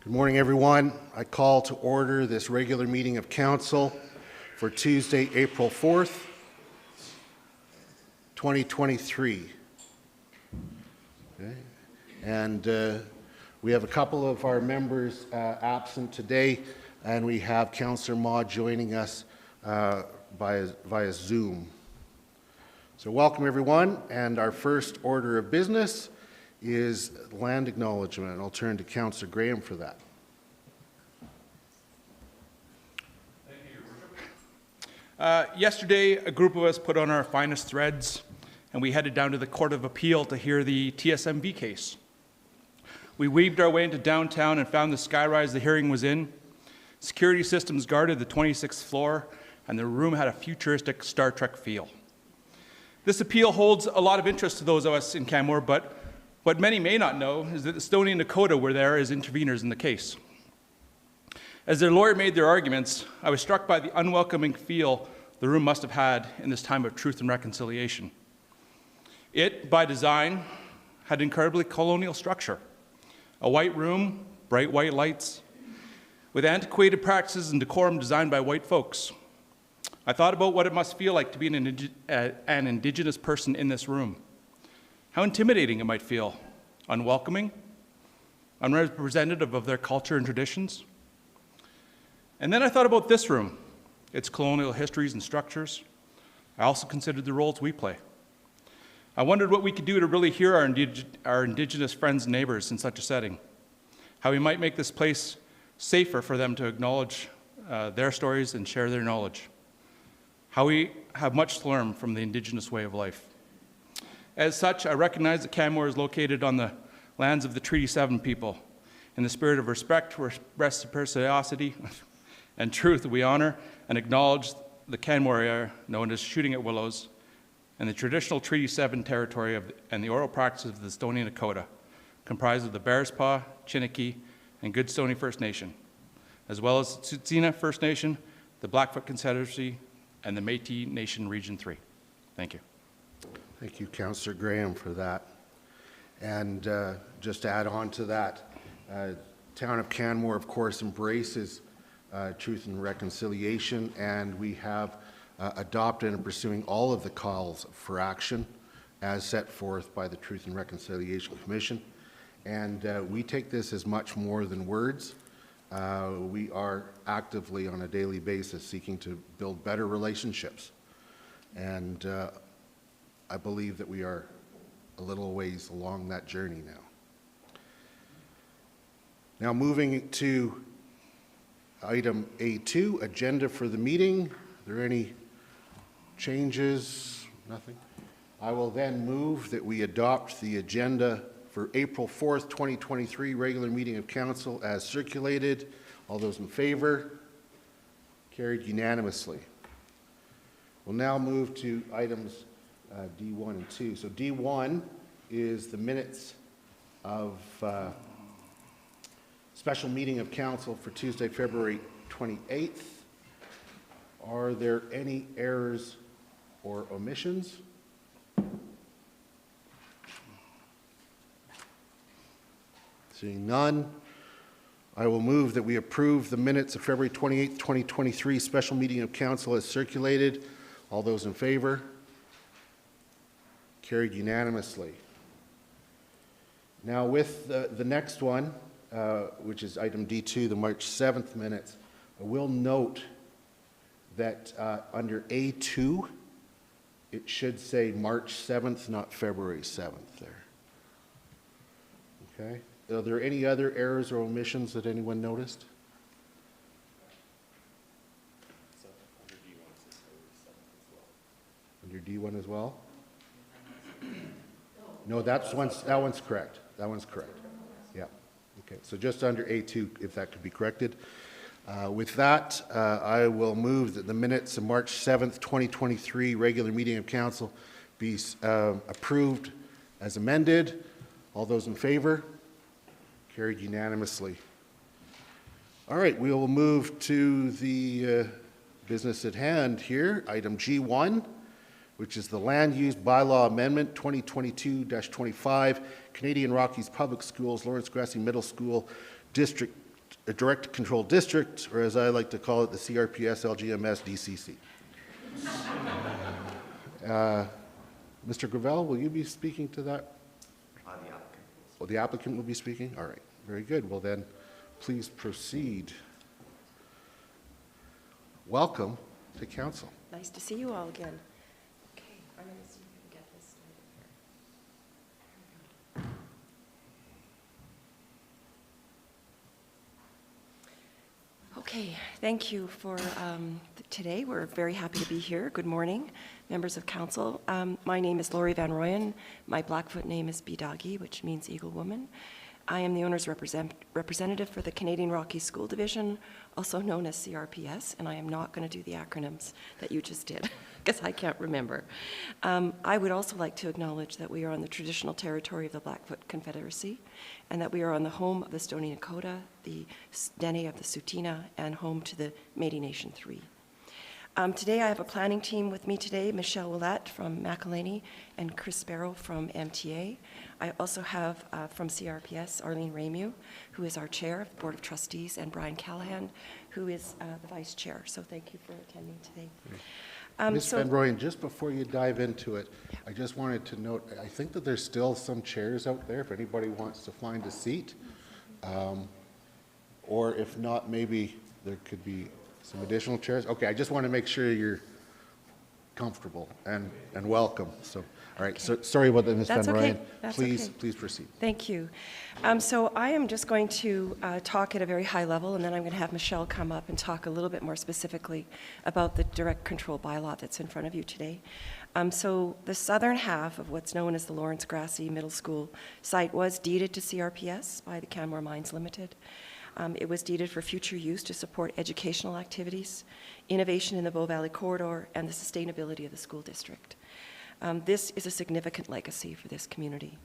Good morning, everyone. I call to order this regular meeting of Council for Tuesday, April 4th, 2023. Okay. And we have a couple of our members absent today, and we have Councillor Ma joining us via Zoom. So welcome, everyone, and our first order of business is land acknowledgement, and I'll turn to Councillor Graham for that. Thank you, Your Worship. Yesterday, a group of us put on our finest threads, and we headed down to the Court of Appeal to hear the TSMV case. We weaved our way into downtown and found the skyrise the hearing was in. Security systems guarded the 26th floor, and the room had a futuristic Star Trek feel. This appeal holds a lot of interest to those of us in Canmore, but what many may not know is that the Stoney and Dakota were there as interveners in the case. As their lawyer made their arguments, I was struck by the unwelcoming feel the room must have had in this time of truth and reconciliation. It, by design, had incredibly colonial structure. A white room, bright white lights, with antiquated practices and decorum designed by white folks. I thought about what it must feel like to be an Indigenous person in this room. How intimidating it might feel, unwelcoming, unrepresentative of their culture and traditions. And then I thought about this room, its colonial histories and structures. I also considered the roles we play. I wondered what we could do to really hear our Indigenous friends and neighbors in such a setting, how we might make this place safer for them to acknowledge their stories and share their knowledge, how we have much to learn from the Indigenous way of life. As such, I recognize that Canmore is located on the lands of the Treaty 7 people. In the spirit of respect, reciprocity, and truth, we honor and acknowledge the Canmore area known as Shooting at Willows and the traditional Treaty 7 territory and the oral practices of the Stoney and Dakota, comprised of the Bearspaw, Chiniki, and Good Stoney First Nation, as well as Tsuut'ina First Nation, the Blackfoot Confederacy, and the Métis Nation Region 3. Thank you. Thank you, Councillor Graham, for that. And just to add on to that, Town of Canmore, of course, embraces truth and reconciliation, and we have adopted and pursuing all of the calls for action as set forth by the Truth and Reconciliation Commission. And we take this as much more than words. We are actively on a daily basis seeking to build better relationships. And I believe that we are a little ways along that journey now. Now moving to item A2, agenda for the meeting. Are there any changes? Nothing? I will then move that we adopt the agenda for April 4th, 2023, regular meeting of Council as circulated. All those in favor? Carried unanimously. We'll now move to items D1 and 2. So D1 is the minutes of special meeting of Council for Tuesday, February 28th. Are there any errors or omissions? Seeing none, I will move that we approve the minutes of February 28th, 2023 special meeting of Council as circulated. All those in favor? Carried unanimously. Now with the next one, which is item D2, the March 7th minutes, I will note that under A2, it should say March 7th, not February 7th there. Okay. Are there any other errors or omissions that anyone noticed? Under D1 as well? No, that one's correct. That one's correct. Yeah. Okay. So just under A2, if that could be corrected. With that, I will move that the minutes of March 7th, 2023 regular meeting of Council be approved as amended. All those in favor? Carried unanimously. All right, we will move to the business at hand here, item G1, which is the Land Use Bylaw Amendment 2022-25, Canadian Rockies Public Schools, Lawrence Grassy Middle School, District a direct control district, or as I like to call it, the CRPS LGMS DCC. Mr. Gravel, will you be speaking to that? The applicant. Well, the applicant will be speaking? All right, very good. Well then, please proceed. Welcome to council. Nice to see you all again. Okay, I'm going to see if we can get this started here. Okay, thank you for today. We're very happy to be here. Good morning, members of council. My name is Laurie Van Royen. My Blackfoot name is Bidagi, which means Eagle Woman. I am the owner's representative for the Canadian Rockies School Division, also known as CRPS, and I am not going to do the acronyms that you just did, because I can't remember. I would also like to acknowledge that we are on the traditional territory of the Blackfoot Confederacy, and that we are on the home of the Stoney Nakoda, the Dene of the Tsuut'ina, and home to the Métis Nation 3. Today I have a planning team with me today, Michelle Willette from McElhaney and Chris Sparrow from MTA. I also have from CRPS, Arlene Ramu, who is our chair of the Board of Trustees, and Brian Callahan, who is the vice chair. So thank you for attending today. Ms. Van Royen, just before you dive into it, I just wanted to note, I think that there's still some chairs out there if anybody wants to find a seat. Or if not, maybe there could be some additional chairs. Okay, I just want to make sure you're comfortable and welcome. So, all right, so sorry about that, Ms. Van Royen. Please proceed. Thank you. So I am just going to talk at a very high level, and then I'm going to have Michelle come up and talk a little bit more specifically about the direct control bylaw that's in front of you today. So the southern half of what's known as the Lawrence Grassy Middle School site was deeded to CRPS by the Canmore Mines Limited. It was deeded for future use to support educational activities, innovation in the Bow Valley Corridor, and the sustainability of the school district. This is a significant legacy for this community.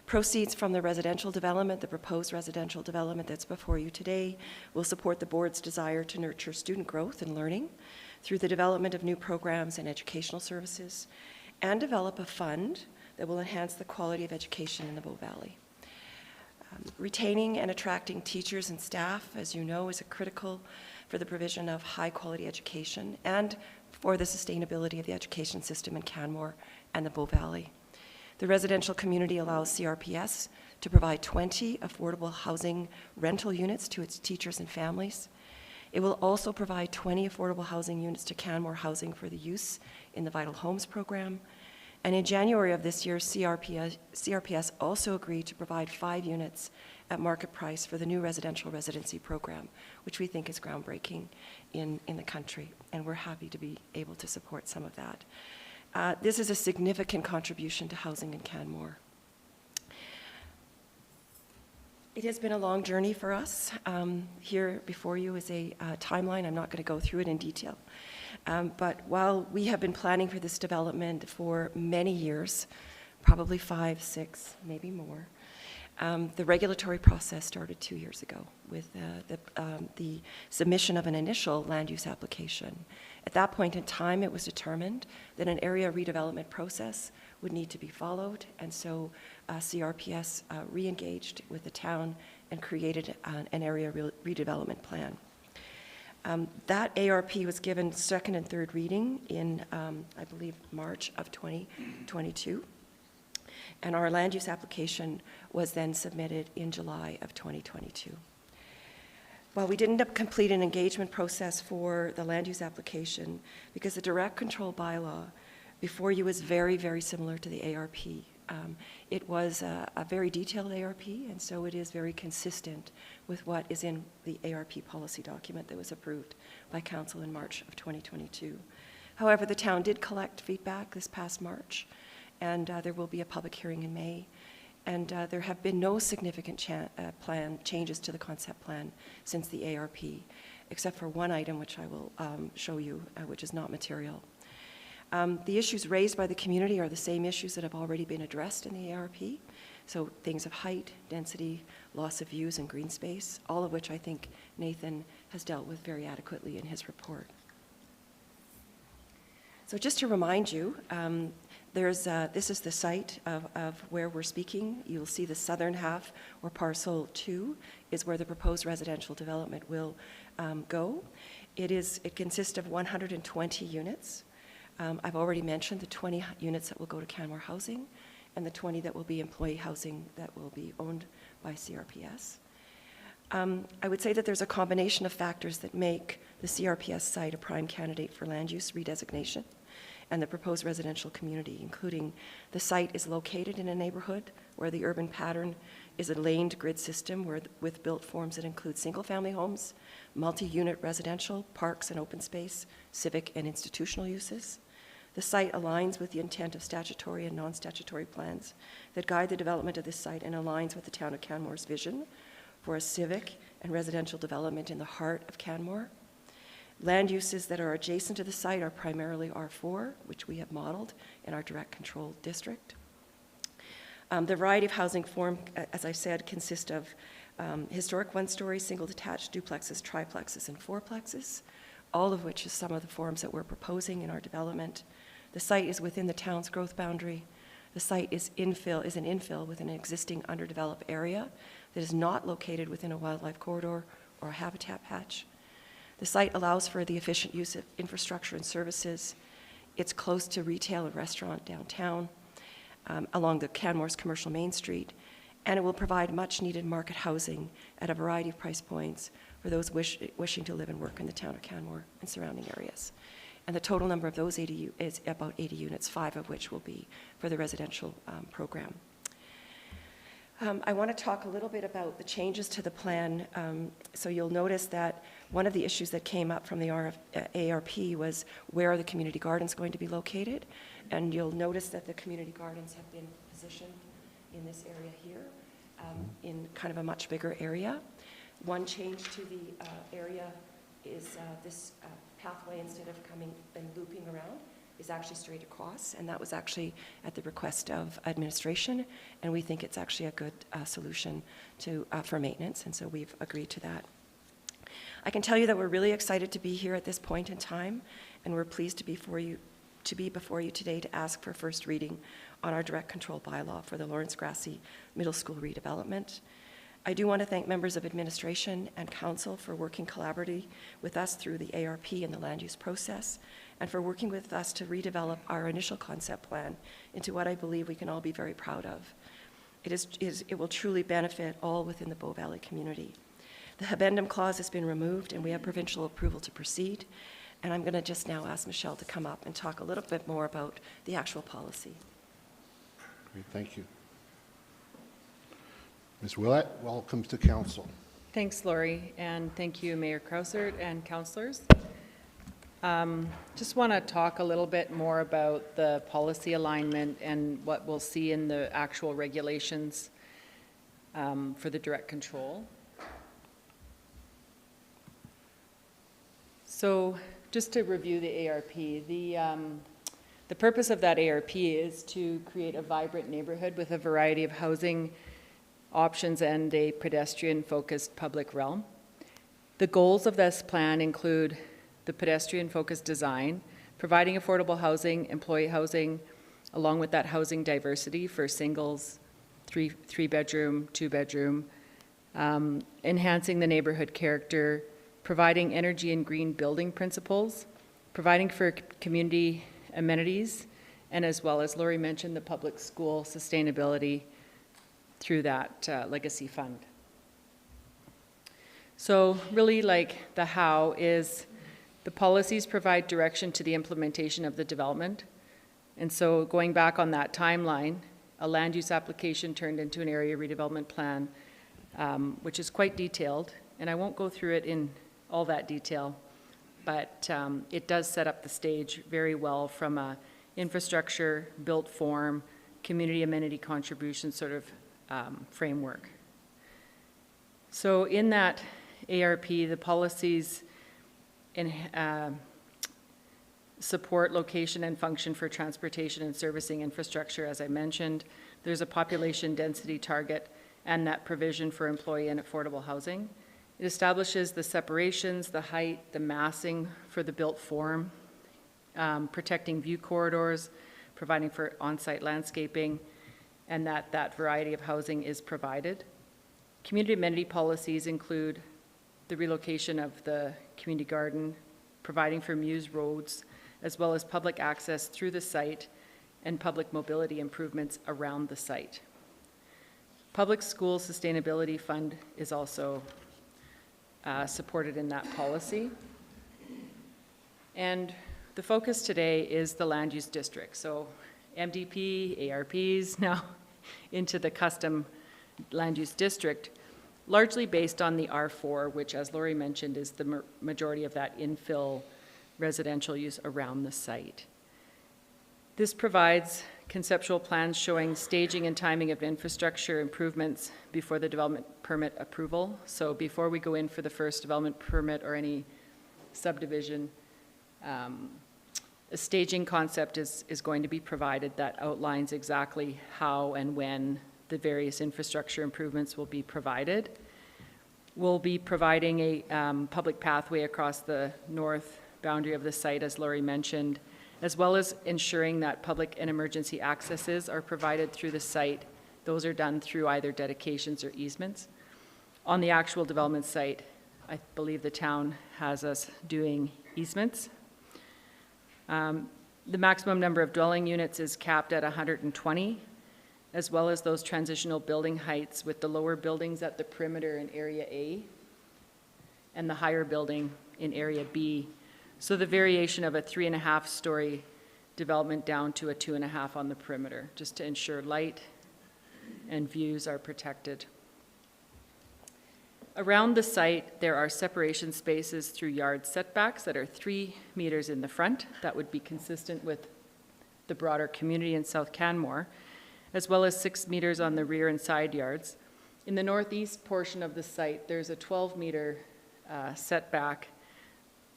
Proceeds from the residential development, the proposed residential development that's before you today, will support the board's desire to nurture student growth and learning through the development of new programs and educational services, and develop a fund that will enhance the quality of education in the Bow Valley. Retaining and attracting teachers and staff, as you know, is critical for the provision of high-quality education and for the sustainability of the education system in Canmore and the Bow Valley. The residential community allows CRPS to provide 20 affordable housing rental units to its teachers and families. It will also provide 20 affordable housing units to Canmore Housing for the use in the Vital Homes program. And in January of this year, CRPS also agreed to provide 5 units at market price for the new residential residency program, which we think is groundbreaking in the country, and we're happy to be able to support some of that. This is a significant contribution to housing in Canmore. It has been a long journey for us. Here before you is a timeline. I'm not going to go through it in detail. But while we have been planning for this development for many years, probably 5, 6, maybe more, the regulatory process started 2 years ago with the submission of an initial land use application. At that point in time, it was determined that an area redevelopment process would need to be followed, and so CRPS re-engaged with the town and created an area redevelopment plan. That ARP was given second and third reading in, I believe, March of 2022. And our land use application was then submitted in July of 2022. While we didn't complete an engagement process for the land use application, because the direct control bylaw before you is very, very similar to the ARP. It was a very detailed ARP, and so it is very consistent with what is in the ARP policy document that was approved by Council in March of 2022. However, the town did collect feedback this past March, and there will be a public hearing in May. And there have been no significant plan changes to the concept plan since the ARP, except for one item which I will show you, which is not material. The issues raised by the community are the same issues that have already been addressed in the ARP. So things of height, density, loss of views, and green space, all of which I think Nathan has dealt with very adequately in his report. So just to remind you, This is the site of where we're speaking. You'll see the southern half, or parcel 2, is where the proposed residential development will go. It consists of 120 units. I've already mentioned the 20 units that will go to Canmore Housing and the 20 that will be employee housing that will be owned by CRPS. I would say that there's a combination of factors that make the CRPS site a prime candidate for land use redesignation and the proposed residential community, including the site is located in a neighborhood where the urban pattern is a laned grid system with built forms that include single-family homes, multi-unit residential, parks and open space, civic and institutional uses. The site aligns with the intent of statutory and non-statutory plans that guide the development of this site and aligns with the town of Canmore's vision for a civic and residential development in the heart of Canmore. Land uses that are adjacent to the site are primarily R4, which we have modeled in our direct control district. The variety of housing form, as I said, consists of historic one-story, single-detached duplexes, triplexes, and fourplexes, all of which is some of the forms that we're proposing in our development. The site is within the town's growth boundary. The site is an infill with an existing underdeveloped area that is not located within a wildlife corridor or a habitat patch. The site allows for the efficient use of infrastructure and services. It's close to retail and restaurant downtown, along the Canmore's commercial Main Street, and it will provide much-needed market housing at a variety of price points for those wishing to live and work in the town of Canmore and surrounding areas. And the total number of those is about 80 units, 5 of which will be for the residential program. I want to talk a little bit about the changes to the plan. So you'll notice that one of the issues that came up from the ARP was where are the community gardens going to be located? And you'll notice that the community gardens have been positioned in this area here, in kind of a much bigger area. One change to the area is this pathway, instead of coming and looping around, is actually straight across, and that was actually at the request of administration, and we think it's actually a good solution for maintenance, and so we've agreed to that. I can tell you that we're really excited to be here at this point in time, and we're pleased to be before you today to ask for first reading on our direct control bylaw for the Lawrence Grassy Middle School redevelopment. I do want to thank members of administration and council for working collaboratively with us through the ARP and the land use process, and for working with us to redevelop our initial concept plan into what I believe we can all be very proud of. It will truly benefit all within the Bow Valley community. The habendum clause has been removed, and we have provincial approval to proceed. And I'm going to just now ask Michelle to come up and talk a little bit more about the actual policy. Great, thank you. Ms. Willett, welcome to council. Thanks, Lori, and thank you, Mayor Krausert and councillors. Just want to talk a little bit more about the policy alignment and what we'll see in the actual regulations for the direct control. So just to review the ARP, the purpose of that ARP is to create a vibrant neighborhood with a variety of housing options and a pedestrian-focused public realm. The goals of this plan include the pedestrian-focused design, providing affordable housing, employee housing, along with that housing diversity for singles, three-bedroom, two-bedroom, enhancing the neighborhood character, providing energy and green building principles, providing for community amenities, and as well as Lori mentioned, the public school sustainability through that legacy fund. So really, like, the how is the policies provide direction to the implementation of the development. And so going back on that timeline, a land use application turned into an area redevelopment plan, which is quite detailed, and I won't go through it in all that detail, but it does set up the stage very well from a infrastructure, built form, community amenity contribution sort of framework. So in that ARP, the policies support location and function for transportation and servicing infrastructure, as I mentioned. There's a population density target and that provision for employee and affordable housing. It establishes the separations, the height, the massing for the built form, protecting view corridors, providing for on-site landscaping, and that variety of housing is provided. Community amenity policies include the relocation of the community garden, providing for Muse roads, as well as public access through the site and public mobility improvements around the site. Public School Sustainability Fund is also supported in that policy. And the focus today is the land use district. So MDP, ARPs, now into the custom land use district, largely based on the R4, which, as Lori mentioned, is the majority of that infill residential use around the site. This provides conceptual plans showing staging and timing of infrastructure improvements before the development permit approval. So before we go in for the first development permit or any subdivision, a staging concept is going to be provided that outlines exactly how and when the various infrastructure improvements will be provided. We'll be providing a public pathway across the north boundary of the site, as Lori mentioned, as well as ensuring that public and emergency accesses are provided through the site. Those are done through either dedications or easements. On the actual development site, I believe the town has us doing easements. The maximum number of dwelling units is capped at 120, as well as those transitional building heights, with the lower buildings at the perimeter in Area A and the higher building in Area B. So the variation of a 3.5-story development down to a 2.5 on the perimeter, just to ensure light and views are protected. Around the site, there are separation spaces through yard setbacks that are 3 meters in the front. That would be consistent with the broader community in South Canmore, as well as 6 meters on the rear and side yards. In the northeast portion of the site, there's a 12-meter setback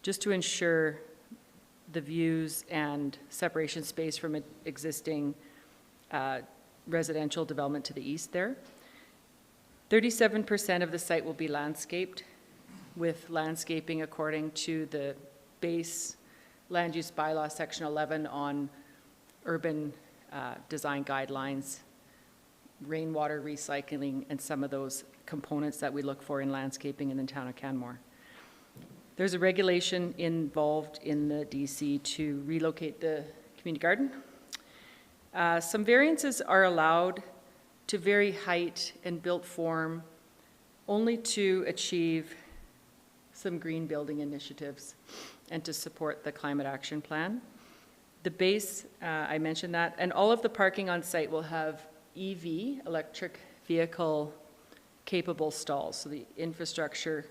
just to ensure the views and separation space from existing residential development to the east there. 37% of the site will be landscaped, with landscaping according to the base land use bylaw section 11 on urban design guidelines, rainwater recycling, and some of those components that we look for in landscaping in the town of Canmore. There's a regulation involved in the DC to relocate the community garden. Some variances are allowed to vary height and built form only to achieve some green building initiatives and to support the climate action plan. The base, I mentioned that, and all of the parking on site will have EV, electric vehicle capable stalls. So the infrastructure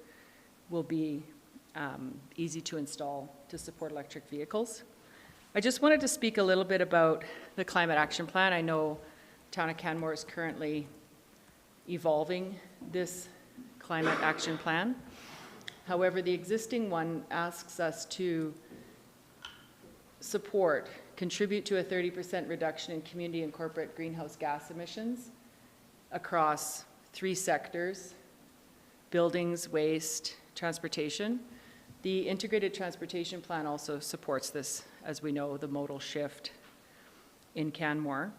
will be easy to install to support electric vehicles. I just wanted to speak a little bit about the climate action plan. I know Town of Canmore is currently evolving this climate action plan. However, the existing one asks us to contribute to a 30% reduction in community and corporate greenhouse gas emissions across 3 sectors: buildings, waste, transportation. The integrated transportation plan also supports this. As we know, the modal shift in Canmore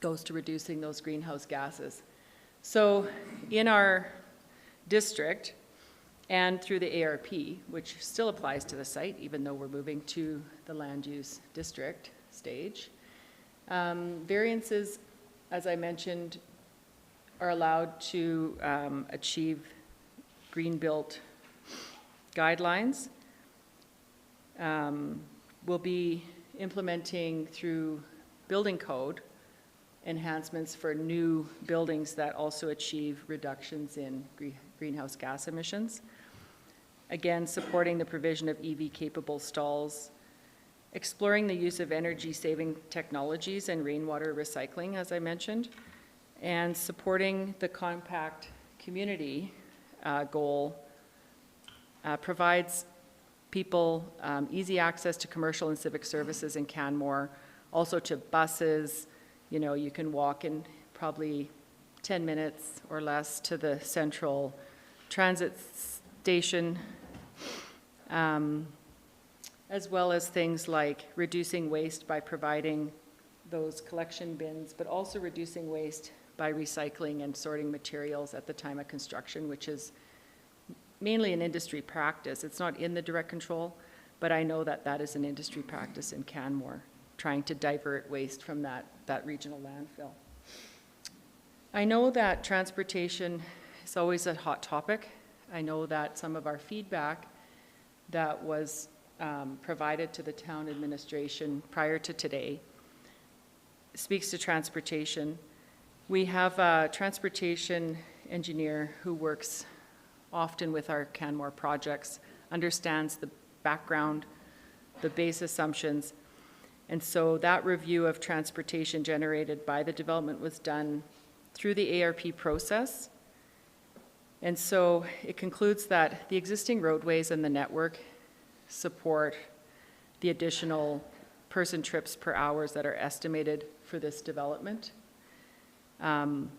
goes to reducing those greenhouse gases. So in our district and through the ARP, which still applies to the site, even though we're moving to the land use district stage, variances, as I mentioned, are allowed to achieve green built guidelines. We'll be implementing through building code enhancements for new buildings that also achieve reductions in greenhouse gas emissions. Again, supporting the provision of EV-capable stalls, exploring the use of energy-saving technologies and rainwater recycling, as I mentioned, and supporting the compact community goal provides people easy access to commercial and civic services in Canmore, also to buses. You know, you can walk in probably 10 minutes or less to the central transit station, as well as things like reducing waste by providing those collection bins, but also reducing waste by recycling and sorting materials at the time of construction, which is mainly an industry practice. It's not in the direct control, but I know that that is an industry practice in Canmore, trying to divert waste from that regional landfill. I know that transportation is always a hot topic. I know that some of our feedback that was provided to the town administration prior to today speaks to transportation. We have a transportation engineer who works often with our Canmore projects, understands the background, the base assumptions, and so that review of transportation generated by the development was done through the ARP process. And so it concludes that the existing roadways and the network support the additional person trips per hours that are estimated for this development. And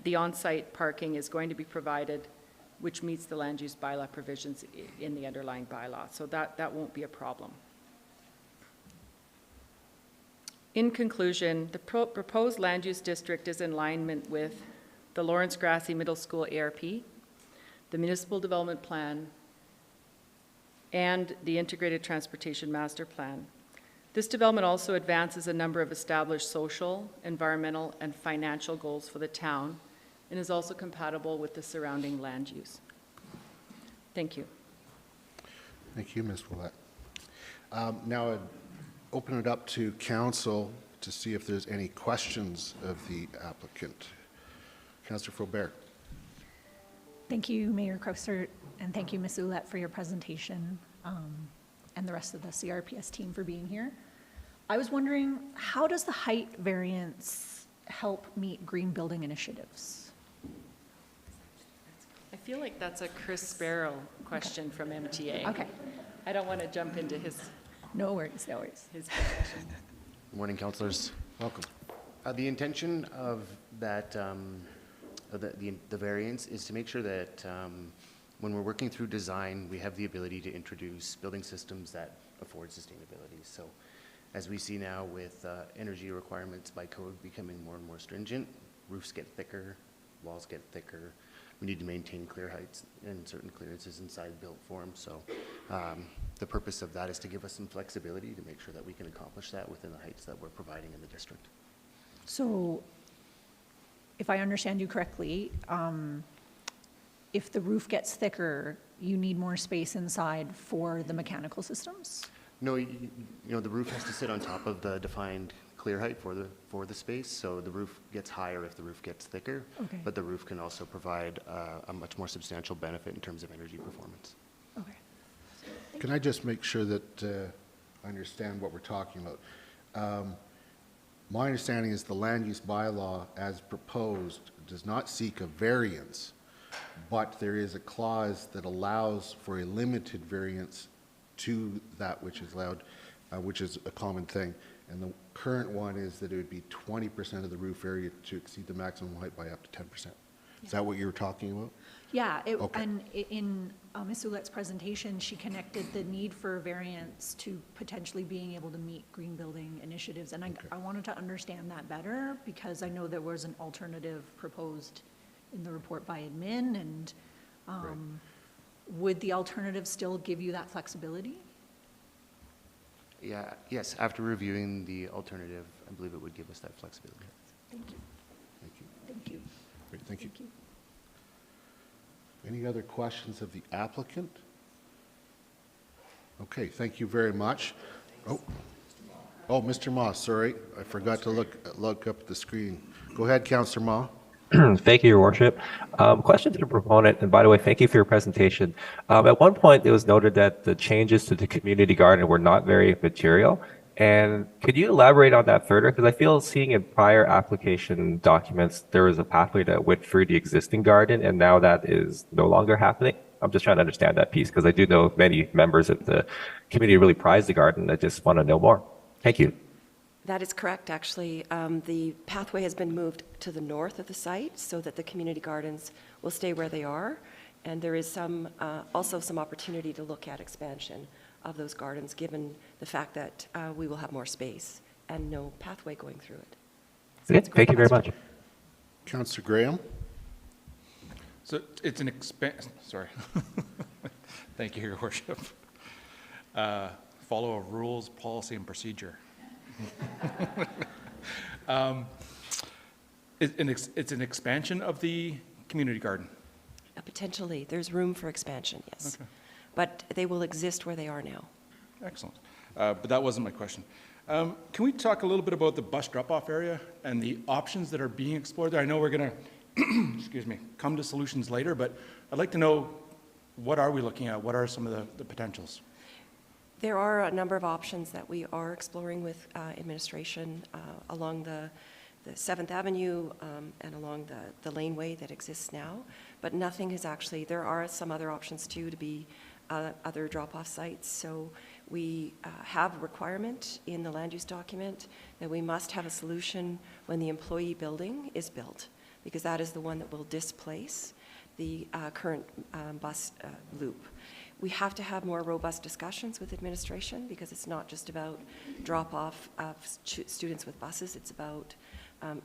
the on-site parking is going to be provided, which meets the land use bylaw provisions in the underlying bylaw. So that won't be a problem. In conclusion, the proposed land use district is in alignment with the Lawrence Grassy Middle School ARP, the Municipal Development Plan, and the Integrated Transportation Master Plan. This development also advances a number of established social, environmental, and financial goals for the town, and is also compatible with the surrounding land use. Thank you. Thank you, Ms. Willett. Now I'd open it up to council to see if there's any questions of the applicant. Councillor Faubert. Thank you, Mayor Krauser, and thank you, Ms. Ouellette, for your presentation, and the rest of the CRPS team for being here. I was wondering, how does the height variance help meet green building initiatives? I feel like that's a Chris Sparrow question from MTA. Okay. I don't want to jump into his No worries, no worries. profession. Good morning, councillors. Welcome. The intention of that, the variance is to make sure that when we're working through design, we have the ability to introduce building systems that afford sustainability. So as we see now with energy requirements by code becoming more and more stringent, roofs get thicker, walls get thicker. We need to maintain clear heights and certain clearances inside built form. So the purpose of that is to give us some flexibility to make sure that we can accomplish that within the heights that we're providing in the district. So, if I understand you correctly, if the roof gets thicker, you need more space inside for the mechanical systems? No, you know, the roof has to sit on top of the defined clear height for the space, so the roof gets higher if the roof gets thicker. Okay. But the roof can also provide a much more substantial benefit in terms of energy performance. Okay. Can I just make sure that I understand what we're talking about? My understanding is the land use bylaw as proposed does not seek a variance, but there is a clause that allows for a limited variance to that which is allowed, which is a common thing. And the current one is that it would be 20% of the roof area to exceed the maximum height by up to 10%. Is that what you were talking about? Yeah, Okay. and in Ms. Ouellette's presentation, she connected the need for variance to potentially being able to meet green building initiatives. And I wanted to understand that better because I know there was an alternative proposed in the report by admin, and would the alternative still give you that flexibility? Yeah, yes, after reviewing the alternative, I believe it would give us that flexibility. Thank you. Thank you. Thank you. Great, thank you. Thank you. Any other questions of the applicant? Okay, thank you very much. Oh, Mr. Ma, sorry, I forgot to look up the screen. Go ahead, Councillor Ma. Thank you, Your Worship. Question to the proponent, and by the way, thank you for your presentation. At one point, it was noted that the changes to the community garden were not very material. And could you elaborate on that further? Because I feel seeing in prior application documents, there was a pathway that went through the existing garden, and now that is no longer happening. I'm just trying to understand that piece, because I do know many members of the community really prize the garden. I just want to know more. Thank you. That is correct, actually. The pathway has been moved to the north of the site so that the community gardens will stay where they are. And there is also some opportunity to look at expansion of those gardens, given the fact that we will have more space and no pathway going through it. Okay, thank you very much. Councillor Graham? So it's an sorry. Thank you, Your Worship. Follow rules, policy, and procedure. It's an expansion of the community garden. Potentially, there's room for expansion, yes. Okay. But they will exist where they are now. Excellent. But that wasn't my question. Can we talk a little bit about the bus drop-off area and the options that are being explored there? I know we're going to, excuse me, come to solutions later, but I'd like to know, what are we looking at? What are some of the potentials? There are a number of options that we are exploring with administration along the 7th Avenue and along the laneway that exists now, but nothing has actually, there are some other options too to be other drop-off sites. So we have a requirement in the land use document that we must have a solution when the employee building is built, because that is the one that will displace the current bus loop. We have to have more robust discussions with administration, because it's not just about drop-off of students with buses, it's about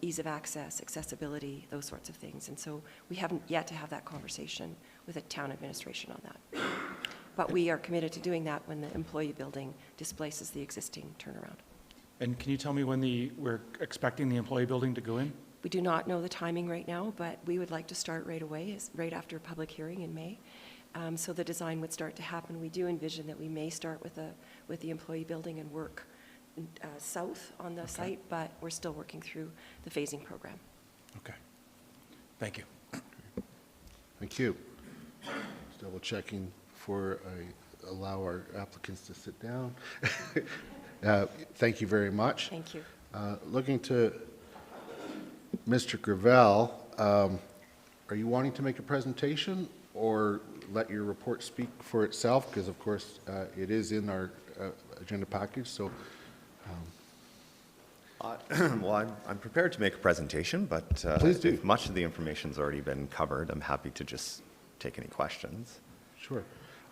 ease of access, accessibility, those sorts of things. And so we haven't yet to have that conversation with the town administration on that. But we are committed to doing that when the employee building displaces the existing turnaround. And can you tell me when we're expecting the employee building to go in? We do not know the timing right now, but we would like to start right away, right after a public hearing in May. So the design would start to happen. We do envision that we may start with the employee building and work south on the site, but we're still working through the phasing program. Okay. Thank you. Thank you. Just double checking before I allow our applicants to sit down. Thank you very much. Thank you. Looking to Mr. Gravel, are you wanting to make a presentation or let your report speak for itself? Because of course it is in our agenda package. So, well, I'm prepared to make a presentation, but Please do. if much of the information's already been covered, I'm happy to just take any questions. sure.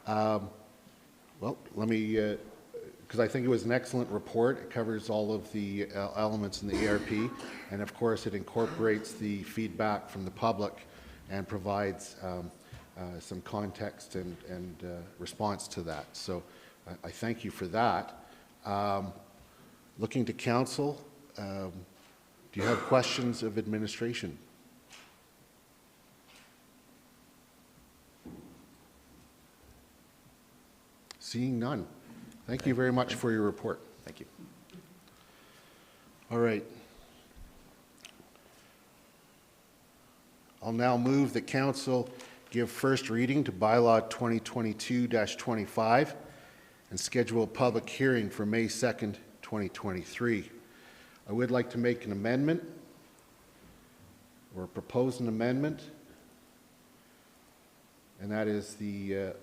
Well, let me, because I think it was an excellent report. It covers all of the elements in the ARP, and of course it incorporates the feedback from the public and provides some context and response to that. So I thank you for that. Looking to council, do you have questions of administration? Seeing none. Thank you very much for your report. Thank you. All right. I'll now move that council give first reading to bylaw 2022-25 and schedule a public hearing for May 2nd, 2023. I would like to make an amendment or propose an amendment, and that is the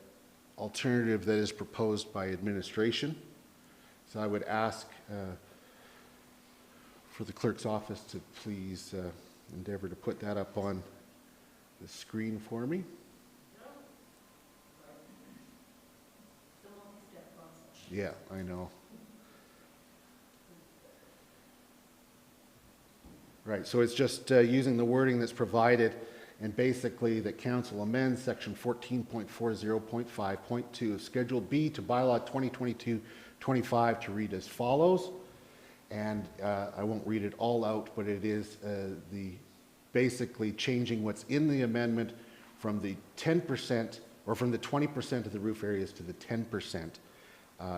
alternative that is proposed by administration. So I would ask for the clerk's office to please endeavor to put that up on the screen for me. Yeah, I know. Right, so it's just using the wording that's provided, and basically that council amends section 14.40.5.2 of Schedule B to bylaw 2022-25 to read as follows. And I won't read it all out, but it is basically changing what's in the amendment from the 10% or from the 20% of the roof areas to the 10%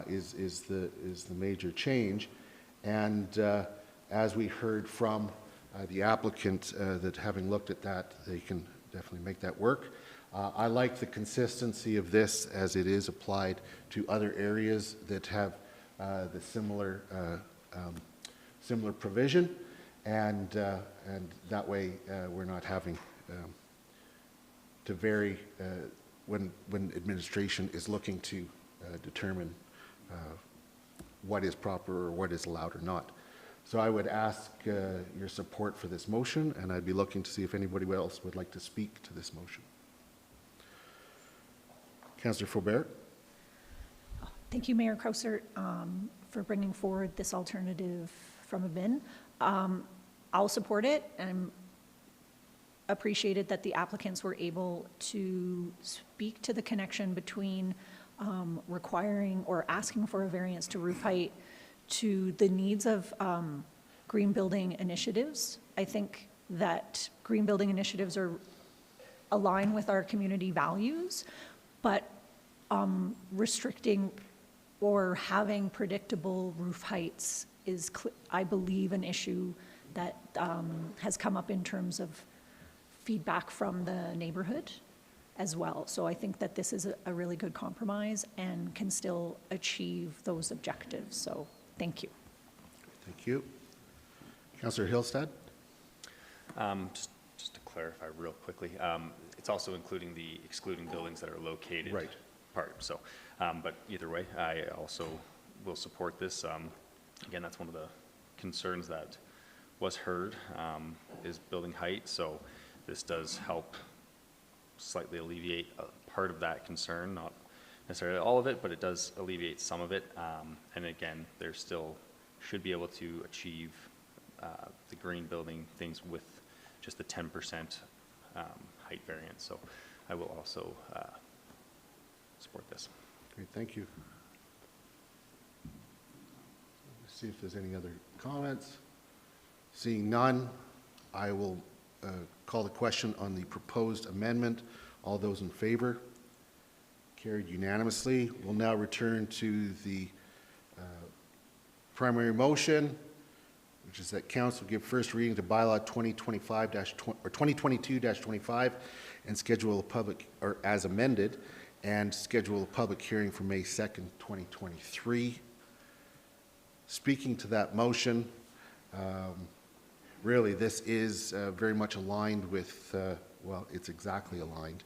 is the major change. And as we heard from the applicant, that having looked at that, they can definitely make that work. I like the consistency of this as it is applied to other areas that have the similar provision, and that way we're not having to vary when administration is looking to determine what is proper or what is allowed or not. So I would ask your support for this motion, and I'd be looking to see if anybody else would like to speak to this motion. Councillor Faubert. Thank you, Mayor Krausert, for bringing forward this alternative from a bin. I'll support it, and appreciated that the applicants were able to speak to the connection between requiring or asking for a variance to roof height to the needs of green building initiatives. I think that green building initiatives are align with our community values, but restricting or having predictable roof heights is, I believe, an issue that has come up in terms of feedback from the neighborhood as well. So I think that this is a really good compromise and can still achieve those objectives. So thank you. Thank you. Councillor Hillstead? Just to clarify real quickly, it's also including the excluding buildings that are located Right. part. So, but either way, I also will support this. Again, that's one of the concerns that was heard, is building height. So this does help slightly alleviate a part of that concern, not necessarily all of it, but it does alleviate some of it. And again, there still should be able to achieve the green building things with just the 10% height variance. So I will also support this. Great, thank you. Let's see if there's any other comments. Seeing none, I will call the question on the proposed amendment. All those in favor? Carried unanimously. We'll now return to the primary motion, which is that council give first reading to bylaw 2022-25 and schedule a public, or as amended, and schedule a public hearing for May 2nd, 2023. Speaking to that motion, really this is very much aligned with, well, it's exactly aligned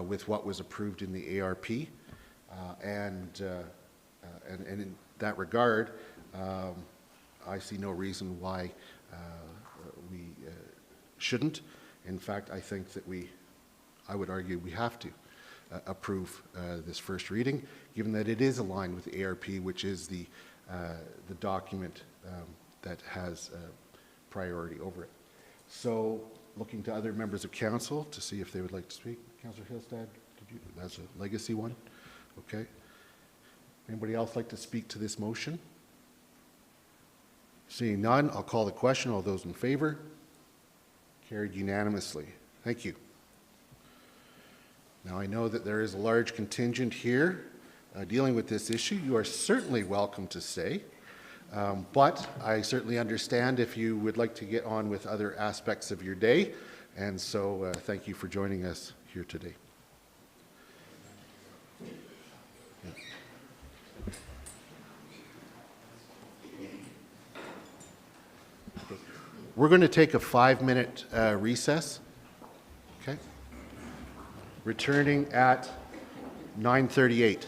with what was approved in the ARP. And in that regard, I see no reason why we shouldn't. In fact, I think that I would argue we have to approve this first reading, given that it is aligned with the ARP, which is the document that has priority over it. So, looking to other members of council to see if they would like to speak. Councillor Hillstead, that's a legacy one? Okay. Anybody else like to speak to this motion? Seeing none, I'll call the question. All those in favor? Carried unanimously. Thank you. Now, I know that there is a large contingent here dealing with this issue. You are certainly welcome to stay, but I certainly understand if you would like to get on with other aspects of your day, and so thank you for joining us here today. We're going to take a 5-minute recess, okay? Returning at 9:38.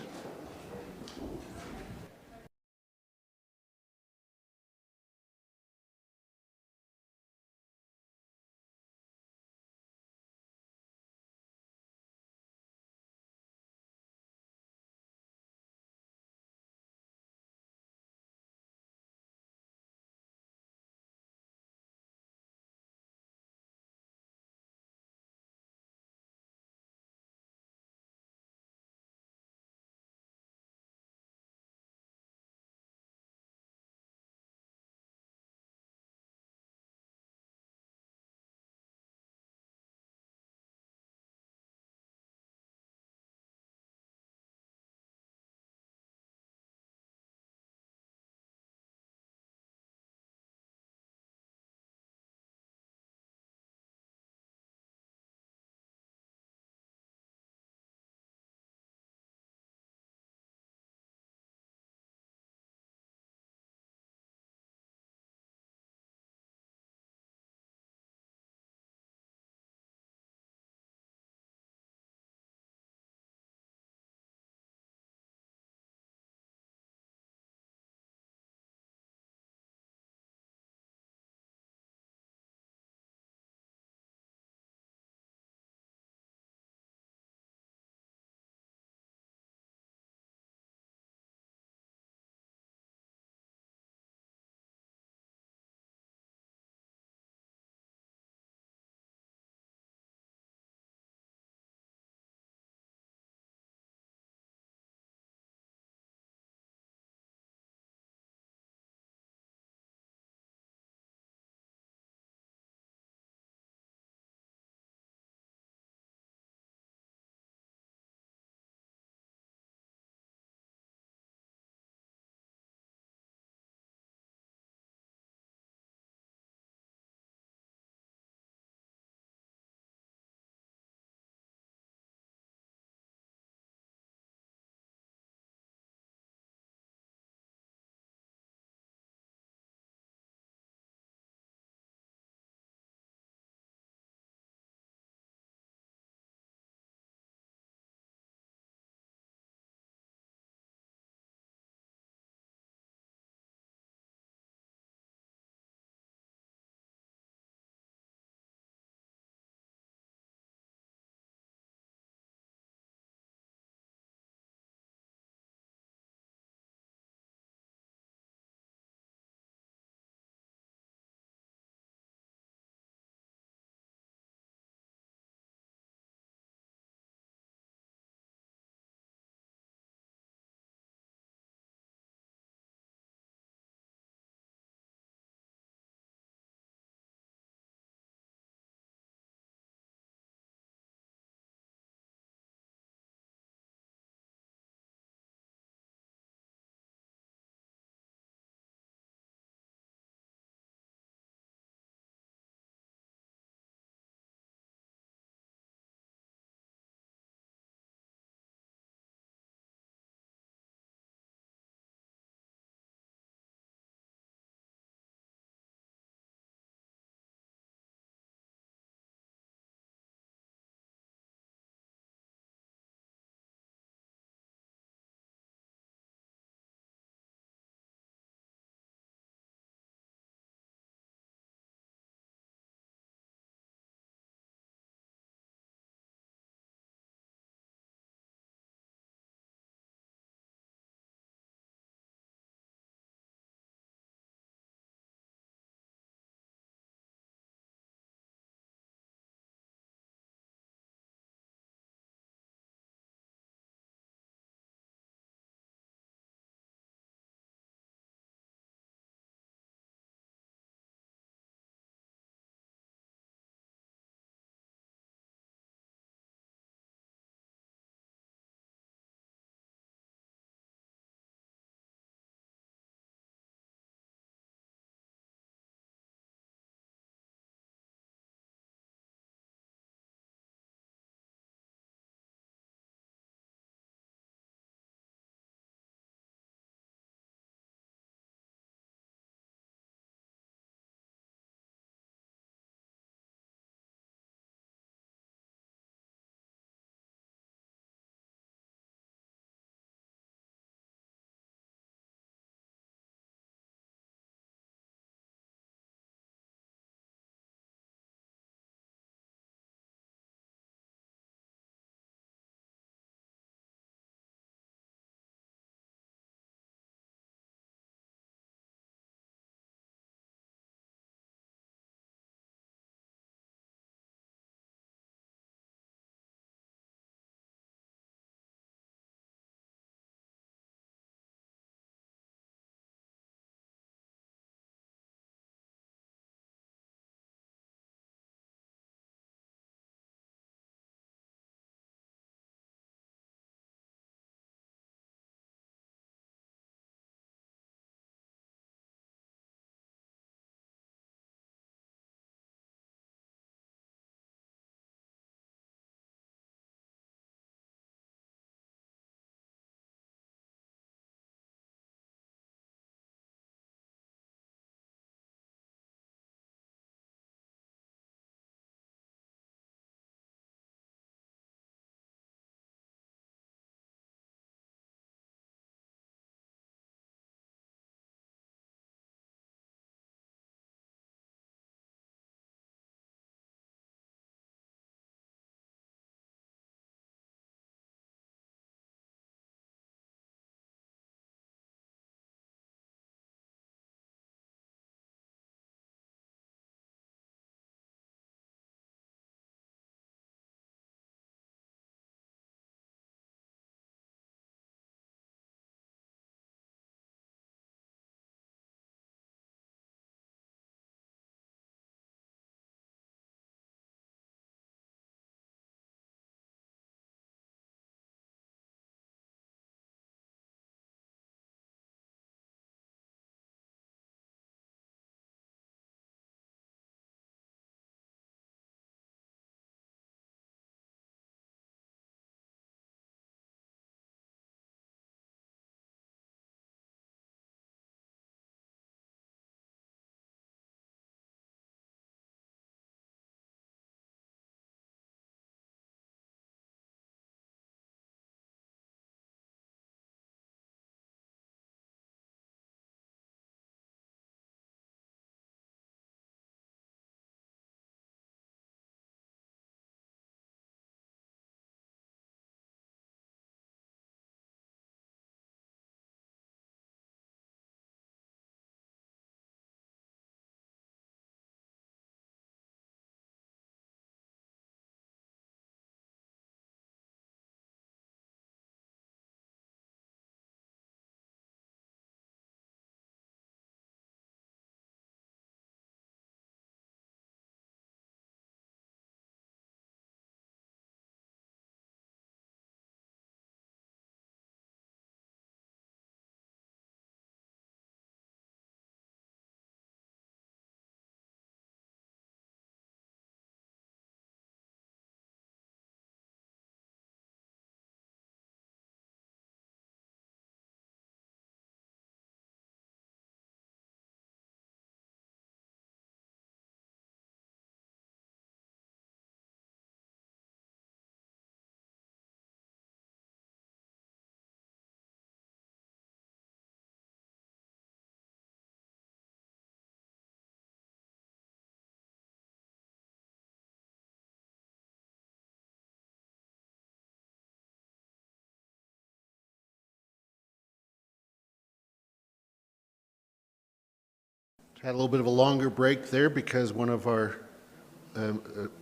Had a little bit of a longer break there because one of our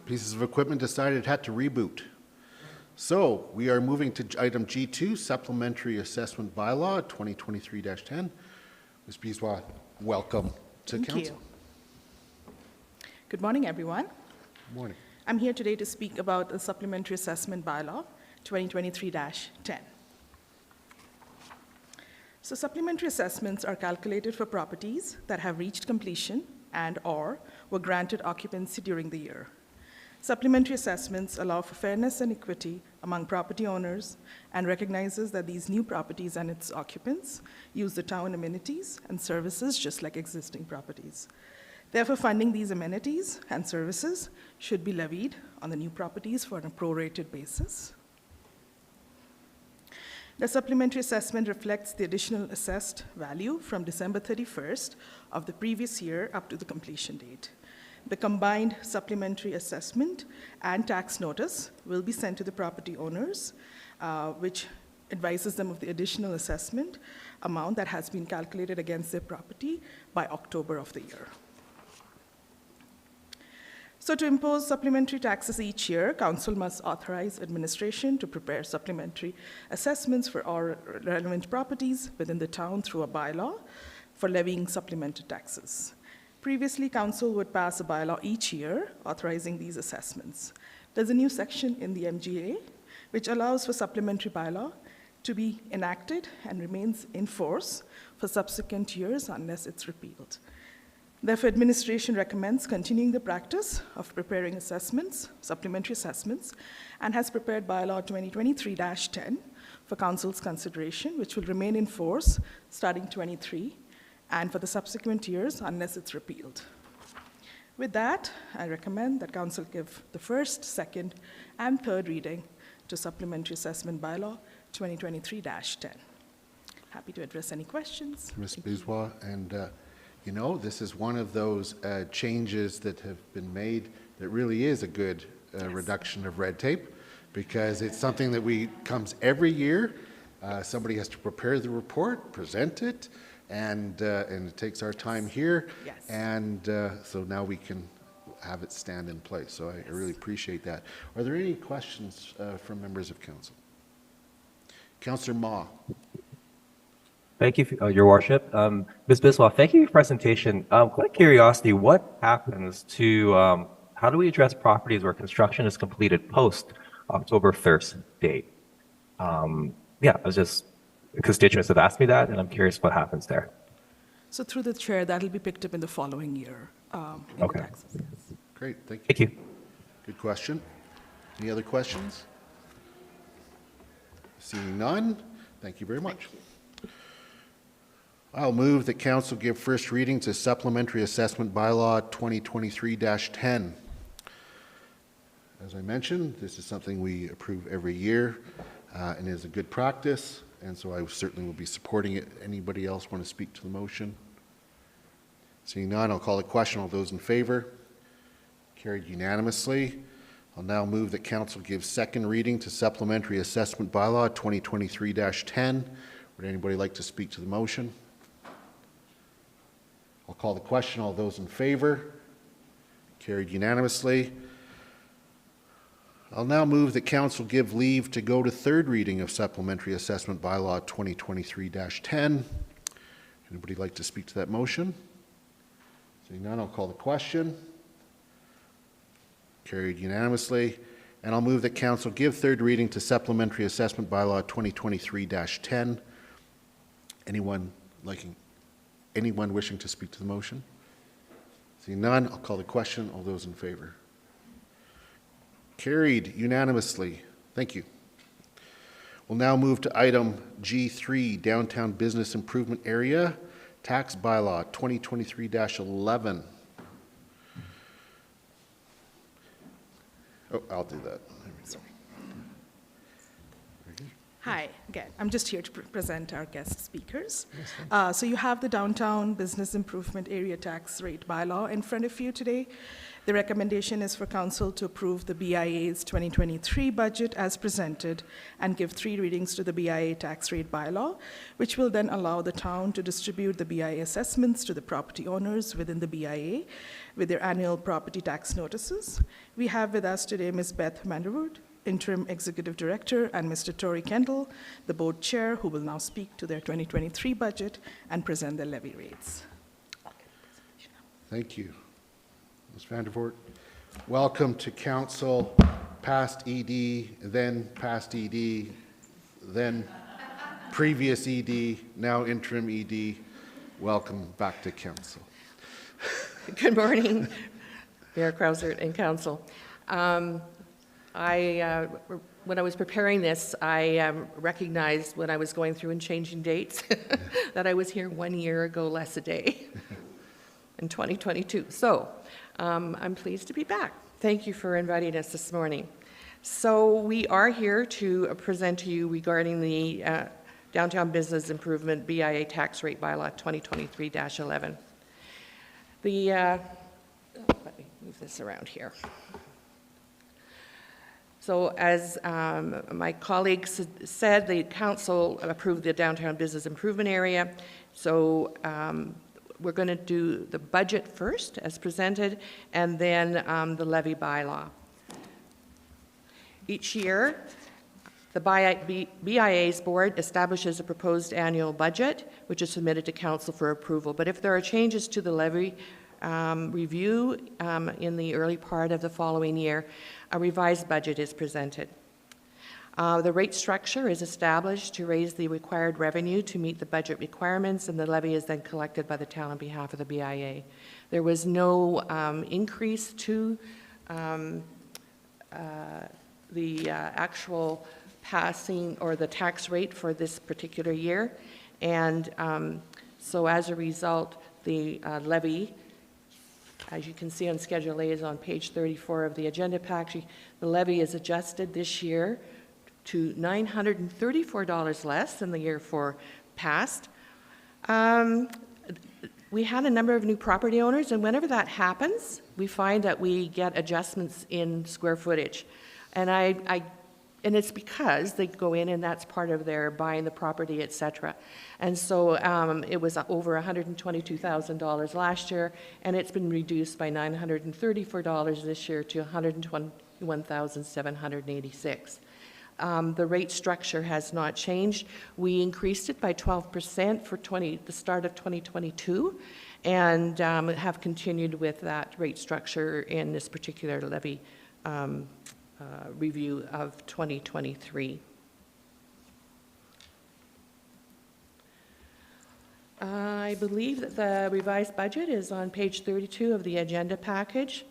pieces of equipment decided it had to reboot. So we are moving to item G2, Supplementary Assessment Bylaw 2023-10. Ms. Biswa, welcome to Thank council. you. Good morning, everyone. Good morning. I'm here today to speak about the Supplementary Assessment Bylaw 2023-10. So supplementary assessments are calculated for properties that have reached completion and/or were granted occupancy during the year. Supplementary assessments allow for fairness and equity among property owners and recognizes that these new properties and its occupants use the town amenities and services just like existing properties. Therefore, funding these amenities and services should be levied on the new properties for a prorated basis. The supplementary assessment reflects the additional assessed value from December 31st of the previous year up to the completion date. The combined supplementary assessment and tax notice will be sent to the property owners, which advises them of the additional assessment amount that has been calculated against their property by October of the year. So to impose supplementary taxes each year, council must authorize administration to prepare supplementary assessments for all relevant properties within the town through a bylaw for levying supplementary taxes. Previously, council would pass a bylaw each year authorizing these assessments. There's a new section in the MGA which allows for supplementary bylaw to be enacted and remains in force for subsequent years unless it's repealed. Therefore, administration recommends continuing the practice of preparing assessments, supplementary assessments, and has prepared bylaw 2023-10 for council's consideration, which will remain in force starting 23 and for the subsequent years unless it's repealed. With that, I recommend that council give the first, second, and third reading to supplementary assessment bylaw 2023-10. Happy to address any questions. Ms. Biswa, and you know, this is one of those changes that have been made that really is a good reduction of red tape, because it's something that comes every year. Somebody has to prepare the report, present it, and it takes our time here. Yes. And so now we can have it stand in place. So I really appreciate that. Are there any questions from members of council? Councillor Ma. Thank you, Your Worship. Ms. Biswa, thank you for your presentation. Quick curiosity, what happens to, how do we address properties where construction is completed post October 1st date? Yeah, constituents have asked me that, and I'm curious what happens there. So through the chair, that'll be picked up in the following year. In Okay. the taxes, yes. Great, thank you. Thank you. Good question. Any other questions? Seeing none, thank you very much. I'll move that council give first reading to Supplementary Assessment Bylaw 2023-10. As I mentioned, this is something we approve every year and is a good practice, and so I certainly will be supporting it. Anybody else want to speak to the motion? Seeing none, I'll call a question. All those in favor? Carried unanimously. I'll now move that council give second reading to Supplementary Assessment Bylaw 2023-10. Would anybody like to speak to the motion? I'll call the question. All those in favor? Carried unanimously. I'll now move that council give leave to go to third reading of Supplementary Assessment Bylaw 2023-10. Anybody like to speak to that motion? Seeing none, I'll call the question. Carried unanimously. And I'll move that council give third reading to Supplementary Assessment Bylaw 2023-10. Anyone wishing to speak to the motion? Seeing none, I'll call the question. All those in favor? Carried unanimously. Thank you. We'll now move to item G3, Downtown Business Improvement Area, Tax Bylaw 2023-11. Oh, I'll do that. Hi, again, I'm just here to present our guest speakers. So you have the Downtown Business Improvement Area Tax Rate Bylaw in front of you today. The recommendation is for council to approve the BIA's 2023 budget as presented and give 3 readings to the BIA tax rate bylaw, which will then allow the town to distribute the BIA assessments to the property owners within the BIA with their annual property tax notices. We have with us today Ms. Beth Manderwood, Interim Executive Director, and Mr. Tory Kendall, the Board Chair, who will now speak to their 2023 budget and present their levy rates. Thank you. Ms. Vandervoort, welcome to council, past ED, then past ED, then previous ED, now interim ED. Welcome back to council. Good morning, Mayor Krausert and council. When I was preparing this, I recognized when I was going through and changing dates that I was here 1 year ago less a day in 2022. So I'm pleased to be back. Thank you for inviting us this morning. So we are here to present to you regarding the Downtown Business Improvement BIA Tax Rate Bylaw 2023-11. Let me move this around here. So as my colleagues said, the council approved the Downtown Business Improvement Area. So we're going to do the budget first as presented, and then the levy bylaw. Each year, the BIA's board establishes a proposed annual budget, which is submitted to council for approval. But if there are changes to the levy review in the early part of the following year, a revised budget is presented. The rate structure is established to raise the required revenue to meet the budget requirements, and the levy is then collected by the town on behalf of the BIA. There was no increase to the actual passing or the tax rate for this particular year, and so as a result, the levy, as you can see on Schedule A, is on page 34 of the agenda pack. The levy is adjusted this year to $934 less than the year past. We had a number of new property owners, and whenever that happens, we find that we get adjustments in square footage. And it's because they go in and that's part of their buying the property, et cetera. And so it was over $122,000 last year, and it's been reduced by $934 this year to $121,786. The rate structure has not changed. We increased it by 12% for the start of 2022, and have continued with that rate structure in this particular levy review of 2023. I believe that the revised budget is on page 32 of the agenda package.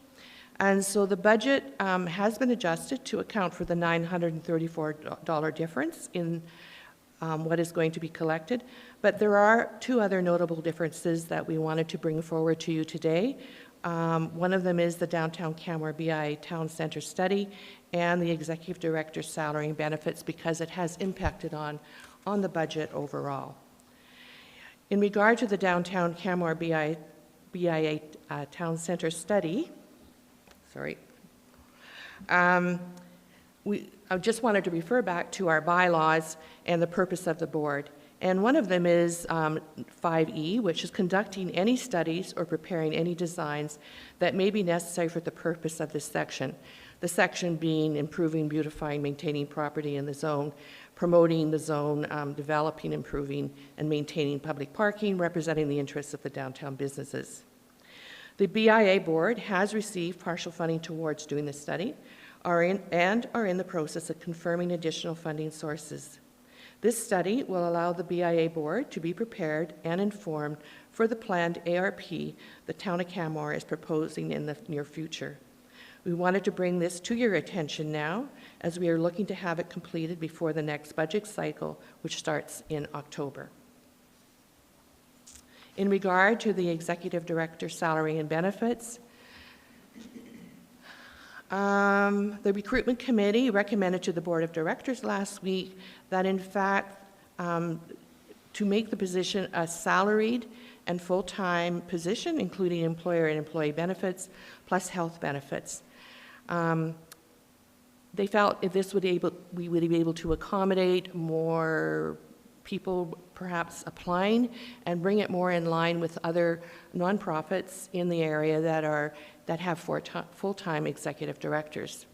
And so the budget has been adjusted to account for the $934 difference in what is going to be collected. But there are 2 other notable differences that we wanted to bring forward to you today. One of them is the Downtown Canmore BIA Town Center study and the Executive Director's salary and benefits, because it has impacted on the budget overall. In regard to the Downtown Canmore BIA Town Center study, I just wanted to refer back to our bylaws and the purpose of the board. And one of them is 5E, which is conducting any studies or preparing any designs that may be necessary for the purpose of this section. The section being improving, beautifying, maintaining property in the zone, promoting the zone, developing, improving, and maintaining public parking, representing the interests of the downtown businesses. The BIA board has received partial funding towards doing this study, are in the process of confirming additional funding sources. This study will allow the BIA board to be prepared and informed for the planned ARP the town of Canmore is proposing in the near future. We wanted to bring this to your attention now, as we are looking to have it completed before the next budget cycle, which starts in October. In regard to the Executive Director's salary and benefits, The recruitment committee recommended to the board of directors last week that in fact, to make the position a salaried and full-time position, including employer and employee benefits, plus health benefits. They felt if this we would be able to accommodate more people perhaps applying and bring it more in line with other nonprofits in the area that have full-time executive directors.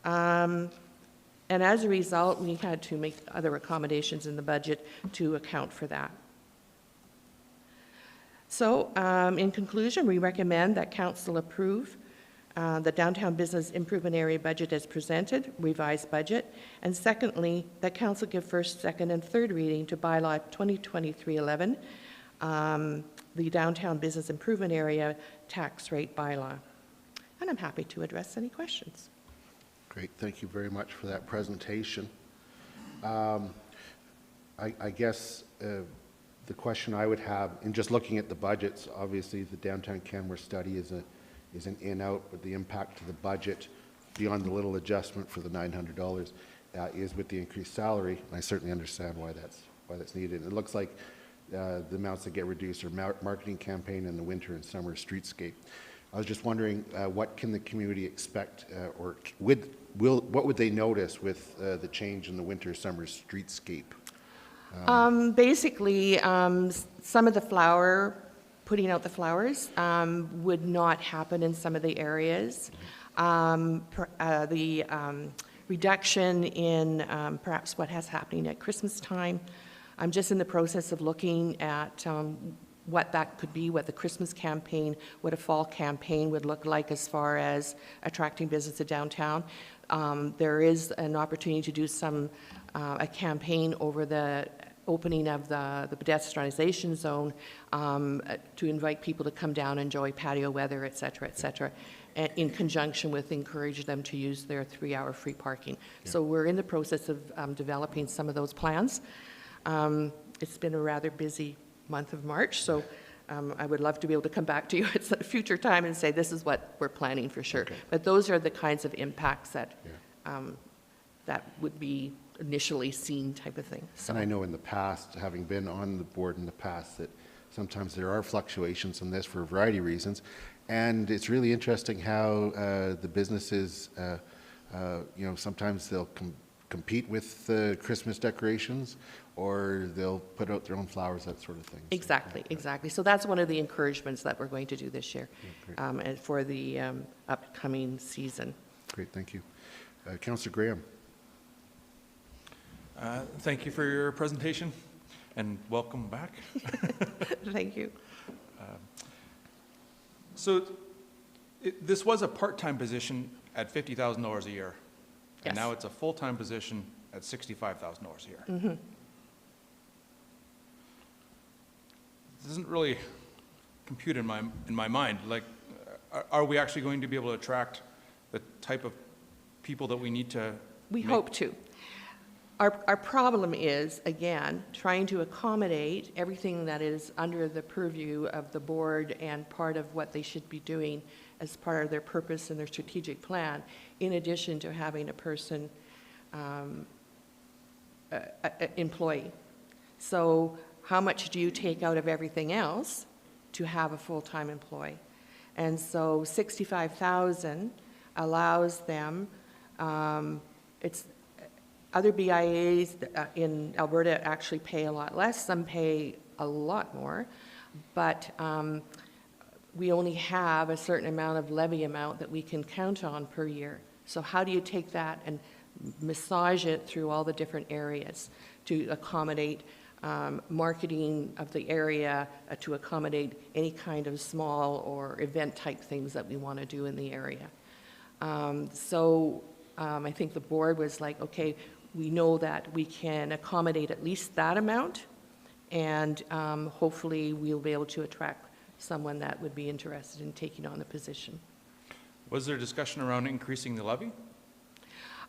And as a result, we had to make other accommodations in the budget to account for that. So, in conclusion, we recommend that council approve the Downtown Business Improvement Area budget as presented, revised budget, and secondly, that council give first, second, and third reading to bylaw 2023-11, the Downtown Business Improvement Area tax rate bylaw. And I'm happy to address any questions. Great, thank you very much for that presentation. I guess the question I would have, in just looking at the budgets, obviously the downtown Canmore study is an in-out, but the impact to the budget beyond the little adjustment for the $900 is with the increased salary. And I certainly understand why that's needed. And it looks like the amounts that get reduced are marketing campaign and the winter and summer streetscape. I was just wondering, what can the community expect, or what would they notice with the change in the winter summer streetscape? Basically, some of the putting out the flowers would not happen in some of the areas. The reduction in perhaps what has happening at Christmas time. I'm just in the process of looking at what that could be, what the Christmas campaign, what a fall campaign would look like as far as attracting business to downtown. There is an opportunity to do a campaign over the opening of the pedestrianization zone to invite people to come down, enjoy patio weather, et cetera, in conjunction with encourage them to use their 3-hour free parking. Yeah. So we're in the process of developing some of those plans. It's been a rather busy month of March, so I would love to be able to come back to you at a future time and say this is what we're planning for sure. Okay. But those are the kinds of impacts that that would be initially seen type of thing. So. And I know in the past, having been on the board in the past, that sometimes there are fluctuations in this for a variety of reasons. And it's really interesting how the businesses, sometimes they'll compete with Christmas decorations, or they'll put out their own flowers, that sort of thing. Exactly. So that's one of the encouragements that we're going to do this year and for the upcoming season. Great, thank you. Councillor Graham. Thank you for your presentation, and welcome back. Thank you. This was a part-time position at $50,000 a year, and Yes. now it's a full-time position at $65,000 a year. Mm-hmm. It doesn't really compute in my mind. Like, are we actually going to be able to attract the type of people that we need to? We hope to. Our problem is, again, trying to accommodate everything that is under the purview of the board and part of what they should be doing as part of their purpose and their strategic plan, in addition to having a person employee. So how much do you take out of everything else to have a full-time employee? And so 65,000 allows them, other BIAs in Alberta actually pay a lot less, some pay a lot more, but we only have a certain amount of levy amount that we can count on per year. So how do you take that and massage it through all the different areas to accommodate marketing of the area, to accommodate any kind of small or event type things that we want to do in the area? I think the board was like, okay, we know that we can accommodate at least that amount, and hopefully we'll be able to attract someone that would be interested in taking on the position. Was there discussion around increasing the levy?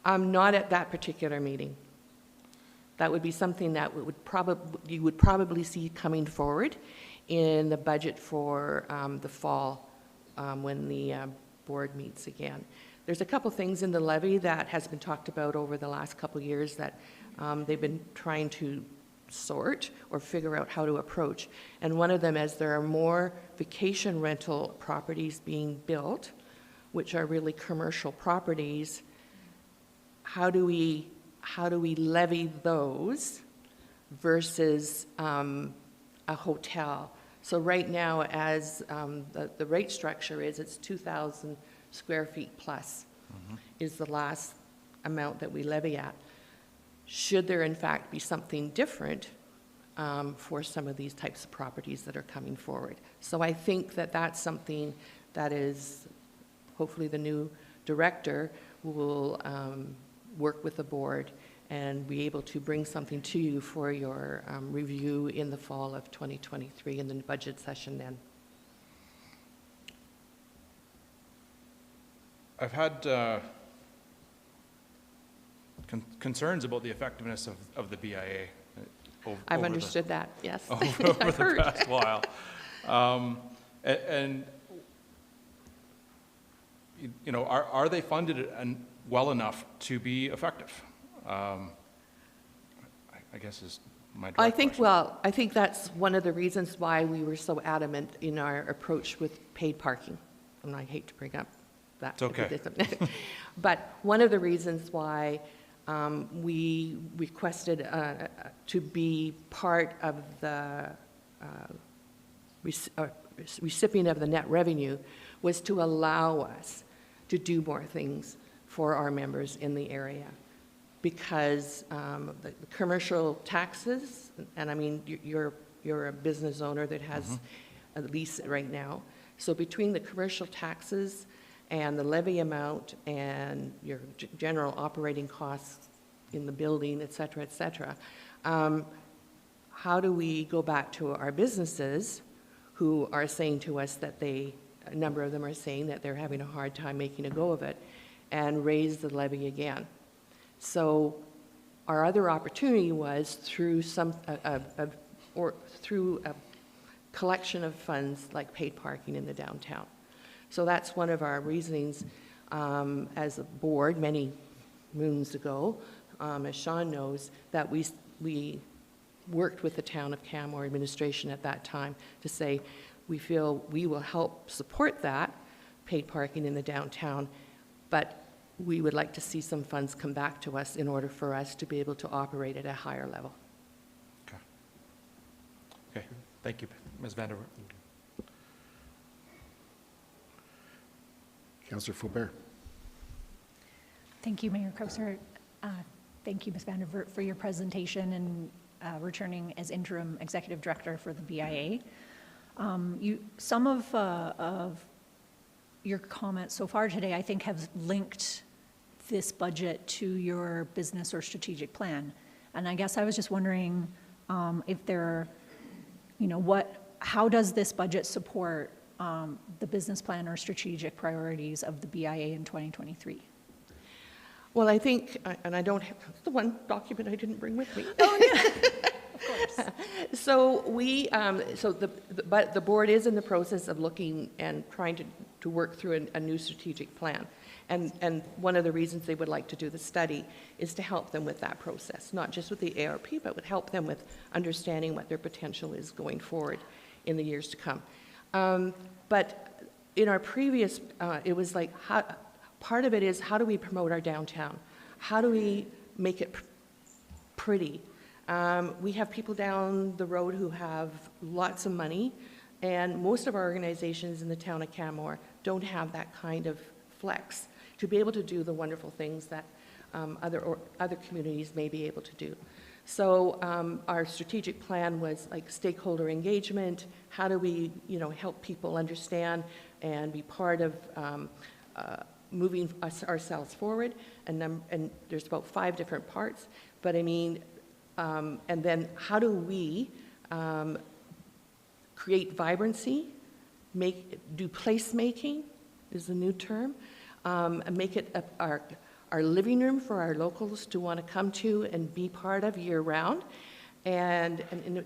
Not at that particular meeting. That would be something that you would probably see coming forward in the budget for the fall when the board meets again. There's a couple things in the levy that has been talked about over the last couple of years that they've been trying to sort or figure out how to approach. And one of them is there are more vacation rental properties being built, which are really commercial properties. How do we levy those versus a hotel? So right now, as the rate structure is, it's 2,000 square feet plus is the last amount that we levy at. Should there in fact be something different for some of these types of properties that are coming forward? So I think that that's something that is, hopefully the new director will work with the board and be able to bring something to you for your review in the fall of 2023 in the budget session then. I've had concerns about the effectiveness of the BIA. I've understood that, yes. Over I've the heard. past while. And you know, are they funded well enough to be effective? I guess is my direct question. I think that's one of the reasons why we were so adamant in our approach with paid parking. And I hate to bring up that. It's okay. But one of the reasons why we requested to be part of the recipient of the net revenue was to allow us to do more things for our members in the area. Because the commercial taxes, and I mean, you're a business owner that has a lease right now. So between the commercial taxes and the levy amount and your general operating costs in the building, et cetera, how do we go back to our businesses who are saying to us that a number of them are saying that they're having a hard time making a go of it, and raise the levy again? So our other opportunity was through through a collection of funds like paid parking in the downtown. So that's one of our reasonings as a board many moons ago, as Sean knows, that we worked with the town of Canmore administration at that time to say we feel we will help support that paid parking in the downtown, but we would like to see some funds come back to us in order for us to be able to operate at a higher level. Okay, thank you, Ms. Vanderwerf. Councillor Faubert. Thank you, Mayor Krauser. Thank you, Ms. Vandervert, for your presentation and returning as interim executive director for the BIA. Some of your comments so far today, I think, have linked this budget to your business or strategic plan. And I guess I was just wondering if there, how does this budget support the business plan or strategic priorities of the BIA in 2023? Well, I think, and I don't have, that's the one document I didn't bring with me. Oh, yeah, of course. So the board is in the process of looking and trying to work through a new strategic plan. And one of the reasons they would like to do the study is to help them with that process, not just with the ARP, but would help them with understanding what their potential is going forward in the years to come. But in our previous, it was like, part of it is how do we promote our downtown? How do we make it pretty? We have people down the road who have lots of money, and most of our organizations in the town of Canmore don't have that kind of flex to be able to do the wonderful things that other communities may be able to do. So our strategic plan was like stakeholder engagement. How do we, help people understand and be part of moving ourselves forward? And there's about 5 different parts. But I mean, and then how do we create vibrancy, do placemaking is the new term, and make it our living room for our locals to want to come to and be part of year-round, and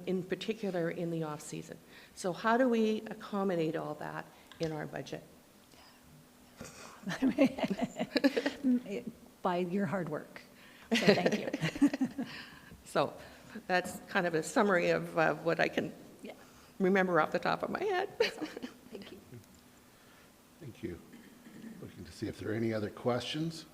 in particular in the off-season. So how do we accommodate all that in our budget? by your hard work. So thank you. So that's kind of a summary of what I can Yeah. remember off the top of my head. Thank you. Thank you. Looking to see if there are any other questions.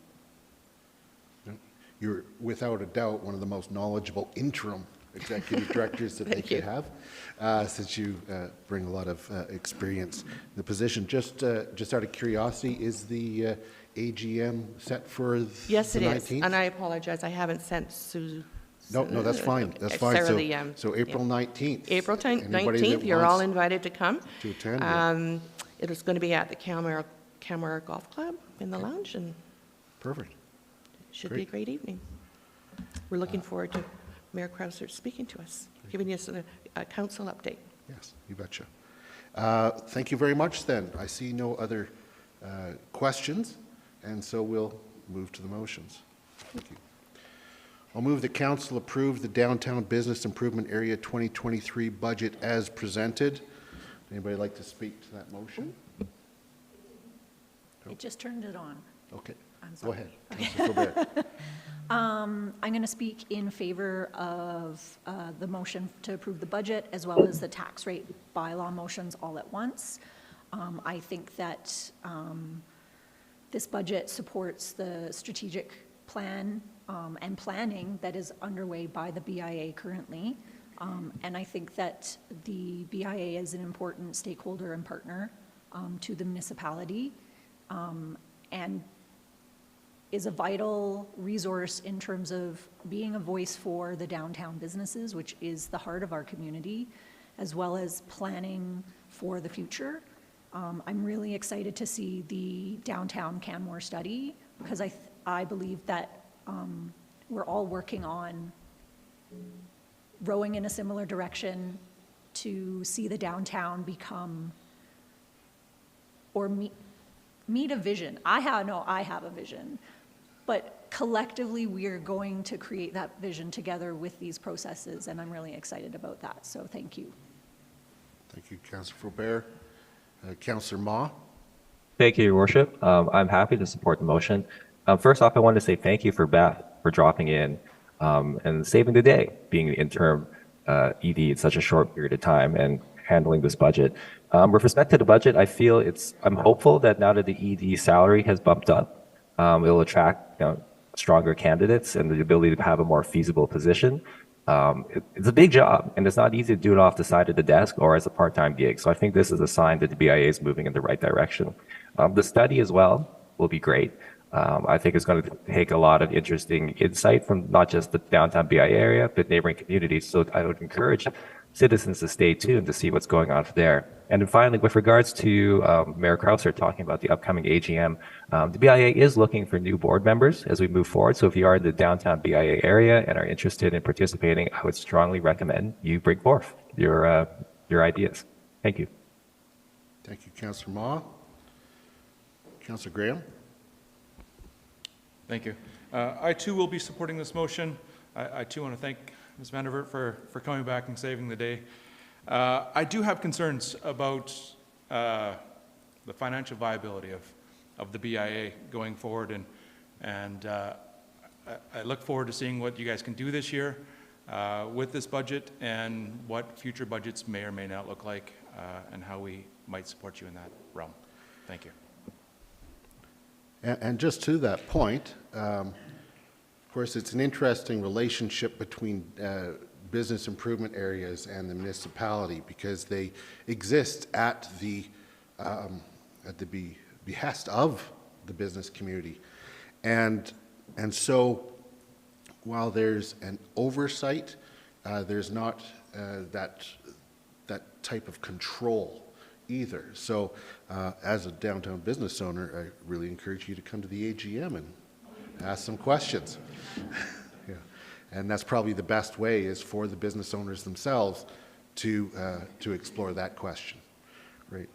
No? You're without a doubt one of the most knowledgeable interim executive directors that they Thank you. could have, since you bring a lot of experience in the position. Just out of curiosity, is the AGM set for Yes, the it is. 19th? And I apologize, I haven't sent Sue. No, that's fine. That's fine. Sarah So, the, so April 19th. April Anybody that 19th, you're all wants invited to come. to attend. Yeah. It is going to be at the Canmore Golf Club in the lounge, and Perfect. should be a great evening. We're looking forward to Mayor Krauser speaking to us, giving us a council update. Yes, you betcha. Thank you very much then. I see no other questions, and so we'll move to the motions. Thank you. I'll move the council approve the Downtown Business Improvement Area 2023 budget as presented. Anybody like to speak to that motion? It just turned it on. Okay, I'm go sorry. ahead. Councilor Colbert. I'm going to speak in favor of the motion to approve the budget as well as the tax rate bylaw motions all at once. I think that this budget supports the strategic plan and planning that is underway by the BIA currently. And I think that the BIA is an important stakeholder and partner to the municipality and is a vital resource in terms of being a voice for the downtown businesses, which is the heart of our community, as well as planning for the future. I'm really excited to see the downtown Canmore study because I believe that we're all working on rowing in a similar direction to see the downtown become or meet a vision. I have a vision, but collectively we are going to create that vision together with these processes, and I'm really excited about that. So thank you. Thank you, Councilor Faubert. Councilor Ma. Thank you, Your Worship. I'm happy to support the motion. First off, I want to say thank you for Beth for dropping in and saving the day, being the interim ED in such a short period of time and handling this budget. With respect to the budget, I'm hopeful that now that the ED salary has bumped up, it'll attract stronger candidates and the ability to have a more feasible position. It's a big job, and it's not easy to do it off the side of the desk or as a part-time gig. So I think this is a sign that the BIA is moving in the right direction. The study as well will be great. I think it's going to take a lot of interesting insight from not just the downtown BIA area, but neighboring communities. So I would encourage citizens to stay tuned to see what's going on there. And then finally, with regards to Mayor Krauser talking about the upcoming AGM, the BIA is looking for new board members as we move forward. So if you are in the downtown BIA area and are interested in participating, I would strongly recommend you bring forth your ideas. Thank you. Thank you, Councilor Ma. Councilor Graham. Thank you. I too will be supporting this motion. I too want to thank Ms. Vandervert for coming back and saving the day. I do have concerns about the financial viability of the BIA going forward, and I look forward to seeing what you guys can do this year with this budget and what future budgets may or may not look like and how we might support you in that realm. Thank you. And just to that point, of course, it's an interesting relationship between business improvement areas and the municipality because they exist at the behest of the business community. And so while there's an oversight, there's not that type of control either. So as a downtown business owner, I really encourage you to come to the AGM and ask some questions. Yeah. And that's probably the best way is for the business owners themselves to explore that question. Great.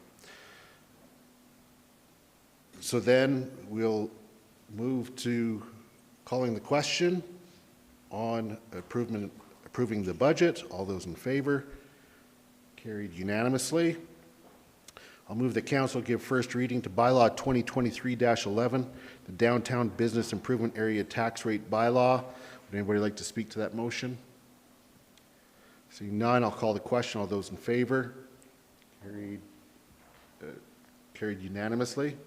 So then we'll move to calling the question on approving the budget. All those in favor? Carried unanimously. I'll move that council give first reading to bylaw 2023-11, the Downtown Business Improvement Area Tax Rate Bylaw. Would anybody like to speak to that motion? Seeing none, I'll call the question. All those in favor? Carried unanimously.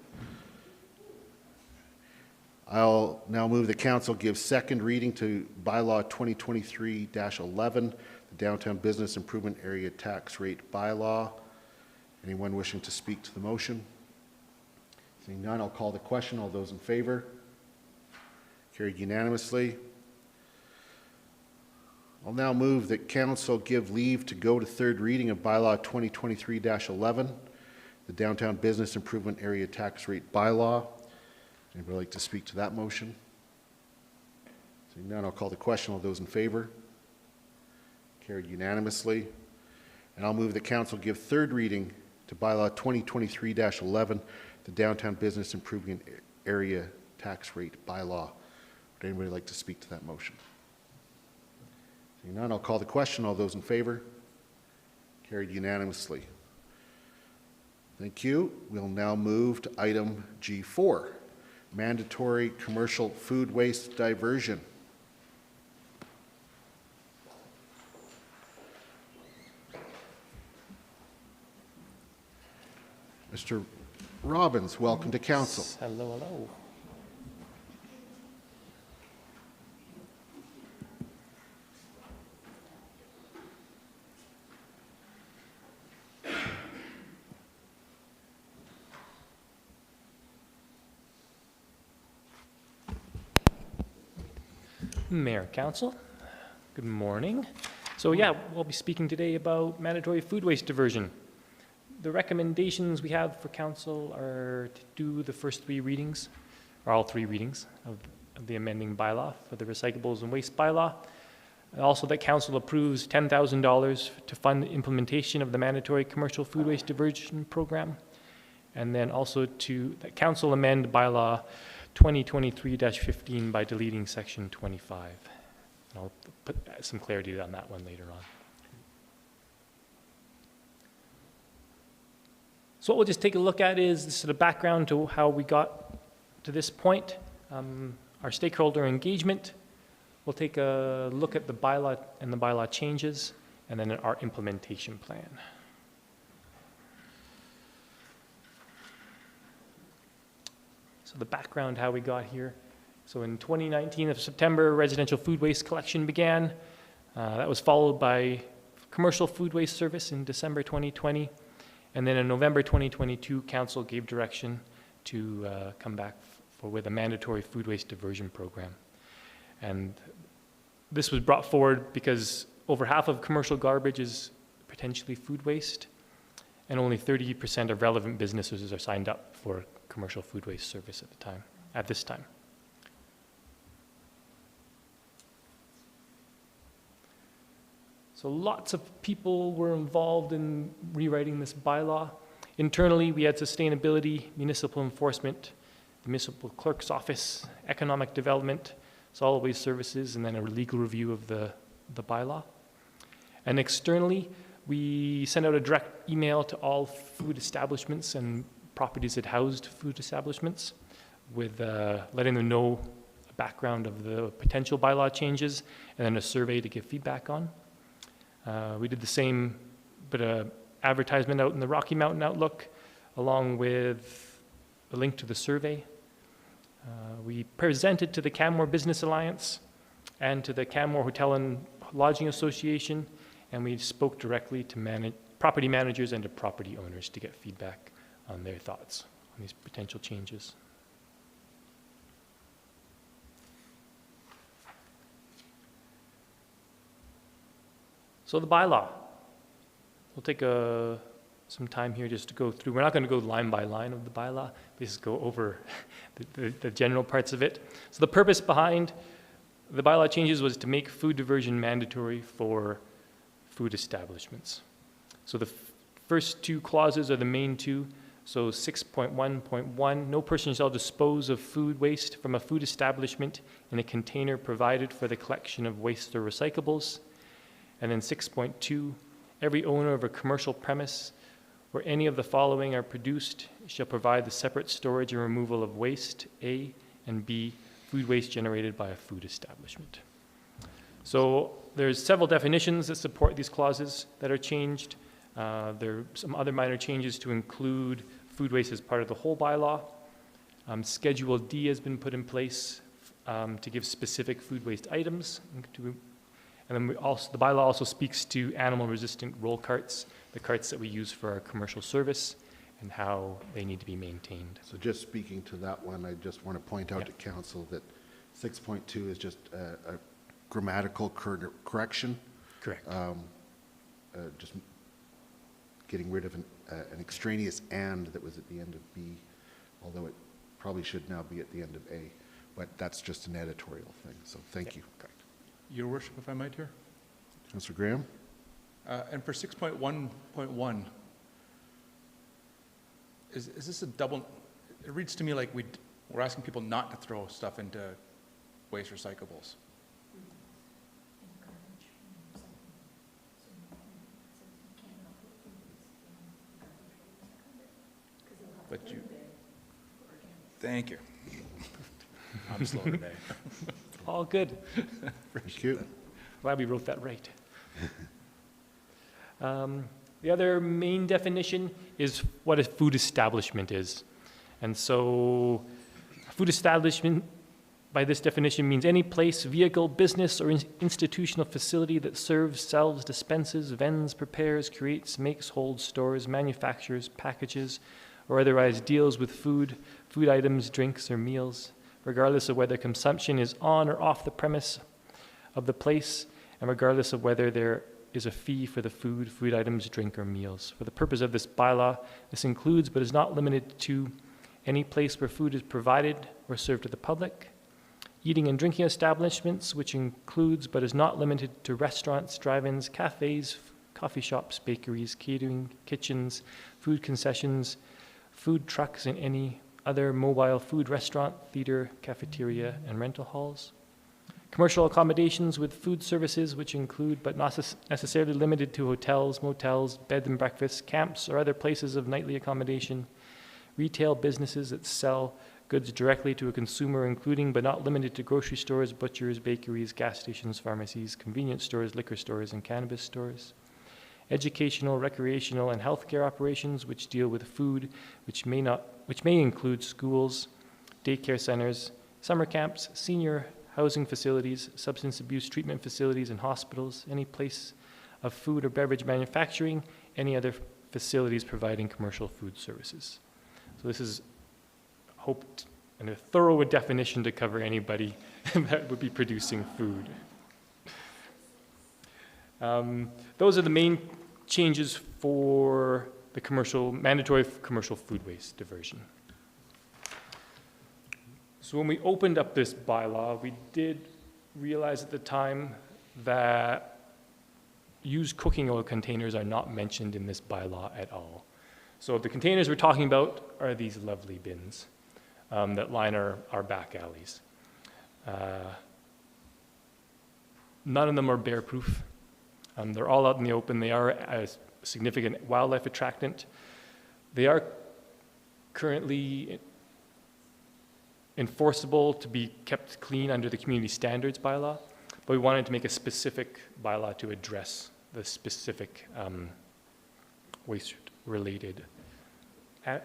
I'll now move the council give second reading to bylaw 2023-11, the Downtown Business Improvement Area Tax Rate Bylaw. Anyone wishing to speak to the motion? Seeing none, I'll call the question. All those in favor? Carried unanimously. I'll now move that council give leave to go to third reading of bylaw 2023-11, the Downtown Business Improvement Area Tax Rate Bylaw. Anybody like to speak to that motion? Seeing none, I'll call the question. All those in favor? Carried unanimously. And I'll move the council give third reading to bylaw 2023-11, the Downtown Business Improvement Area Tax Rate Bylaw. Would anybody like to speak to that motion? Seeing none, I'll call the question. All those in favor? Carried unanimously. Thank you. We'll now move to item G4, mandatory commercial food waste diversion. Mr. Robbins, welcome to council. Hello, hello. Mayor, Council, good morning. So yeah, we'll be speaking today about mandatory food waste diversion. The recommendations we have for Council are to do the first three readings, or all three readings of the amending bylaw for the recyclables and waste bylaw. Also that Council approves $10,000 to fund the implementation of the mandatory commercial food waste diversion program. And then also that Council amend bylaw 2023-15 by deleting section 25. And I'll put some clarity on that one later on. So what we'll just take a look at is the sort of background to how we got to this point, our stakeholder engagement. We'll take a look at the bylaw and the bylaw changes, and then our implementation plan. So the background, how we got here. So in 2019 of September, residential food waste collection began. That was followed by commercial food waste service in December 2020. And then in November 2022, Council gave direction to come back with a mandatory food waste diversion program. And this was brought forward because over half of commercial garbage is potentially food waste, and only 30% of relevant businesses are signed up for commercial food waste service at this time. So lots of people were involved in rewriting this bylaw. Internally, we had sustainability, municipal enforcement, the municipal clerk's office, economic development, solid waste services, and then a legal review of the bylaw. And externally, we sent out a direct email to all food establishments and properties that housed food establishments with letting them know a background of the potential bylaw changes and then a survey to give feedback on. We did the same bit of advertisement out in the Rocky Mountain Outlook along with a link to the survey. We presented to the Canmore Business Alliance and to the Canmore Hotel and Lodging Association, and we spoke directly to property managers and to property owners to get feedback on their thoughts on these potential changes. So the bylaw. We'll take some time here just to go through. We're not going to go line by line of the bylaw. We just go over the general parts of it. So the purpose behind the bylaw changes was to make food diversion mandatory for food establishments. So the first two clauses are the main two. So 6.1.1, no person shall dispose of food waste from a food establishment in a container provided for the collection of waste or recyclables. And then 6.2, every owner of a commercial premise where any of the following are produced, it shall provide the separate storage and removal of waste, A, and B, food waste generated by a food establishment. So there's several definitions that support these clauses that are changed. There are some other minor changes to include food waste as part of the whole bylaw. Schedule D has been put in place to give specific food waste items. And then the bylaw also speaks to animal-resistant roll carts, the carts that we use for our commercial service, and how they need to be maintained. So just speaking to that one, I just want to point out to council that 6.2 is just a grammatical correction. Correct. Just getting rid of an extraneous "and" that was at the end of B, although it probably should now be at the end of A. But that's just an editorial thing, so thank you. Correct. Your worship, if I might here. Councillor Graham? And for 6.1.1, is this a double, it reads to me like we're asking people not to throw stuff into waste recyclables. But thank you. I'm slow today. All good. Thank you. Glad we wrote that right. The other main definition is what a food establishment is. And so a food establishment, by this definition, means any place, vehicle, business, or institutional facility that serves, sells, dispenses, vends, prepares, creates, makes, holds, stores, manufactures, packages, or otherwise deals with food, food items, drinks, or meals, regardless of whether consumption is on or off the premise of the place, and regardless of whether there is a fee for the food, food items, drink, or meals. For the purpose of this bylaw, this includes but is not limited to any place where food is provided or served to the public, eating and drinking establishments, which includes but is not limited to restaurants, drive-ins, cafes, coffee shops, bakeries, catering, kitchens, food concessions, food trucks, and any other mobile food restaurant, theater, cafeteria, and rental halls. Commercial accommodations with food services, which include but not necessarily limited to hotels, motels, bed and breakfasts, camps, or other places of nightly accommodation. Retail businesses that sell goods directly to a consumer, including but not limited to grocery stores, butchers, bakeries, gas stations, pharmacies, convenience stores, liquor stores, and cannabis stores. Educational, recreational, and healthcare operations which deal with food, which may include schools, daycare centers, summer camps, senior housing facilities, substance abuse treatment facilities, and hospitals, any place of food or beverage manufacturing, any other facilities providing commercial food services. So this is hoped and a thorough definition to cover anybody that would be producing food. Those are the main changes for the mandatory commercial food waste diversion. So when we opened up this bylaw, we did realize at the time that used cooking oil containers are not mentioned in this bylaw at all. So the containers we're talking about are these lovely bins that line our back alleys. None of them are bear-proof. They're all out in the open. They are a significant wildlife attractant. They are currently enforceable to be kept clean under the community standards bylaw, but we wanted to make a specific bylaw to address the specific waste-related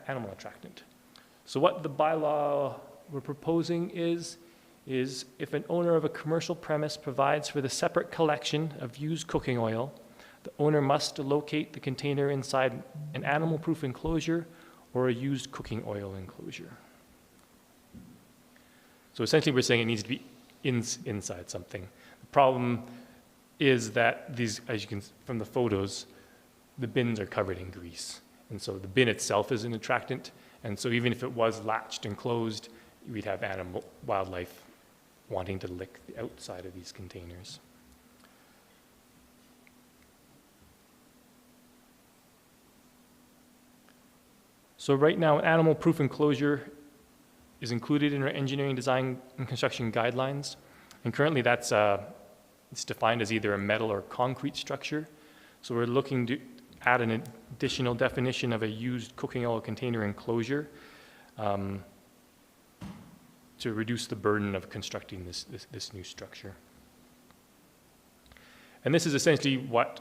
animal attractant. So what the bylaw we're proposing is if an owner of a commercial premise provides for the separate collection of used cooking oil, the owner must locate the container inside an animal-proof enclosure or a used cooking oil enclosure. So essentially we're saying it needs to be inside something. The problem is that these, as you can from the photos, the bins are covered in grease. And so the bin itself is an attractant. And so even if it was latched and closed, we'd have wildlife wanting to lick the outside of these containers. So right now, an animal-proof enclosure is included in our engineering, design, and construction guidelines. And currently it's defined as either a metal or concrete structure. So we're looking to add an additional definition of a used cooking oil container enclosure to reduce the burden of constructing this new structure. And this is essentially what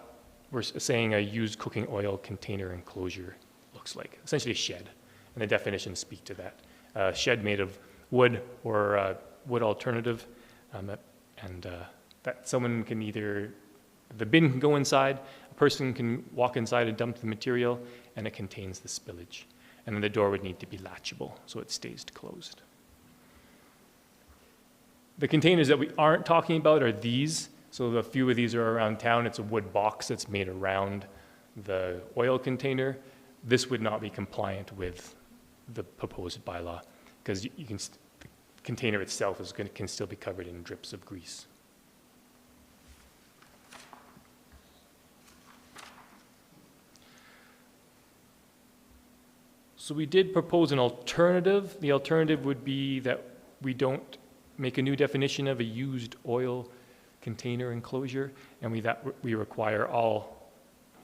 we're saying a used cooking oil container enclosure looks like, essentially a shed. And the definitions speak to that. A shed made of wood or a wood alternative, that someone can either, the bin can go inside, a person can walk inside and dump the material, and it contains the spillage. And then the door would need to be latchable, so it stays closed. The containers that we aren't talking about are these. So a few of these are around town. It's a wood box that's made around the oil container. This would not be compliant with the proposed bylaw because the container itself can still be covered in drips of grease. So we did propose an alternative. The alternative would be that we don't make a new definition of a used oil container enclosure, and we require all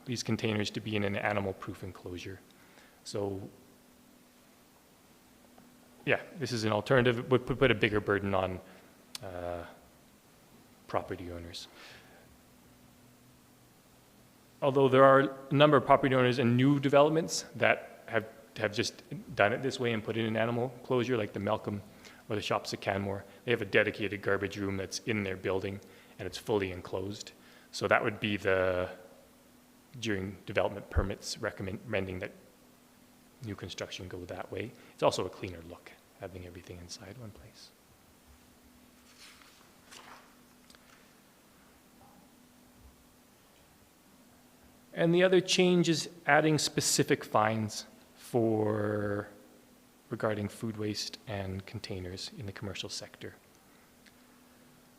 these containers to be in an animal-proof enclosure. So, yeah, this is an alternative. It would put a bigger burden on property owners. Although there are a number of property owners and new developments that have just done it this way and put in an animal closure, like the Malcolm or the shops at Canmore. They have a dedicated garbage room that's in their building and it's fully enclosed. So that would be during development permits, recommending that new construction go that way. It's also a cleaner look, having everything inside one place. And the other change is adding specific fines regarding food waste and containers in the commercial sector.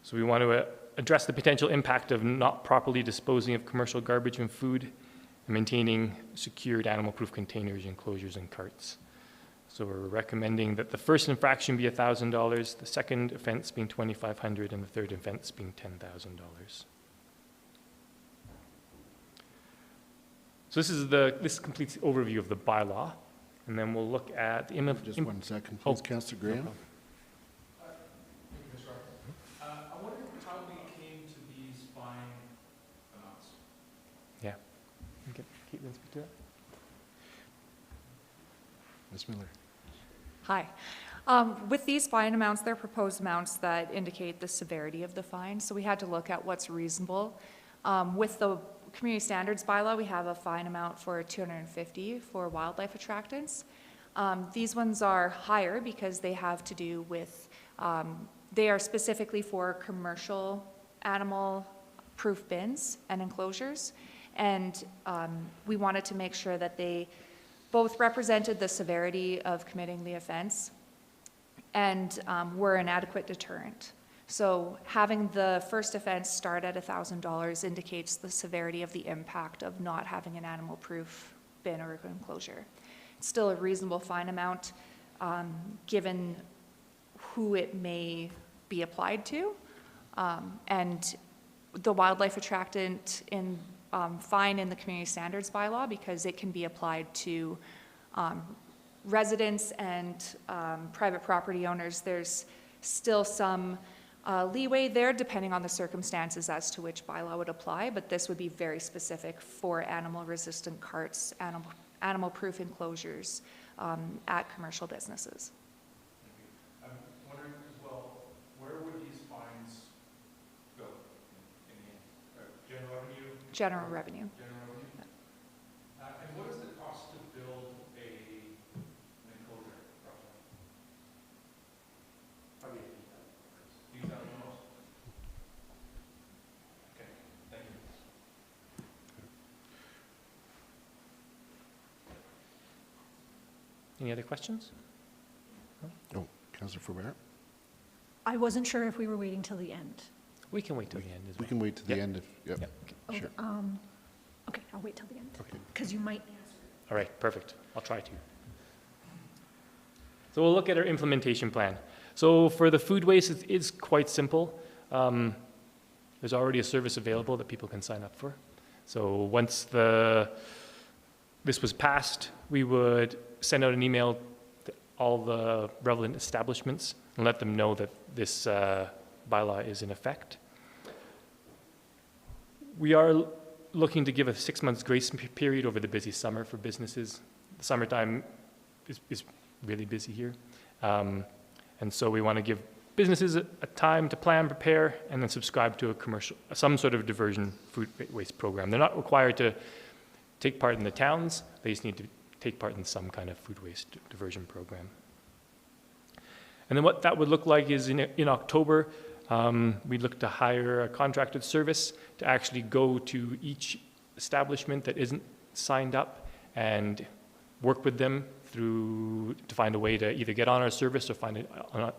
So we want to address the potential impact of not properly disposing of commercial garbage and food and maintaining secured animal-proof containers, enclosures, and carts. So we're recommending that the first infraction be $1,000, the second offense being $2,500, and the third offense being $10,000. So this completes the overview of the bylaw, and then we'll look at the Just 1 second, please, Councillor Graham. I wonder how we came to these fine amounts. Yeah. Okay. Caitlin, speak to that. Ms. Miller. Hi. With these fine amounts, they're proposed amounts that indicate the severity of the fine, so we had to look at what's reasonable. With the community standards bylaw, we have a fine amount for $250 for wildlife attractants. These ones are higher because they have to do with, they are specifically for commercial animal-proof bins and enclosures. And we wanted to make sure that they both represented the severity of committing the offense and were an adequate deterrent. So having the first offense start at $1,000 indicates the severity of the impact of not having an animal-proof bin or enclosure. It's still a reasonable fine amount given who it may be applied to. And the wildlife attractant fine in the community standards bylaw because it can be applied to residents and private property owners. There's still some leeway there depending on the circumstances as to which bylaw would apply, but this would be very specific for animal-resistant carts, animal-proof enclosures at commercial businesses. I'm wondering as well, where would these fines go in the end? General revenue? General revenue. General revenue? And what is the cost to build an enclosure, roughly? Probably $8,000 most. Okay, thank you. Any other questions? Oh, Councillor Faubert? I wasn't sure if we were waiting till the end. We can wait till the end as well. We can wait to the Yep. end if, yep, Yep. sure. Okay, I'll wait till the end. Okay. Because you might answer. All right, perfect. I'll try to. So we'll look at our implementation plan. So for the food waste, it is quite simple. There's already a service available that people can sign up for. So once the this was passed, we would send out an email to all the relevant establishments and let them know that this bylaw is in effect. We are looking to give a 6 months grace period over the busy summer for businesses. The summertime is really busy here. And so we want to give businesses a time to plan, prepare, and then subscribe to some sort of diversion food waste program. They're not required to take part in the towns, they just need to take part in some kind of food waste diversion program. And then what that would look like is in October, we'd look to hire a contracted service to actually go to each establishment that isn't signed up and work with them to find a way to either get on our service or find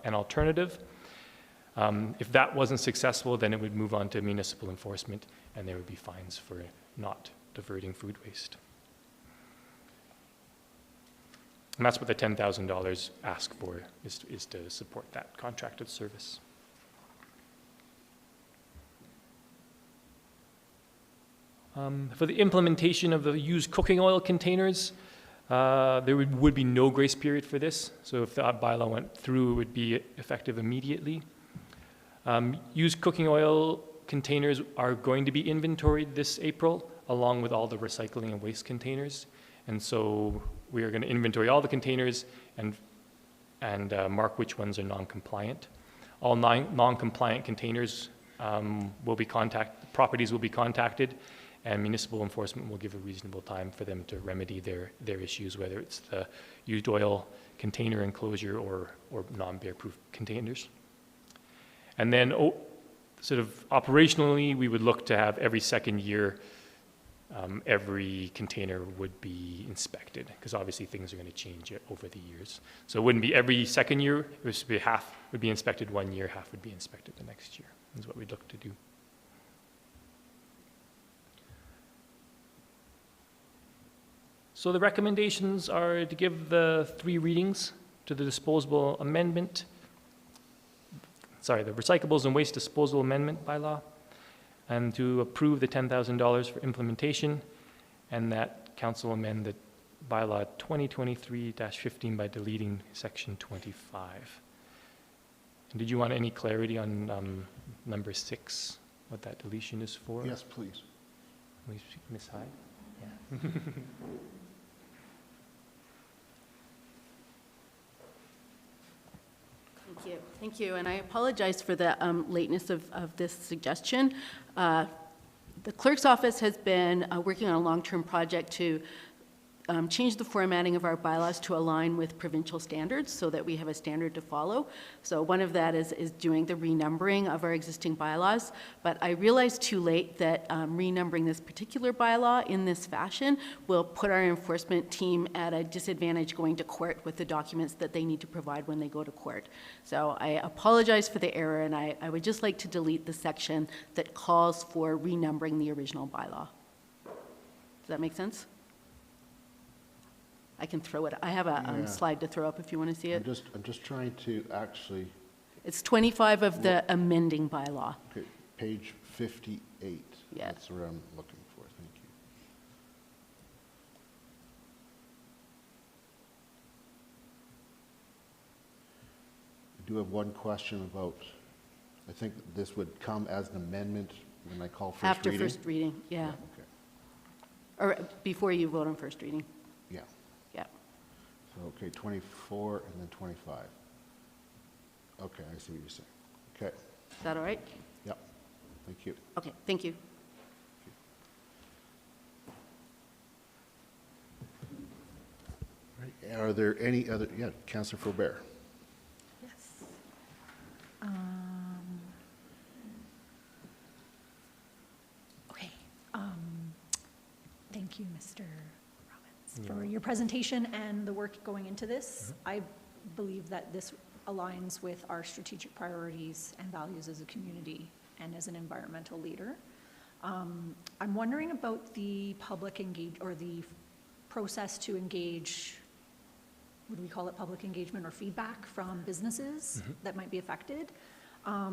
an alternative. If that wasn't successful, then it would move on to municipal enforcement, and there would be fines for not diverting food waste. And that's what the $10,000 ask for, is to support that contracted service. For the implementation of the used cooking oil containers, there would be no grace period for this. So if that bylaw went through, it would be effective immediately. Used cooking oil containers are going to be inventoried this April, along with all the recycling and waste containers. And so we are going to inventory all the containers and mark which ones are non-compliant. All non-compliant containers properties will be contacted, and municipal enforcement will give a reasonable time for them to remedy their issues, whether it's the used oil container enclosure or non-bear-proof containers. And then sort of operationally, we would look to have every second year, every container would be inspected, because obviously things are going to change over the years. So it wouldn't be every second year, it would be half would be inspected one year, half would be inspected the next year, is what we'd look to do. So the recommendations are to give the 3 readings to the disposable amendment, the recyclables and waste disposal amendment bylaw, and to approve the $10,000 for implementation, and that council amend the bylaw 2023-15 by deleting section 25. And did you want any clarity on number 6, what that deletion is for? Yes, please. Ms. Hyde? Yeah. Thank you, and I apologize for the lateness of this suggestion. The clerk's office has been working on a long-term project to change the formatting of our bylaws to align with provincial standards so that we have a standard to follow. So one of that is doing the renumbering of our existing bylaws, but I realized too late that renumbering this particular bylaw in this fashion will put our enforcement team at a disadvantage going to court with the documents that they need to provide when they go to court. So I apologize for the error, and I would just like to delete the section that calls for renumbering the original bylaw. Does that make sense? I can throw it. I have a slide to throw up if you want to see it. I'm just trying to actually. It's 25 of the amending bylaw. Okay, page 58. Yeah. That's what I'm looking for. Thank you. I do have one question about, I think this would come as an amendment when I call first After reading. first reading, yeah. Okay. Or before you vote on first reading. Yeah. Yeah. So, okay, 24 and then 25. Okay, I see what you're saying. Okay. Is that all right? Yep. Thank you. Okay, thank you. Right. Are there any other, Councillor Faubert. Yes. Okay. Thank you, Mr. Robbins, for your presentation and the work going into this. I believe that this aligns with our strategic priorities and values as a community and as an environmental leader. I'm wondering about the public or the process to engage, would we call it public engagement or feedback from businesses that might be affected? I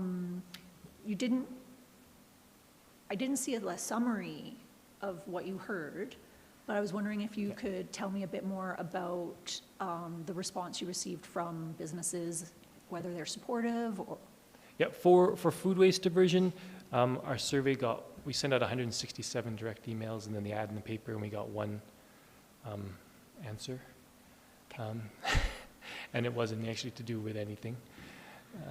didn't see a summary of what you heard. But I was wondering if you could tell me a bit more about the response you received from businesses, whether they're supportive or... Yeah, for food waste diversion, our survey we sent out 167 direct emails and then the ad in the paper, and we got one answer. And it wasn't actually to do with anything.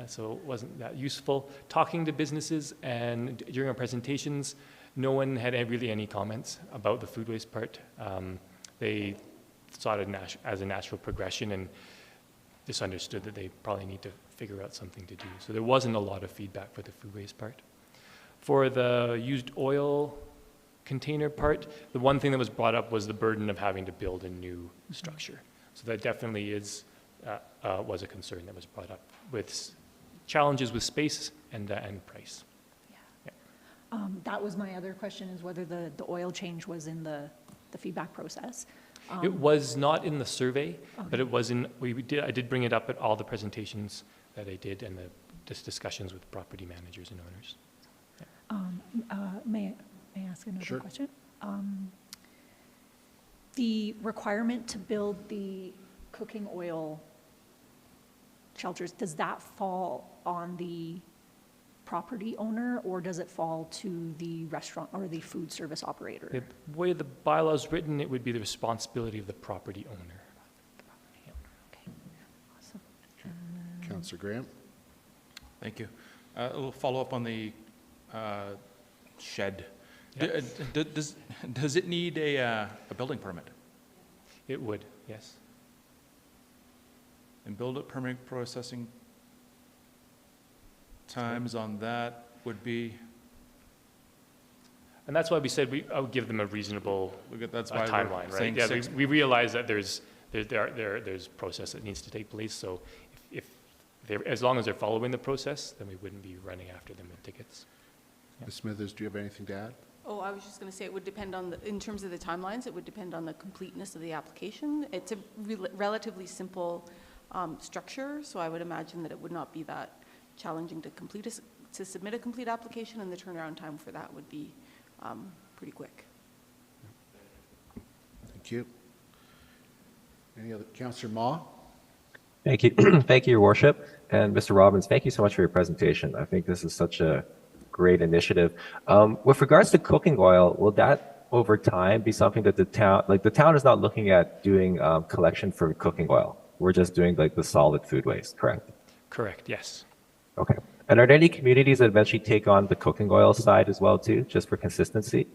So it wasn't that useful. Talking to businesses and during our presentations, no one had really any comments about the food waste part. They saw it as a natural progression and just understood that they probably need to figure out something to do. So there wasn't a lot of feedback for the food waste part. For the used oil container part, the one thing that was brought up was the burden of having to build a new structure. So that definitely was a concern that was brought up with challenges with space and price. That was my other question, is whether the oil change was in the feedback process. It was not in the survey, but it was in, I did bring it up at all the presentations that I did and the discussions with property managers and owners. May I ask another Sure. question? The requirement to build the cooking oil shelters, does that fall on the property owner, or does it fall to the restaurant or the food service operator? The way the bylaw is written, it would be the responsibility of the property owner. Okay, awesome. Councillor Graham? Thank you. A little follow-up on the shed. Yeah. Does it need a building permit? It would, yes. And build permit processing times on that would be? And that's why we said I would give them a reasonable That's why we're timeline, right? saying Yeah, six- we realize that there's process that needs to take place. So if as long as they're following the process, then we wouldn't be running after them with tickets. Ms. Smithers, do you have anything to add? Oh, I was just going to say, it would depend on, in terms of the timelines, it would depend on the completeness of the application. It's a relatively simple structure, so I would imagine that it would not be that challenging to submit a complete application, and the turnaround time for that would be pretty quick. Thank you. Any other? Councillor Ma? Thank you. Thank you, Your Worship. And Mr. Robbins, thank you so much for your presentation. I think this is such a great initiative. With regards to cooking oil, will that over time be something that the town is not looking at doing collection for cooking oil? We're just doing like the solid food waste, correct? Correct, yes. Okay. And are there any communities that eventually take on the cooking oil side as well too, just for consistency,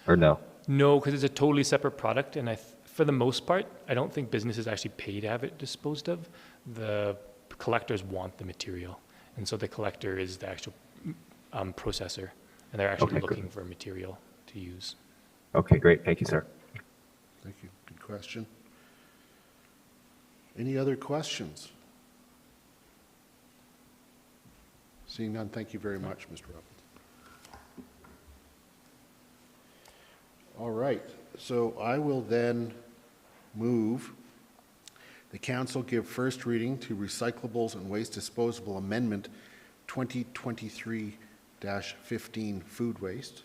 or no? No, because it's a totally separate product, and for the most part, I don't think businesses actually pay to have it disposed of. The collectors want the material, and so the collector is the actual processor, and they're actually looking for material to use. Okay, great. Thank you, sir. Thank you. Good question. Any other questions? Seeing none, thank you very much, Mr. Robbins. All right, so I will then move the council give first reading to Recyclables and Waste Disposable Amendment 2023-15 Food Waste.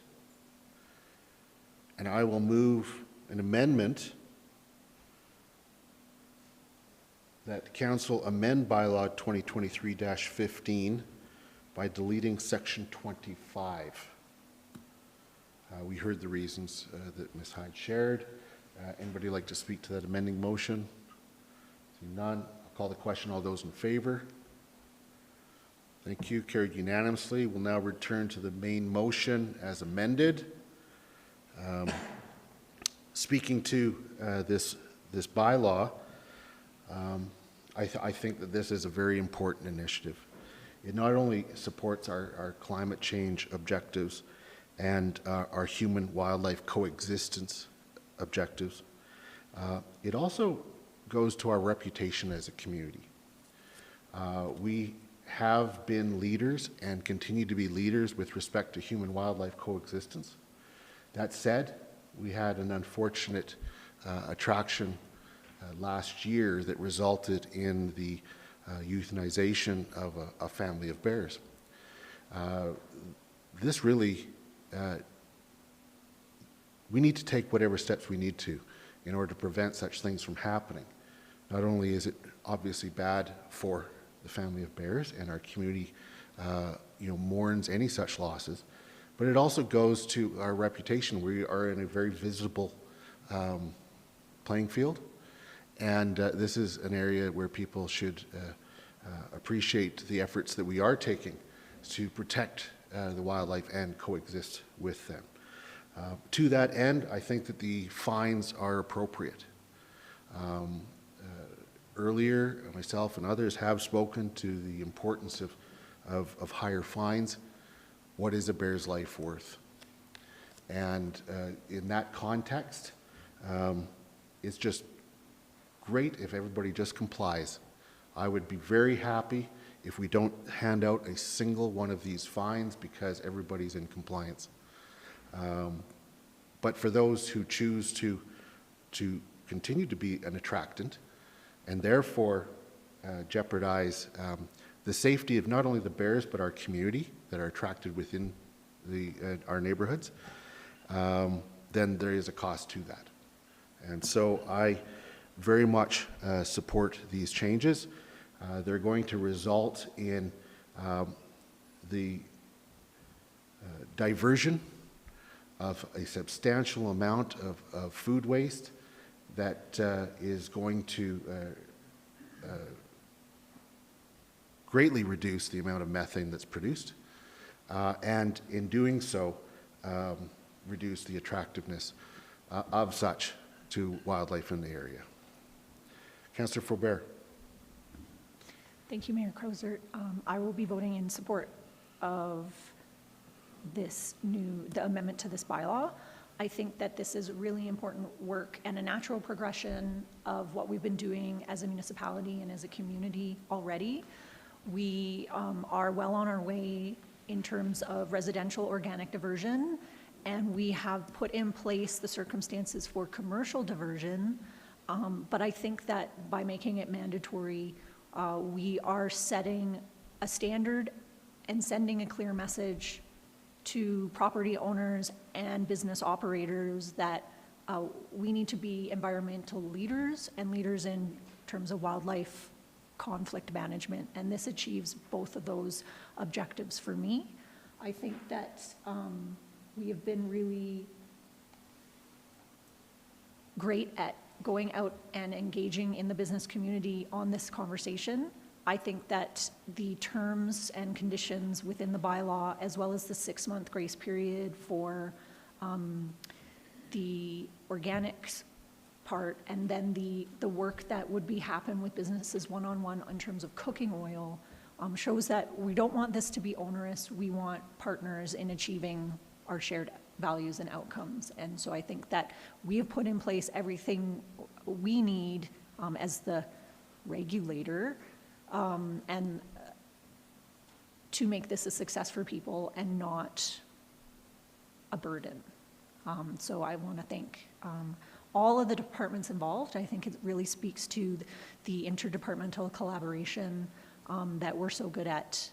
And I will move an amendment that council amend bylaw 2023-15 by deleting section 25. We heard the reasons that Ms. Hyde shared. Anybody like to speak to that amending motion? Seeing none, I'll call the question. All those in favor? Thank you. Carried unanimously. We'll now return to the main motion as amended. Speaking to this bylaw, I think that this is a very important initiative. It not only supports our climate change objectives and our human-wildlife coexistence objectives, it also goes to our reputation as a community. We have been leaders and continue to be leaders with respect to human-wildlife coexistence. That said, we had an unfortunate attraction last year that resulted in the euthanization of a family of bears. This really we need to take whatever steps we need to in order to prevent such things from happening. Not only is it obviously bad for the family of bears and our community, mourns any such losses, but it also goes to our reputation. We are in a very visible playing field, and this is an area where people should appreciate the efforts that we are taking to protect the wildlife and coexist with them. To that end, I think that the fines are appropriate. Earlier, myself and others have spoken to the importance of higher fines. What is a bear's life worth? And in that context, it's just great if everybody just complies. I would be very happy if we don't hand out a single one of these fines because everybody's in compliance. But for those who choose to continue to be an attractant and therefore jeopardize the safety of not only the bears but our community that are attracted within our neighborhoods, then there is a cost to that. And so I very much support these changes. They're going to result in the diversion of a substantial amount of food waste that is going to greatly reduce the amount of methane that's produced, and in doing so, reduce the attractiveness of such to wildlife in the area. Councillor Faubert. Thank you, Mayor Crozer. I will be voting in support of the amendment to this bylaw. I think that this is really important work and a natural progression of what we've been doing as a municipality and as a community already. We are well on our way in terms of residential organic diversion, and we have put in place the circumstances for commercial diversion, but I think that by making it mandatory, we are setting a standard and sending a clear message to property owners and business operators that we need to be environmental leaders and leaders in terms of wildlife conflict management, and this achieves both of those objectives for me. I think that we have been really great at going out and engaging in the business community on this conversation. I think that the terms and conditions within the bylaw, as well as the 6-month grace period for the organics part, and then the work that would be happen with businesses one-on-one in terms of cooking oil, shows that we don't want this to be onerous. We want partners in achieving our shared values and outcomes. And so I think that we have put in place everything we need as the regulator and to make this a success for people and not a burden. So I want to thank all of the departments involved. I think it really speaks to the interdepartmental collaboration that we're so good at,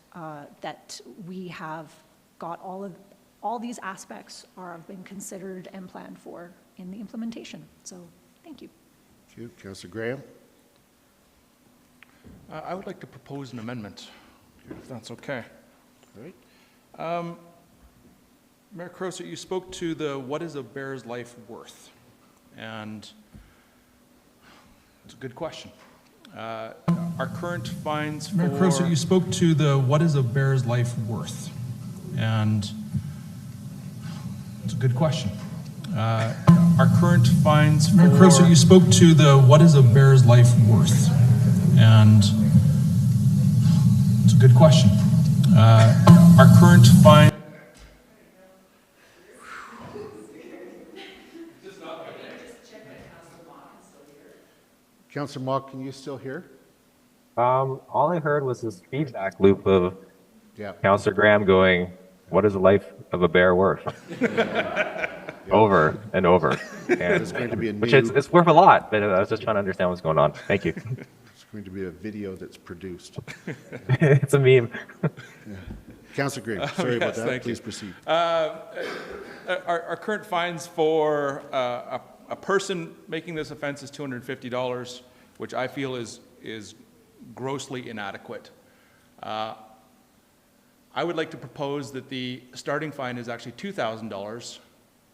that we have got all these aspects have been considered and planned for in the implementation. So thank you. Thank you. Councillor Graham. I would like to propose an amendment, if that's okay. All right. Mayor Croser, you spoke to the what is a bear's life worth? And it's a good question. Our current fines for... Mayor Croser, you spoke to the what is a bear's life worth? And it's a good question. Our current fines for... Mayor Croser, you spoke to the what is a bear's life worth? And it's a good question. Our current fine... Councillor Mock, can you still hear? All I heard was this feedback loop of Yeah. Councillor Graham going, "What is the life of a bear worth?" Over and over. And, It's going to be a which new- it's worth a lot, but I was just trying to understand what's going on. Thank you. It's going to be a video that's produced. It's a meme. Councillor Graham, sorry about Yes, that. thank you. Please proceed. Our current fines for a person making this offense is $250, which I feel is grossly inadequate. I would like to propose that the starting fine is actually $2,000.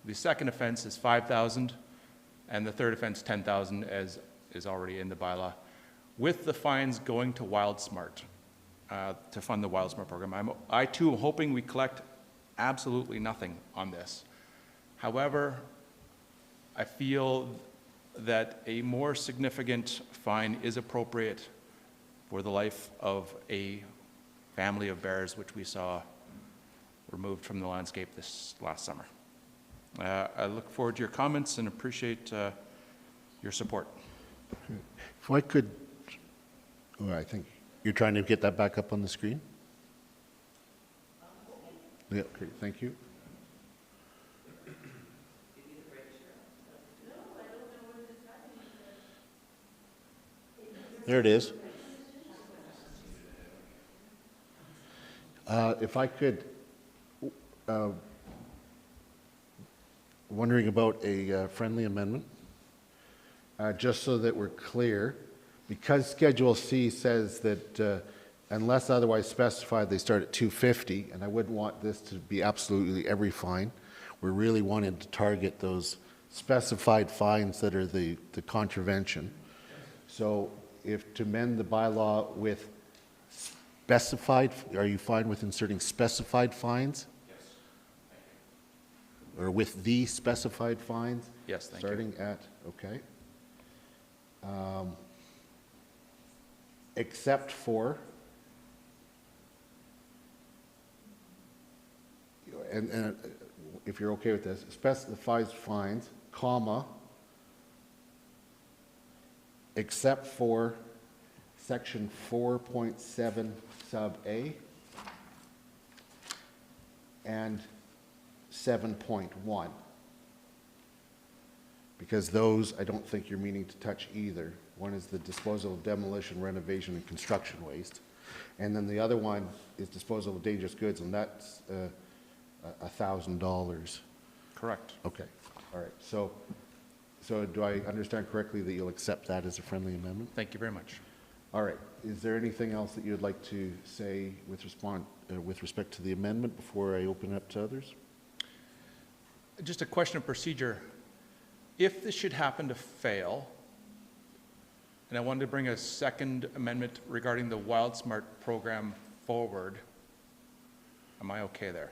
The second offense is $5,000, and the third offense $10,000, as is already in the bylaw, with the fines going to WildSmart to fund the WildSmart program. I too am hoping we collect absolutely nothing on this. However, I feel that a more significant fine is appropriate for the life of a family of bears, which we saw removed from the landscape this last summer. I look forward to your comments and appreciate your support. If I could, I think you're trying to get that back up on the screen? Yeah, okay, thank you. There it is. If I could, wondering about a friendly amendment, just so that we're clear, because Schedule C says that unless otherwise specified, they start at $250, and I wouldn't want this to be absolutely every fine. We're really wanting to target those specified fines that are the contravention. So if to amend the bylaw with specified, are you fine with inserting specified fines? Yes. Or with the specified fines? Yes, thank you. Starting at, okay. Except for, and if you're okay with this, specifies fines, comma, except for section 4.7 sub A and 7.1. Because those, I don't think you're meaning to touch either. One is the disposal of demolition, renovation, and construction waste. And then the other one is disposal of dangerous goods, and that's $1,000. Correct. Okay, all right. So do I understand correctly that you'll accept that as a friendly amendment? Thank you very much. All right. Is there anything else that you'd like to say with respect to the amendment before I open it up to others? Just a question of procedure. If this should happen to fail, and I wanted to bring a second amendment regarding the WildSmart program forward, am I okay there?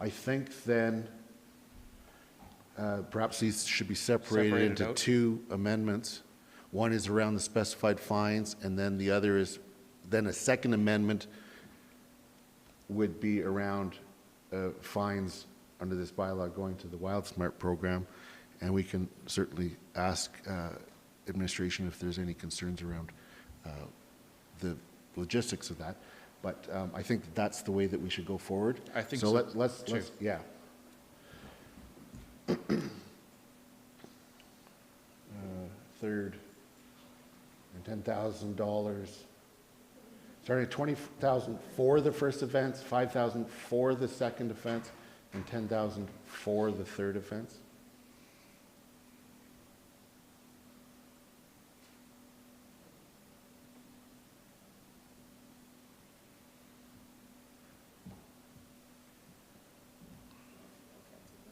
I think then perhaps these should be separated into out. two amendments. One is around the specified fines, and then the other is, then a second amendment would be around fines under this bylaw going to the WildSmart program, and we can certainly ask administration if there's any concerns around the logistics of that. But I think that that's the way that we should go forward. I think so. so, Let's too. yeah. Third, and $10,000. Starting at $20,000 for the first offense, $5,000 for the second offense, and $10,000 for the third offense.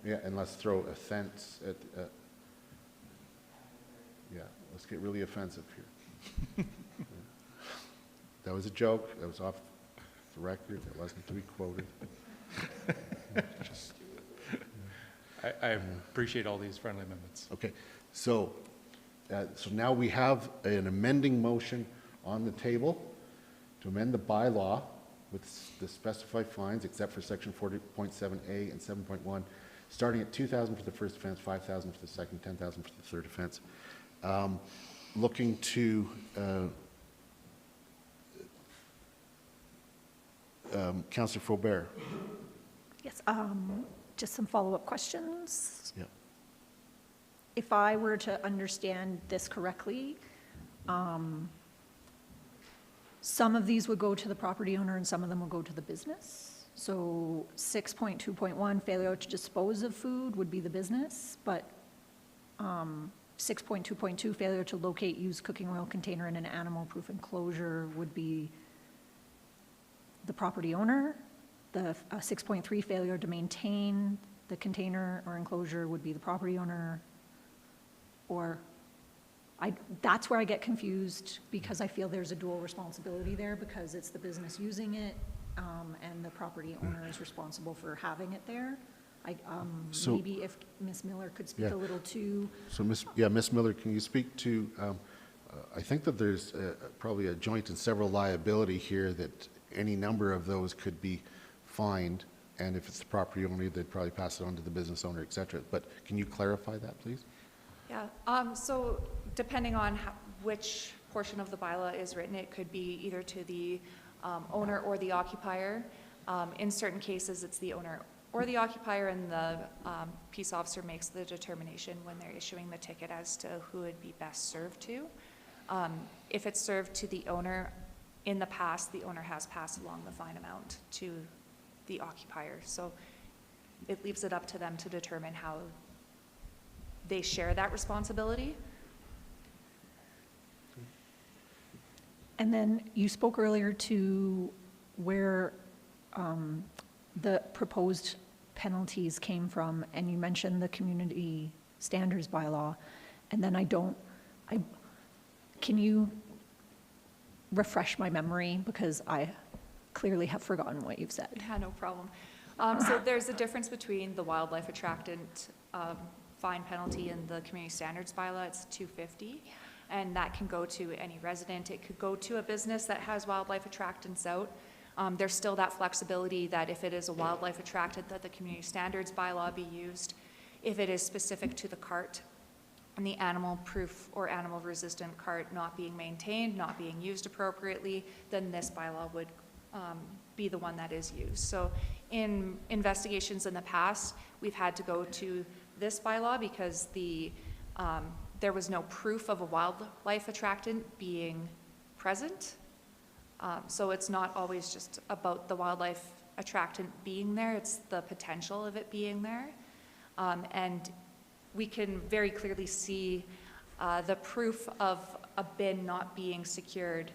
Yeah, and let's throw offense at, yeah, let's get really offensive here. That was a joke. That was off the record. That wasn't to be quoted. I appreciate all these friendly amendments. Okay, so now we have an amending motion on the table to amend the bylaw with the specified fines, except for section 40.7A and 7.1, starting at $2,000 for the first offense, $5,000 for the second, $10,000 for the third offense. Looking to Councillor Faubert. Yes, just some follow-up questions. Yeah. If I were to understand this correctly, some of these would go to the property owner and some of them will go to the business. So 6.2.1, failure to dispose of food would be the business, but 6.2.2, failure to locate used cooking oil container in an animal-proof enclosure would be the property owner. The 6.3, failure to maintain the container or enclosure would be the property owner. Or that's where I get confused, because I feel there's a dual responsibility there, because it's the business using it, and the property owner is responsible for having it there. So- Maybe if Ms. Miller could speak Yeah. a little to, So, Ms. Miller, can you speak to, I think that there's probably a joint and several liability here, that any number of those could be fined, and if it's the property owner, they'd probably pass it on to the business owner, et cetera. But can you clarify that, please? Yeah, so depending on which portion of the bylaw is written, it could be either to the owner or the occupier. In certain cases, it's the owner or the occupier, and the peace officer makes the determination when they're issuing the ticket as to who it'd be best served to. If it's served to the owner, in the past, the owner has passed along the fine amount to the occupier. So it leaves it up to them to determine how they share that responsibility. and then you spoke earlier to where the proposed penalties came from, and you mentioned the community standards bylaw, and then can you refresh my memory, because I clearly have forgotten what you've said. Yeah, no problem. So there's a difference between the wildlife attractant fine penalty and the community standards bylaw. It's $250, and that can go to any resident. It could go to a business that has wildlife attractants out. There's still that flexibility that if it is a wildlife attractant, that the community standards bylaw be used. If it is specific to the cart, and the animal-proof or animal-resistant cart not being maintained, not being used appropriately, then this bylaw would be the one that is used. So in investigations in the past, we've had to go to this bylaw because there was no proof of a wildlife attractant being present. So it's not always just about the wildlife attractant being there, it's the potential of it being there. And we can very clearly see the proof of a bin not being secured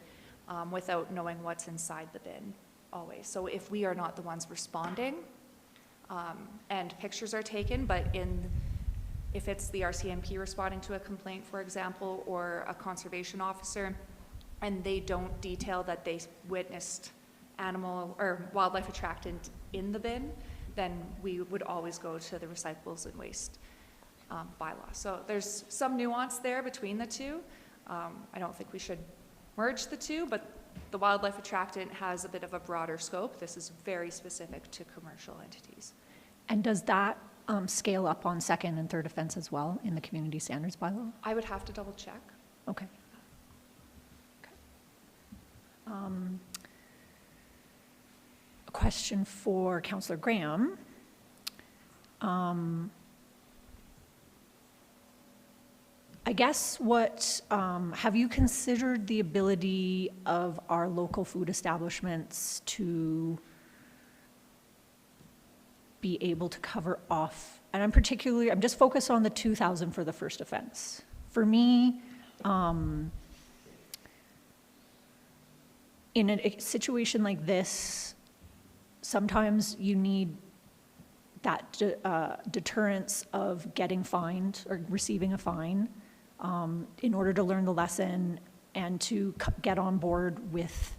without knowing what's inside the bin always. So if we are not the ones responding and pictures are taken, but if it's the RCMP responding to a complaint, for example, or a conservation officer, and they don't detail that they witnessed animal or wildlife attractant in the bin, then we would always go to the recyclables and waste bylaw. So there's some nuance there between the two. I don't think we should merge the two, but the wildlife attractant has a bit of a broader scope. This is very specific to commercial entities. And does that scale up on second and third offense as well in the community standards bylaw? I would have to double check. Okay. A question for Councillor Graham. I guess have you considered the ability of our local food establishments to be able to cover off, and I'm just focused on the 2,000 for the first offense. For me, in a situation like this, sometimes you need that deterrence of getting fined or receiving a fine in order to learn the lesson and to get on board with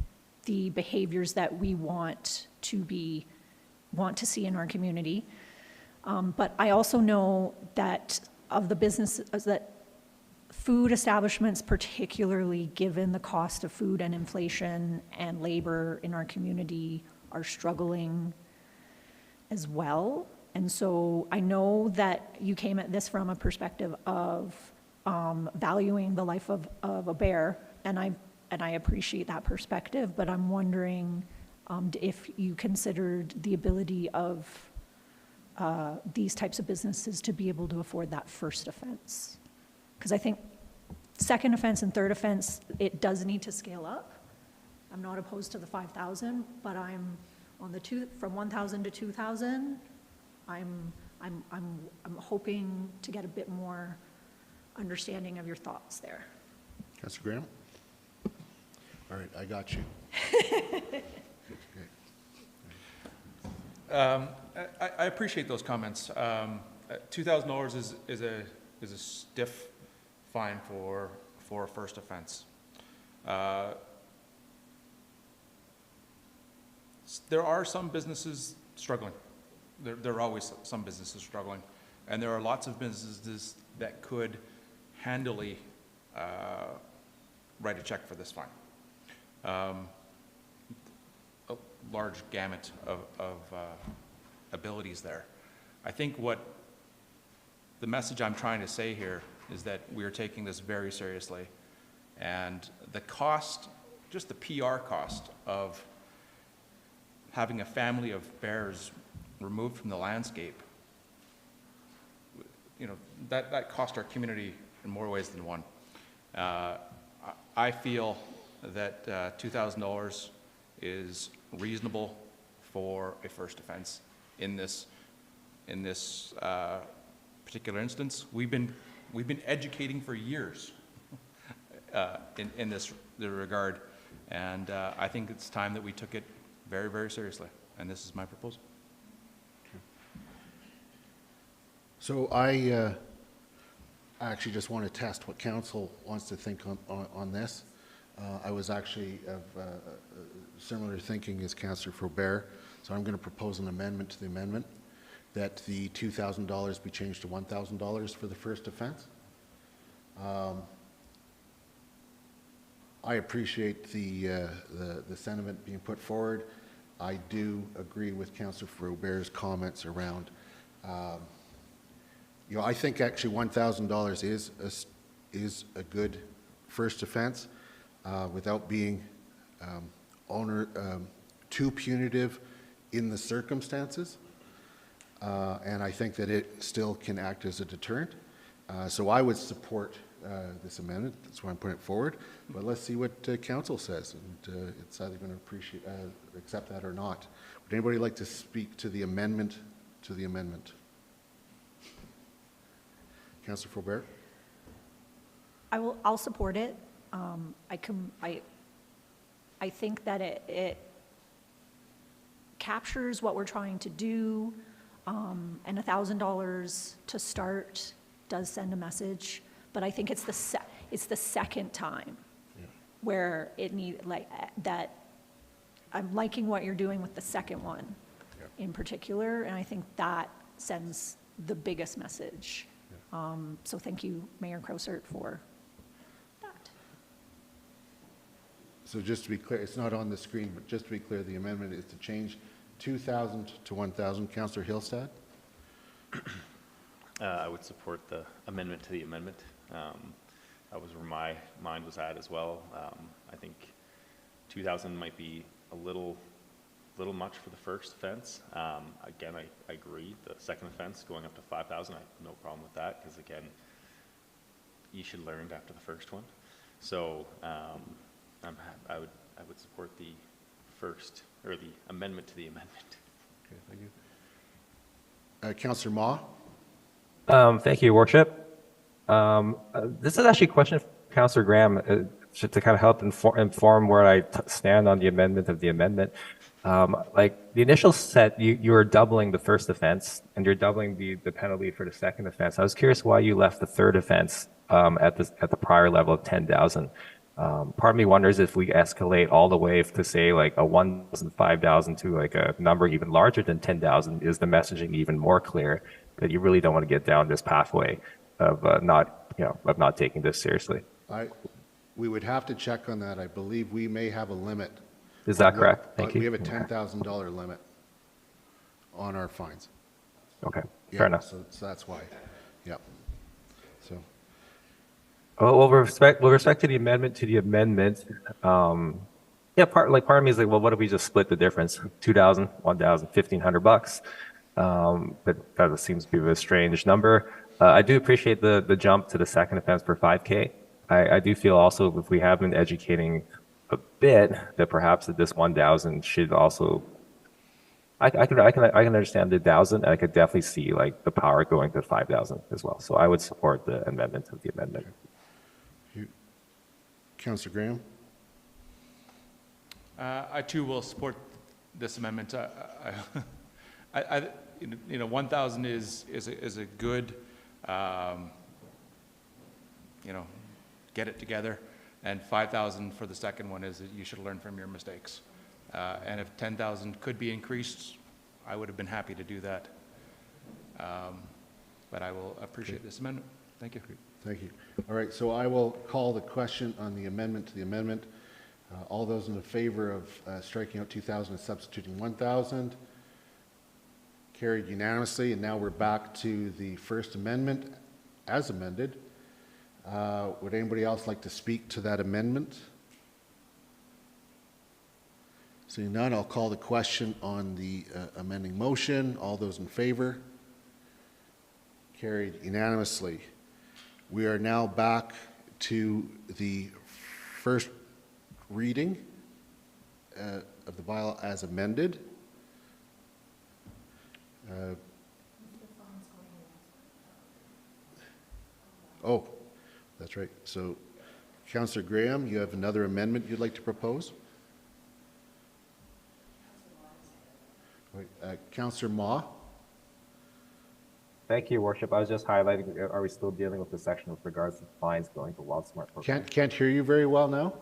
the behaviors that we want to see in our community. But I also know that of the businesses that food establishments, particularly given the cost of food and inflation and labor in our community, are struggling as well. And so I know that you came at this from a perspective of valuing the life of a bear, and I appreciate that perspective, but I'm wondering if you considered the ability of these types of businesses to be able to afford that first offense. Because I think second offense and third offense, it does need to scale up. I'm not opposed to the 5,000, but I'm on the from 1,000 to 2,000, I'm hoping to get a bit more understanding of your thoughts there. Councillor Graham? All right, I got you. I appreciate those comments. $2,000 is a stiff fine for a first offense. There are some businesses struggling. There are always some businesses struggling, and there are lots of businesses that could handily write a check for this fine. A large gamut of abilities there. I think what the message I'm trying to say here is that we are taking this very seriously, and the cost, just the PR cost of having a family of bears removed from the landscape, you know, that cost our community in more ways than one. I feel that $2,000 is reasonable for a first offense in this particular instance. We've been educating for years in this regard, and I think it's time that we took it very, very seriously, and this is my proposal. So I actually just want to test what council wants to think on this. I was actually of similar thinking as Councillor Faubert, so I'm going to propose an amendment to the amendment that the $2,000 be changed to $1,000 for the first offense. I appreciate the sentiment being put forward. I do agree with Councillor Faubert's comments around, you know, I think actually $1,000 is a good first offense without being too punitive in the circumstances. And I think that it still can act as a deterrent. So I would support this amendment. That's why I'm putting it forward. But let's see what council says, and it's either going to accept that or not. Would anybody like to speak to the amendment to the amendment? Councillor Faubert? I'll support it. I think that it captures what we're trying to do, and $1,000 to start does send a message. But I think it's the second time where it that I'm liking what you're doing with the second one in particular, and I think that sends the biggest message. So thank you, Mayor Crosert, for that. So just to be clear, it's not on the screen, but just to be clear, the amendment is to change 2,000 to 1,000. Councillor Hillstad? I would support the amendment to the amendment. That was where my mind was at as well. I think 2,000 might be a little much for the first offense. Again, I agree. The second offense going up to 5,000, I have no problem with that, because again, you should learn after the first one. So I would support the first, or the amendment to the amendment. Okay, thank you. Councillor Ma? Thank you, Your Worship. This is actually a question for Councillor Graham to kind of help inform where I stand on the amendment of the amendment. Like the initial set, you were doubling the first offense, and you're doubling the penalty for the second offense. I was curious why you left the third offense at the prior level of 10,000. Part of me wonders if we escalate all the way to say like a 1,000, 5,000 to like a number even larger than 10,000, is the messaging even more clear that you really don't want to get down this pathway of not taking this seriously? We would have to check on that. I believe we may have a limit. Is that correct? Thank you. We have a $10,000 limit on our fines. Okay, Yeah, fair enough. So that's why. Yep. So. Well, with respect to the amendment, part of me is like, well, what if we just split the difference? 2,000, 1,000, $1,500. But that seems to be a strange number. I do appreciate the jump to the second offense for 5K. I do feel also if we have been educating a bit that perhaps that this 1,000 should also. I can understand the 1,000, and I could definitely see like the power going to 5,000 as well. So I would support the amendment of the amendment. Councillor Graham? I too will support this amendment. 1,000 is a good, get it together, and 5,000 for the second one is that you should learn from your mistakes. And if 10,000 could be increased, I would have been happy to do that. But I will appreciate this amendment. Thank you. Thank you. All right, so I will call the question on the amendment to the amendment. All those in favor of striking out 2,000 and substituting 1,000? Carried unanimously, and now we're back to the first amendment as amended. Would anybody else like to speak to that amendment? Seeing none, I'll call the question on the amending motion. All those in favor? Carried unanimously. We are now back to the first reading of the bylaw as amended. Oh, that's right. So, Councillor Graham, you have another amendment you'd like to propose? Councillor Ma? Thank you, Your Worship. I was just highlighting, are we still dealing with the section with regards to fines going to WildSmart program? Can't hear you very well now.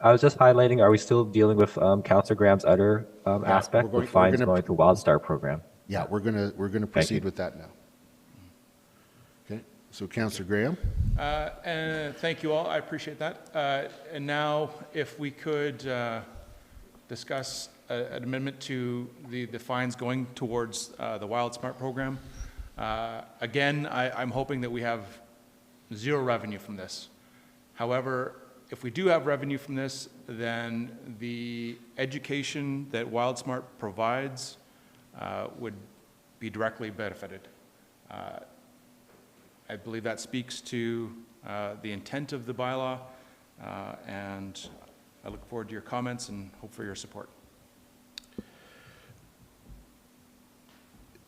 I was just highlighting, are we still dealing with Councillor Graham's other aspect with fines going to WildStar program? Yeah, we're gonna proceed with that now. Okay, so Councillor Graham? And thank you all, I appreciate that. And now, if we could discuss an amendment to the fines going towards the WildSmart program. Again, I'm hoping that we have zero revenue from this. However, if we do have revenue from this, then the education that WildSmart provides would be directly benefited. I believe that speaks to the intent of the bylaw, and I look forward to your comments and hope for your support.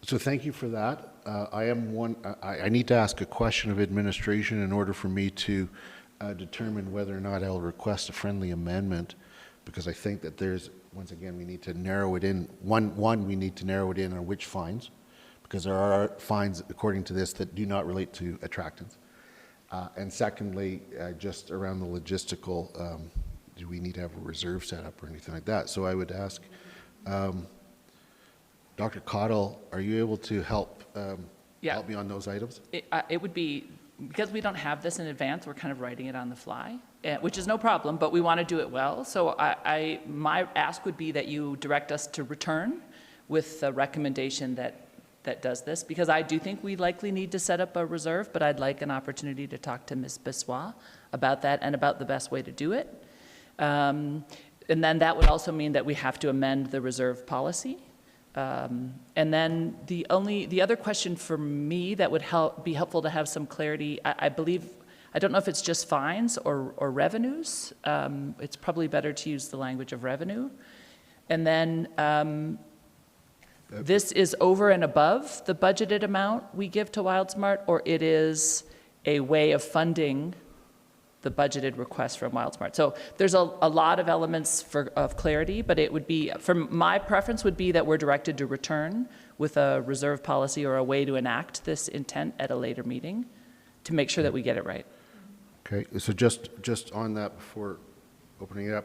So thank you for that. I need to ask a question of administration in order for me to determine whether or not I'll request a friendly amendment, because I think that there's, once again, we need to narrow it in. One, we need to narrow it in on which fines, because there are fines, according to this, that do not relate to attractants. And secondly, just around the logistical, do we need to have a reserve set up or anything like that? So I would ask, Dr. Cottle, are you able to help help me on those items? It would be, because we don't have this in advance, we're kind of writing it on the fly, which is no problem, but we want to do it well. So my ask would be that you direct us to return with a recommendation that does this, because I do think we likely need to set up a reserve, but I'd like an opportunity to talk to Ms. Bissois about that and about the best way to do it. And then that would also mean that we have to amend the reserve policy. And then the other question for me that would be helpful to have some clarity, I believe, I don't know if it's just fines or revenues. It's probably better to use the language of revenue. And then this is over and above the budgeted amount we give to WildSmart, or it is a way of funding the budgeted request from WildSmart. So there's a lot of elements of clarity, but it would be, from my preference would be that we're directed to return with a reserve policy or a way to enact this intent at a later meeting to make sure that we get it right. Okay, so just on that before opening it up,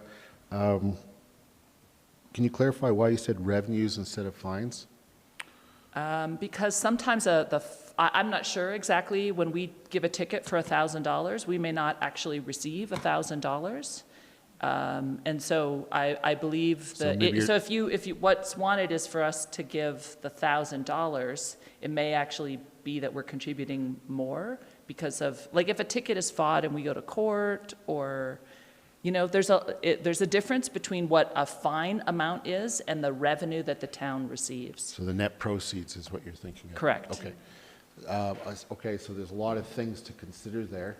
can you clarify why you said revenues instead of fines? Because sometimes I'm not sure exactly, when we give a ticket for $1,000, we may not actually receive $1,000. And so I believe that, so if you, what's wanted is for us to give the $1,000, it may actually be that we're contributing more because of, like if a ticket is fought and we go to court, or, you know, there's a difference between what a fine amount is and the revenue that the town receives. So the net proceeds is what you're thinking of? Correct. Okay. Okay, so there's a lot of things to consider there.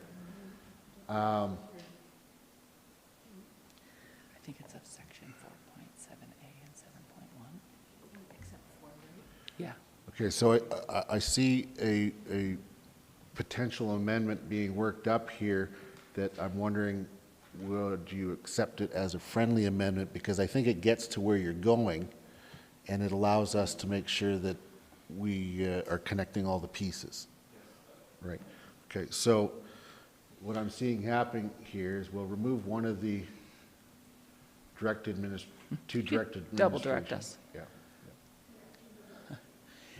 Okay, so I see a potential amendment being worked up here that I'm wondering, would you accept it as a friendly amendment? Because I think it gets to where you're going, and it allows us to make sure that we are connecting all the pieces. Right. Okay, so what I'm seeing happening here is we'll remove one of the two direct administration. Double direct us. Yeah.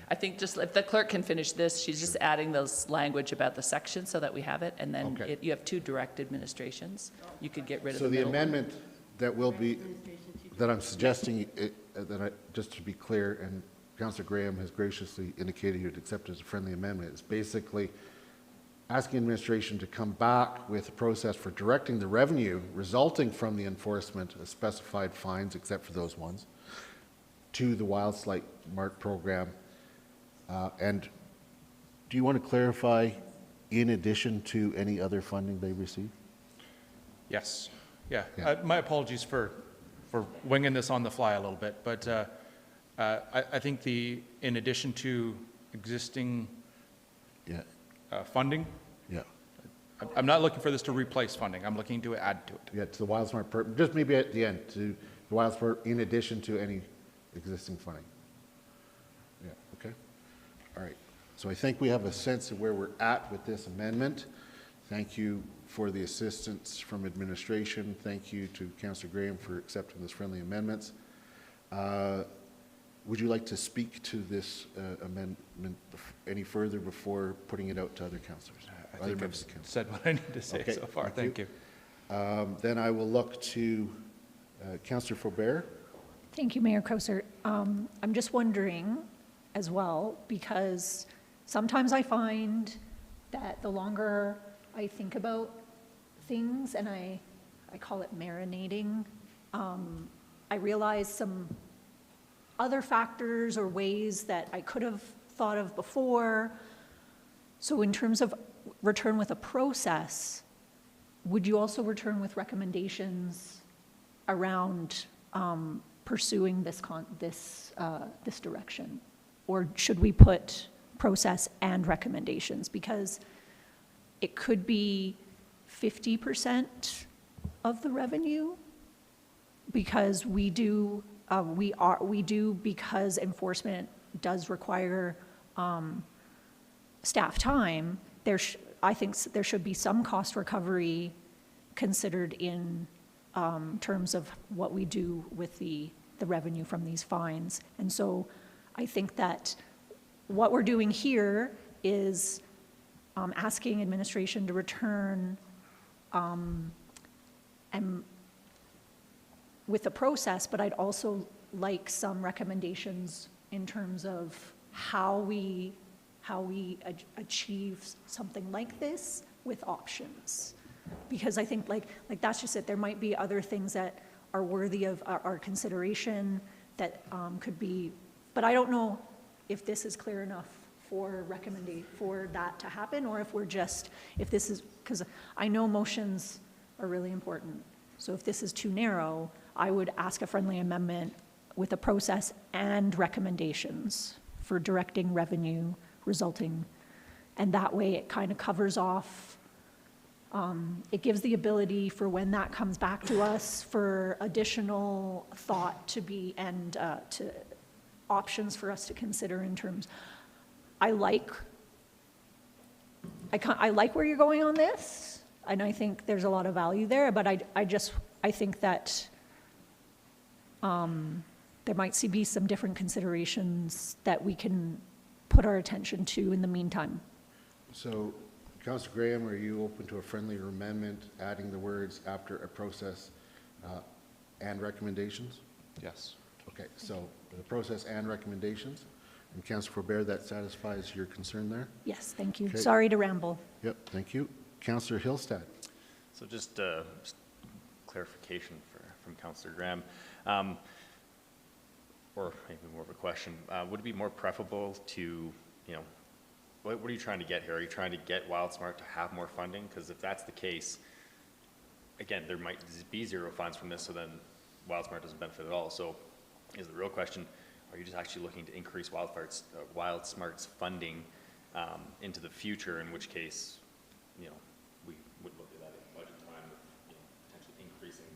I think just if the clerk can finish this, she's just adding this language about the section so that we have it, and then Okay. you have two direct administrations. You could get rid of So the the middle one. amendment that will be, that I'm suggesting, just to be clear, and Councillor Graham has graciously indicated he would accept it as a friendly amendment, is basically asking administration to come back with a process for directing the revenue resulting from the enforcement of specified fines, except for those ones, to the Wild Slight Mart program. And do you want to clarify, in addition to any other funding they receive? Yes, yeah. Yeah. My apologies for winging this on the fly a little bit, but I think in addition to existing Yeah. funding, Yeah. I'm not looking for this to replace funding. I'm looking to add to it. Yeah, to the Wild Smart, just maybe at the end, to the Wild Smart in addition to any existing funding. Yeah, okay. All right. So I think we have a sense of where we're at with this amendment. Thank you for the assistance from administration. Thank you to Councillor Graham for accepting those friendly amendments. Would you like to speak to this amendment any further before putting it out to other councillors? I think I've said what I need to say Okay, so far. Thank you. Then I will look to Councillor Faubert. Thank you, Mayor Crowser. I'm just wondering as well, because sometimes I find that the longer I think about things, and I call it marinating, I realize some other factors or ways that I could have thought of before. So in terms of return with a process, would you also return with recommendations around pursuing this direction? Or should we put process and recommendations? Because it could be 50% of the revenue, because we do because enforcement does require staff time. I think there should be some cost recovery considered in terms of what we do with the revenue from these fines. And so I think that what we're doing here is asking administration to return and with the process, but I'd also like some recommendations in terms of how we achieve something like this with options. Because I think like that's just it. There might be other things that are worthy of our consideration that could be, but I don't know if this is clear enough for that to happen, or if this is, because I know motions are really important. So if this is too narrow, I would ask a friendly amendment with a process and recommendations for directing revenue resulting, and that way it kind of covers off, it gives the ability for when that comes back to us for additional thought to be, and to options for us to consider in terms. I like where you're going on this, and I think there's a lot of value there, but I think that there might be some different considerations that we can put our attention to in the meantime. So, Councillor Graham, are you open to a friendlier amendment, adding the words after a process and recommendations? Yes. Okay, so the process and recommendations. And Councillor Faubert, that satisfies your concern there? Yes, thank you. Okay. Sorry to ramble. Yep, thank you. Councillor Hillstad. So just clarification from Councillor Graham, or maybe more of a question. Would it be more preferable to, what are you trying to get here? Are you trying to get WildSmart to have more funding? Because if that's the case, again, there might be zero funds from this, so then WildSmart doesn't benefit at all. So is the real question, are you just actually looking to increase WildSmart's funding into the future, in which case, we would look at that at budget time, with, potentially increasing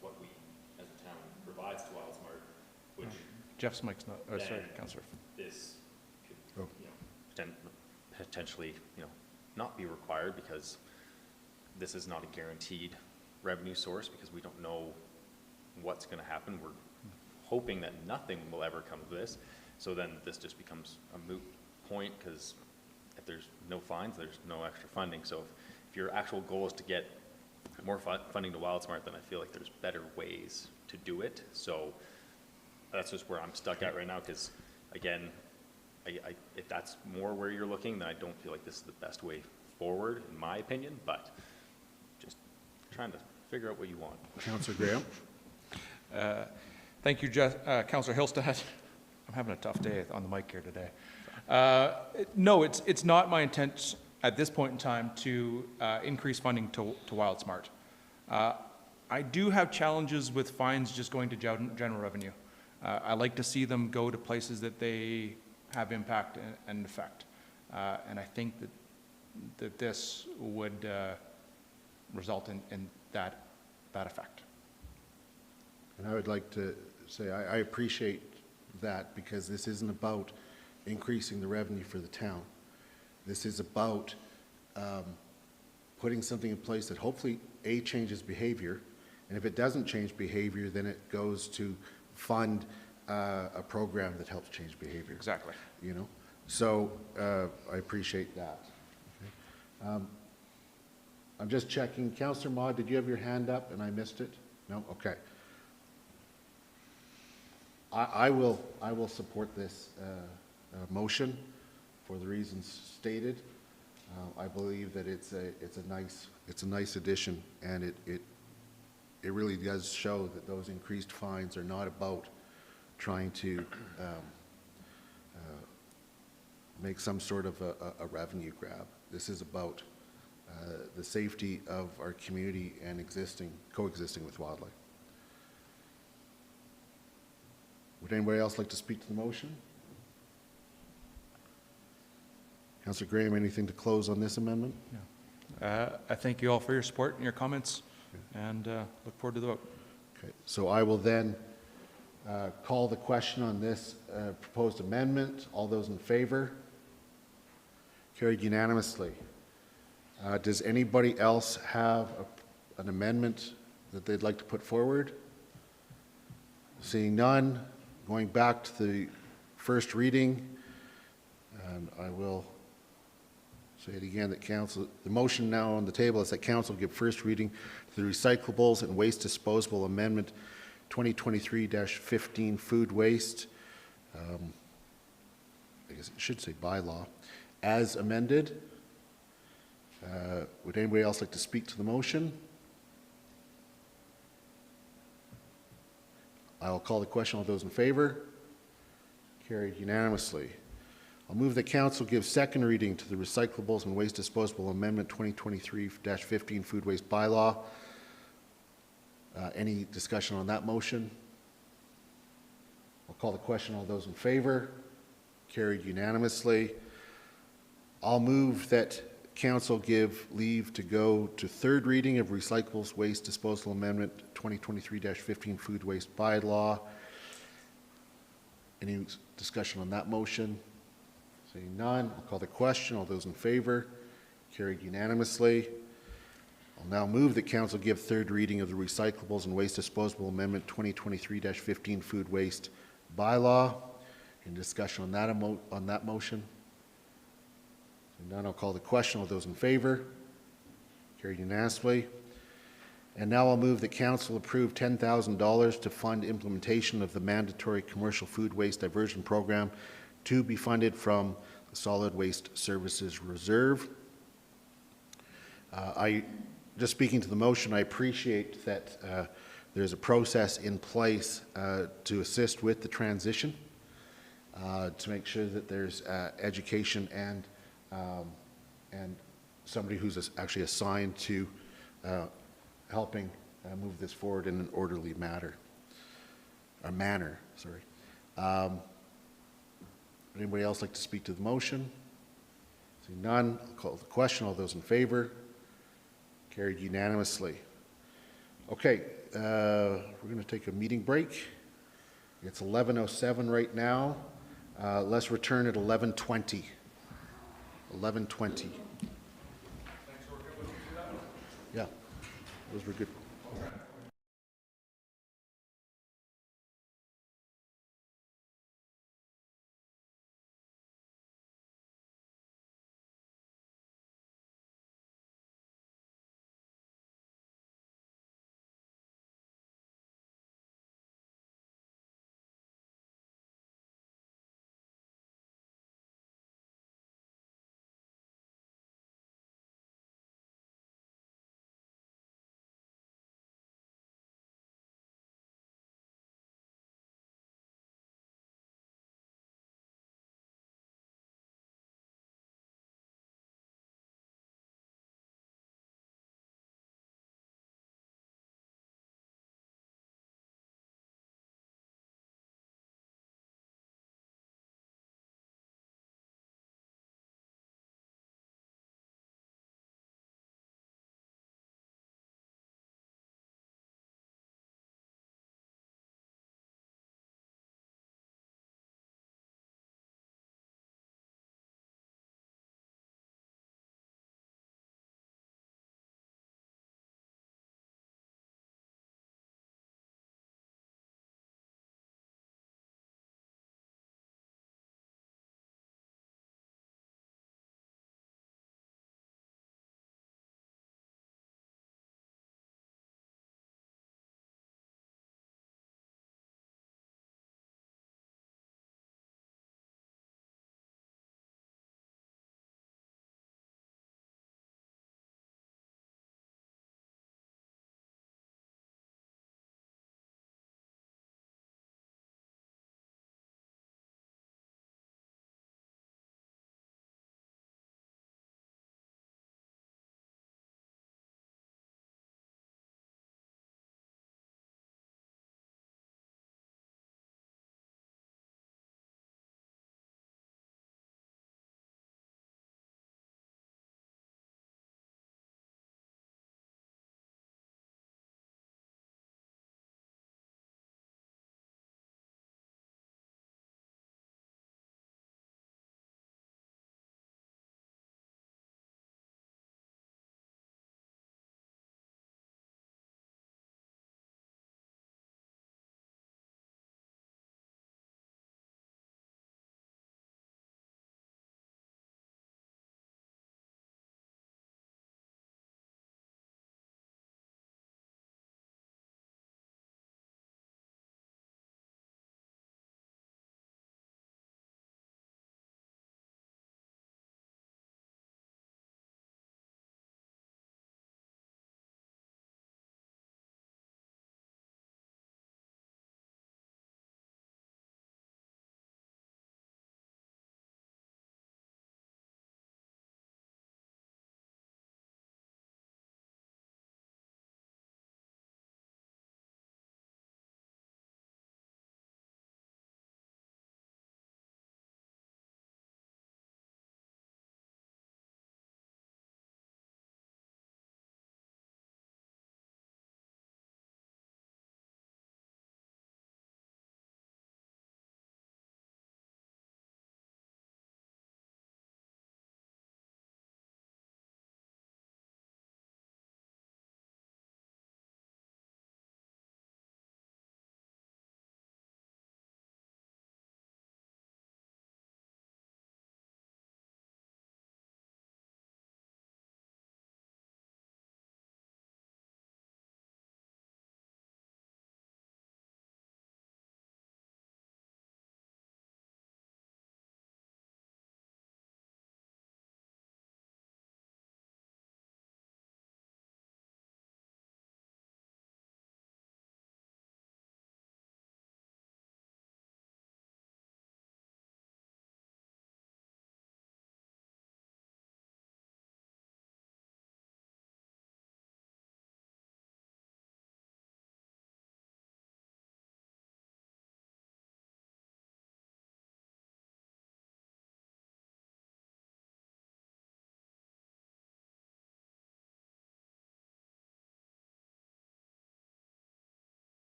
what we, as a town, provides to WildSmart, which Jeff's mic's not, oh, sorry, Councillor. this could, potentially, not be required, because this is not a guaranteed revenue source, because we don't know what's going to happen. We're hoping that nothing will ever come of this. So then this just becomes a moot point, because if there's no fines, there's no extra funding. So if your actual goal is to get more funding to WildSmart, then I feel like there's better ways to do it. So that's just where I'm stuck at right now, because again, if that's more where you're looking, then I don't feel like this is the best way forward, in my opinion, but just trying to figure out what you want. Councillor Graham. Thank you, Councillor Hillstead. I'm having a tough day on the mic here today. No, it's not my intent at this point in time to increase funding to WildSmart. I do have challenges with fines just going to general revenue. I like to see them go to places that they have impact and effect. And I think that this would result in that effect. And I would like to say I appreciate that, because this isn't about increasing the revenue for the town. This is about putting something in place that hopefully, A, changes behavior, and if it doesn't change behavior, then it goes to fund a program that helps change behavior. Exactly. So I appreciate that. Okay. I'm just checking. Councillor Maud, did you have your hand up and I missed it? No? Okay. I will support this motion for the reasons stated. I believe that it's a nice addition, and it really does show that those increased fines are not about trying to make some sort of a revenue grab. This is about the safety of our community and coexisting with wildlife. Would anybody else like to speak to the motion? Councillor Graham, anything to close on this amendment? No. I thank you all for your support and your comments, and look forward to the vote. Okay, so I will then call the question on this proposed amendment. All those in favor? Carried unanimously. Does anybody else have an amendment that they'd like to put forward? Seeing none, going back to the first reading, and I will say it again, that the motion now on the table is that council give first reading to the Recyclables and Waste Disposable Amendment 2023-15 Food Waste, I guess it should say bylaw, as amended. Would anybody else like to speak to the motion? I will call the question. All those in favor? Carried unanimously. I'll move that council give second reading to the Recyclables and Waste Disposable Amendment 2023-15 Food Waste Bylaw. Any discussion on that motion? I'll call the question. All those in favor? Carried unanimously. I'll move that council give leave to go to third reading of Recyclables Waste Disposal Amendment 2023-15 Food Waste Bylaw. Any discussion on that motion? Seeing none, I'll call the question. All those in favor? Carried unanimously. I'll now move that council give third reading of the Recyclables and Waste Disposable Amendment 2023-15 Food Waste Bylaw. Any discussion on that motion? Seeing none, I'll call the question. All those in favor? Carried unanimously. And now I'll move that council approve $10,000 to fund implementation of the mandatory commercial food waste diversion program to be funded from the Solid Waste Services Reserve. Just speaking to the motion, I appreciate that there's a process in place to assist with the transition, to make sure that there's education and somebody who's actually assigned to helping move this forward in an orderly manner. Anybody else like to speak to the motion? Seeing none, I'll call the question. All those in favor? Carried unanimously. Okay, we're going to take a meeting break. It's 11:07 right now. Let's return at 11:20. 11:20. Yeah, those were good.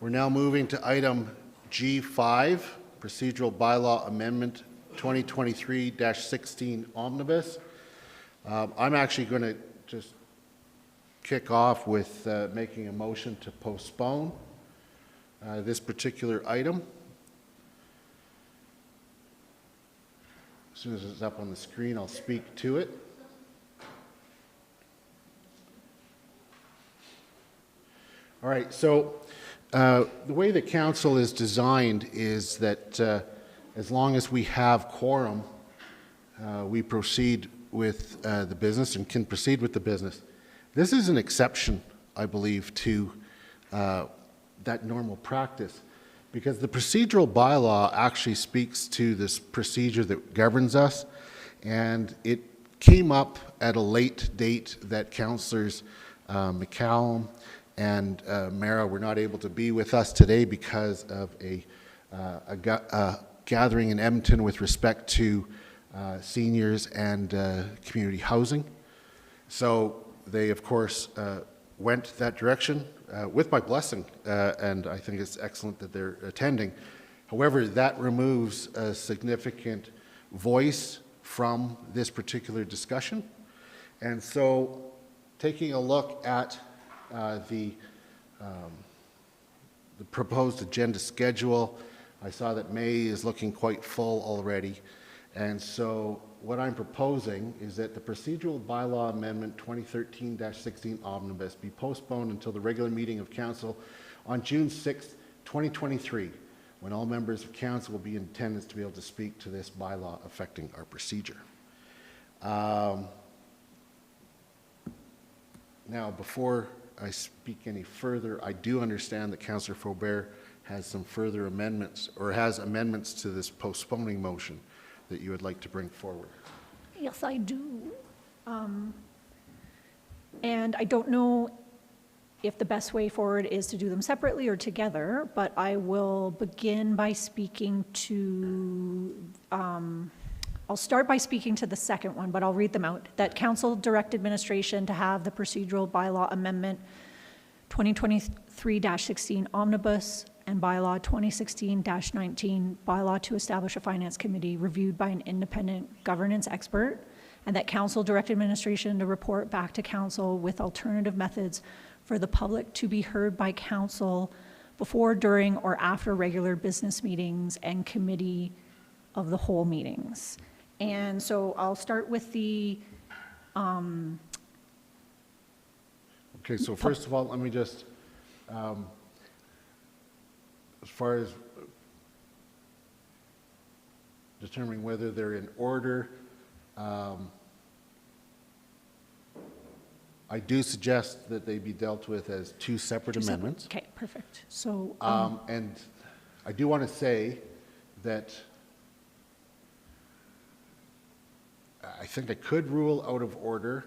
We're now moving to item G5, Procedural Bylaw Amendment 2023-16 Omnibus. I'm actually going to just kick off with making a motion to postpone this particular item. As soon as it's up on the screen, I'll speak to it. All right, so the way the council is designed is that as long as we have quorum, we proceed with the business and can proceed with the business. This is an exception, I believe, to that normal practice, because the procedural bylaw actually speaks to this procedure that governs us, and it came up at a late date that councillors McCallum and Mara were not able to be with us today because of a gathering in Edmonton with respect to seniors and community housing. So they, of course, went that direction with my blessing, and I think it's excellent that they're attending. However, that removes a significant voice from this particular discussion. And so taking a look at the proposed agenda schedule, I saw that May is looking quite full already. And so what I'm proposing is that the procedural bylaw amendment 2013-16 omnibus be postponed until the regular meeting of council on June 6, 2023, when all members of council will be in attendance to be able to speak to this bylaw affecting our procedure. Now, before I speak any further, I do understand that Councillor Faubert has some further amendments, or has amendments to this postponing motion that you would like to bring forward. Yes, I do. And I don't know if the best way forward is to do them separately or together, but I will begin by speaking to, I'll start by speaking to the second one, but I'll read them out. That council direct administration to have the procedural bylaw amendment 2023-16 omnibus and bylaw 2016-19 bylaw to establish a finance committee reviewed by an independent governance expert, and that council direct administration to report back to council with alternative methods for the public to be heard by council before, during, or after regular business meetings and committee of the whole meetings. And so I'll start with the okay, so first of all, let me just, as far as determining whether they're in order, I do suggest that they be dealt with as two separate amendments. Okay, perfect. So, and I do want to say that I think I could rule out of order,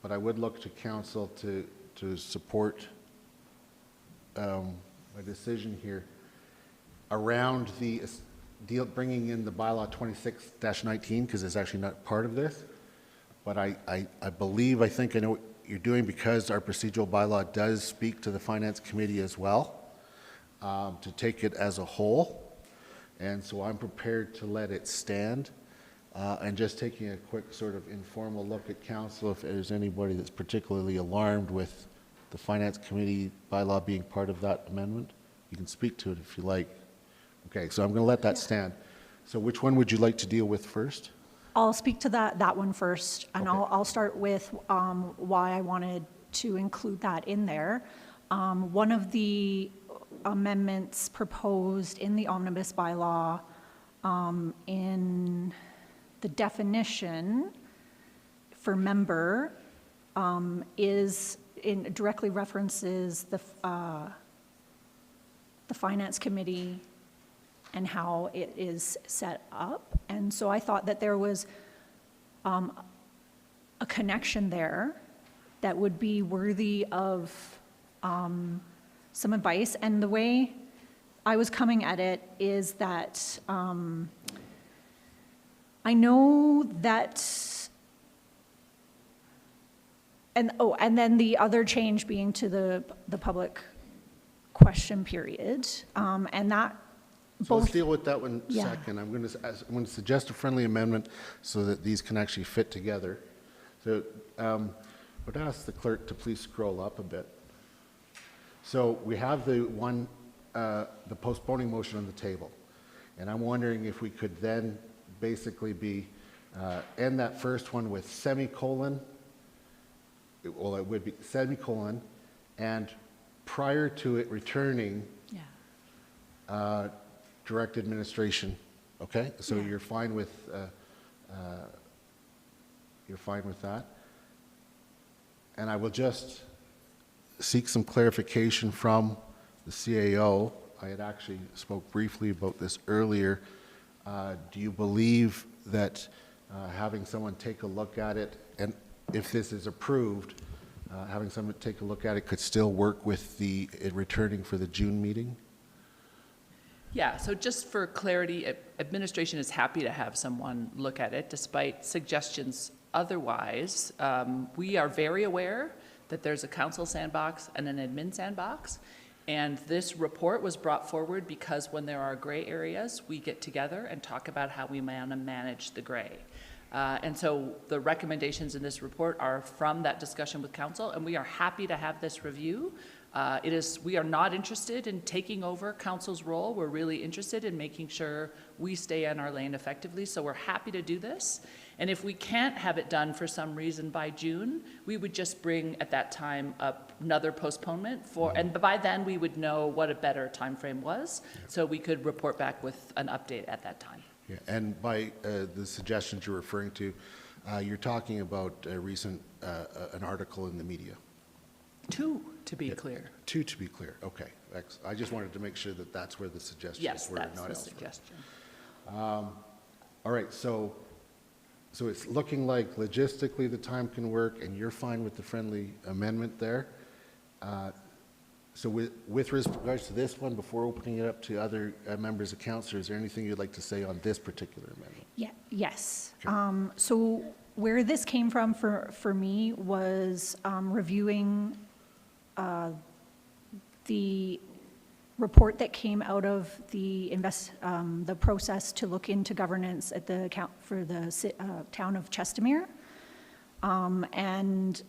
but I would look to council to support my decision here around the deal, bringing in the bylaw 26-19, because it's actually not part of this. But I think I know what you're doing, because our procedural bylaw does speak to the finance committee as well, to take it as a whole. And so I'm prepared to let it stand. And just taking a quick sort of informal look at council, if there's anybody that's particularly alarmed with the finance committee bylaw being part of that amendment, you can speak to it if you like. Okay, so I'm going to let that stand. So which one would you like to deal with first? I'll speak to that one first, and Okay. I'll start with why I wanted to include that in there. One of the amendments proposed in the omnibus bylaw in the definition for member directly references the finance committee and how it is set up. And so I thought that there was a connection there that would be worthy of some advice. And the way I was coming at it is that I know that, and then the other change being to the public question period, and that So let's both, deal with that one Yeah. second. I'm going to suggest a friendly amendment so that these can actually fit together. So I would ask the clerk to please scroll up a bit. So we have the one, the postponing motion on the table. And I'm wondering if we could then basically end that first one with semicolon. Well, it would be semicolon, and prior to it returning, direct administration. Okay, so you're fine with that. And I will just seek some clarification from the CAO. I had actually spoke briefly about this earlier. Do you believe that having someone take a look at it, and if this is approved, having someone take a look at it could still work with it returning for the June meeting? Yeah, so just for clarity, administration is happy to have someone look at it despite suggestions otherwise. We are very aware that there's a council sandbox and an admin sandbox. And this report was brought forward because when there are gray areas, we get together and talk about how we want to manage the gray. And so the recommendations in this report are from that discussion with council, and we are happy to have this review. We are not interested in taking over council's role. We're really interested in making sure we stay in our lane effectively. So we're happy to do this. And if we can't have it done for some reason by June, we would just bring at that time up another postponement and by then we would know what a better time frame was. So we could report back with an update at that time. Yeah, and by the suggestions you're referring to, you're talking about a recent, an article in the media. Two, to be clear. Two, to be clear. Okay. I just wanted to make sure that that's where the suggestions were, not elsewhere. Yes, that's the suggestion. All right, so it's looking like logistically the time can work, and you're fine with the friendly amendment there. So with regards to this one, before opening it up to other members of council, is there anything you'd like to say on this particular amendment? yeah, yes. Okay. So where this came from for me was reviewing the report that came out of the process to look into governance at the for the town of Chestermere, and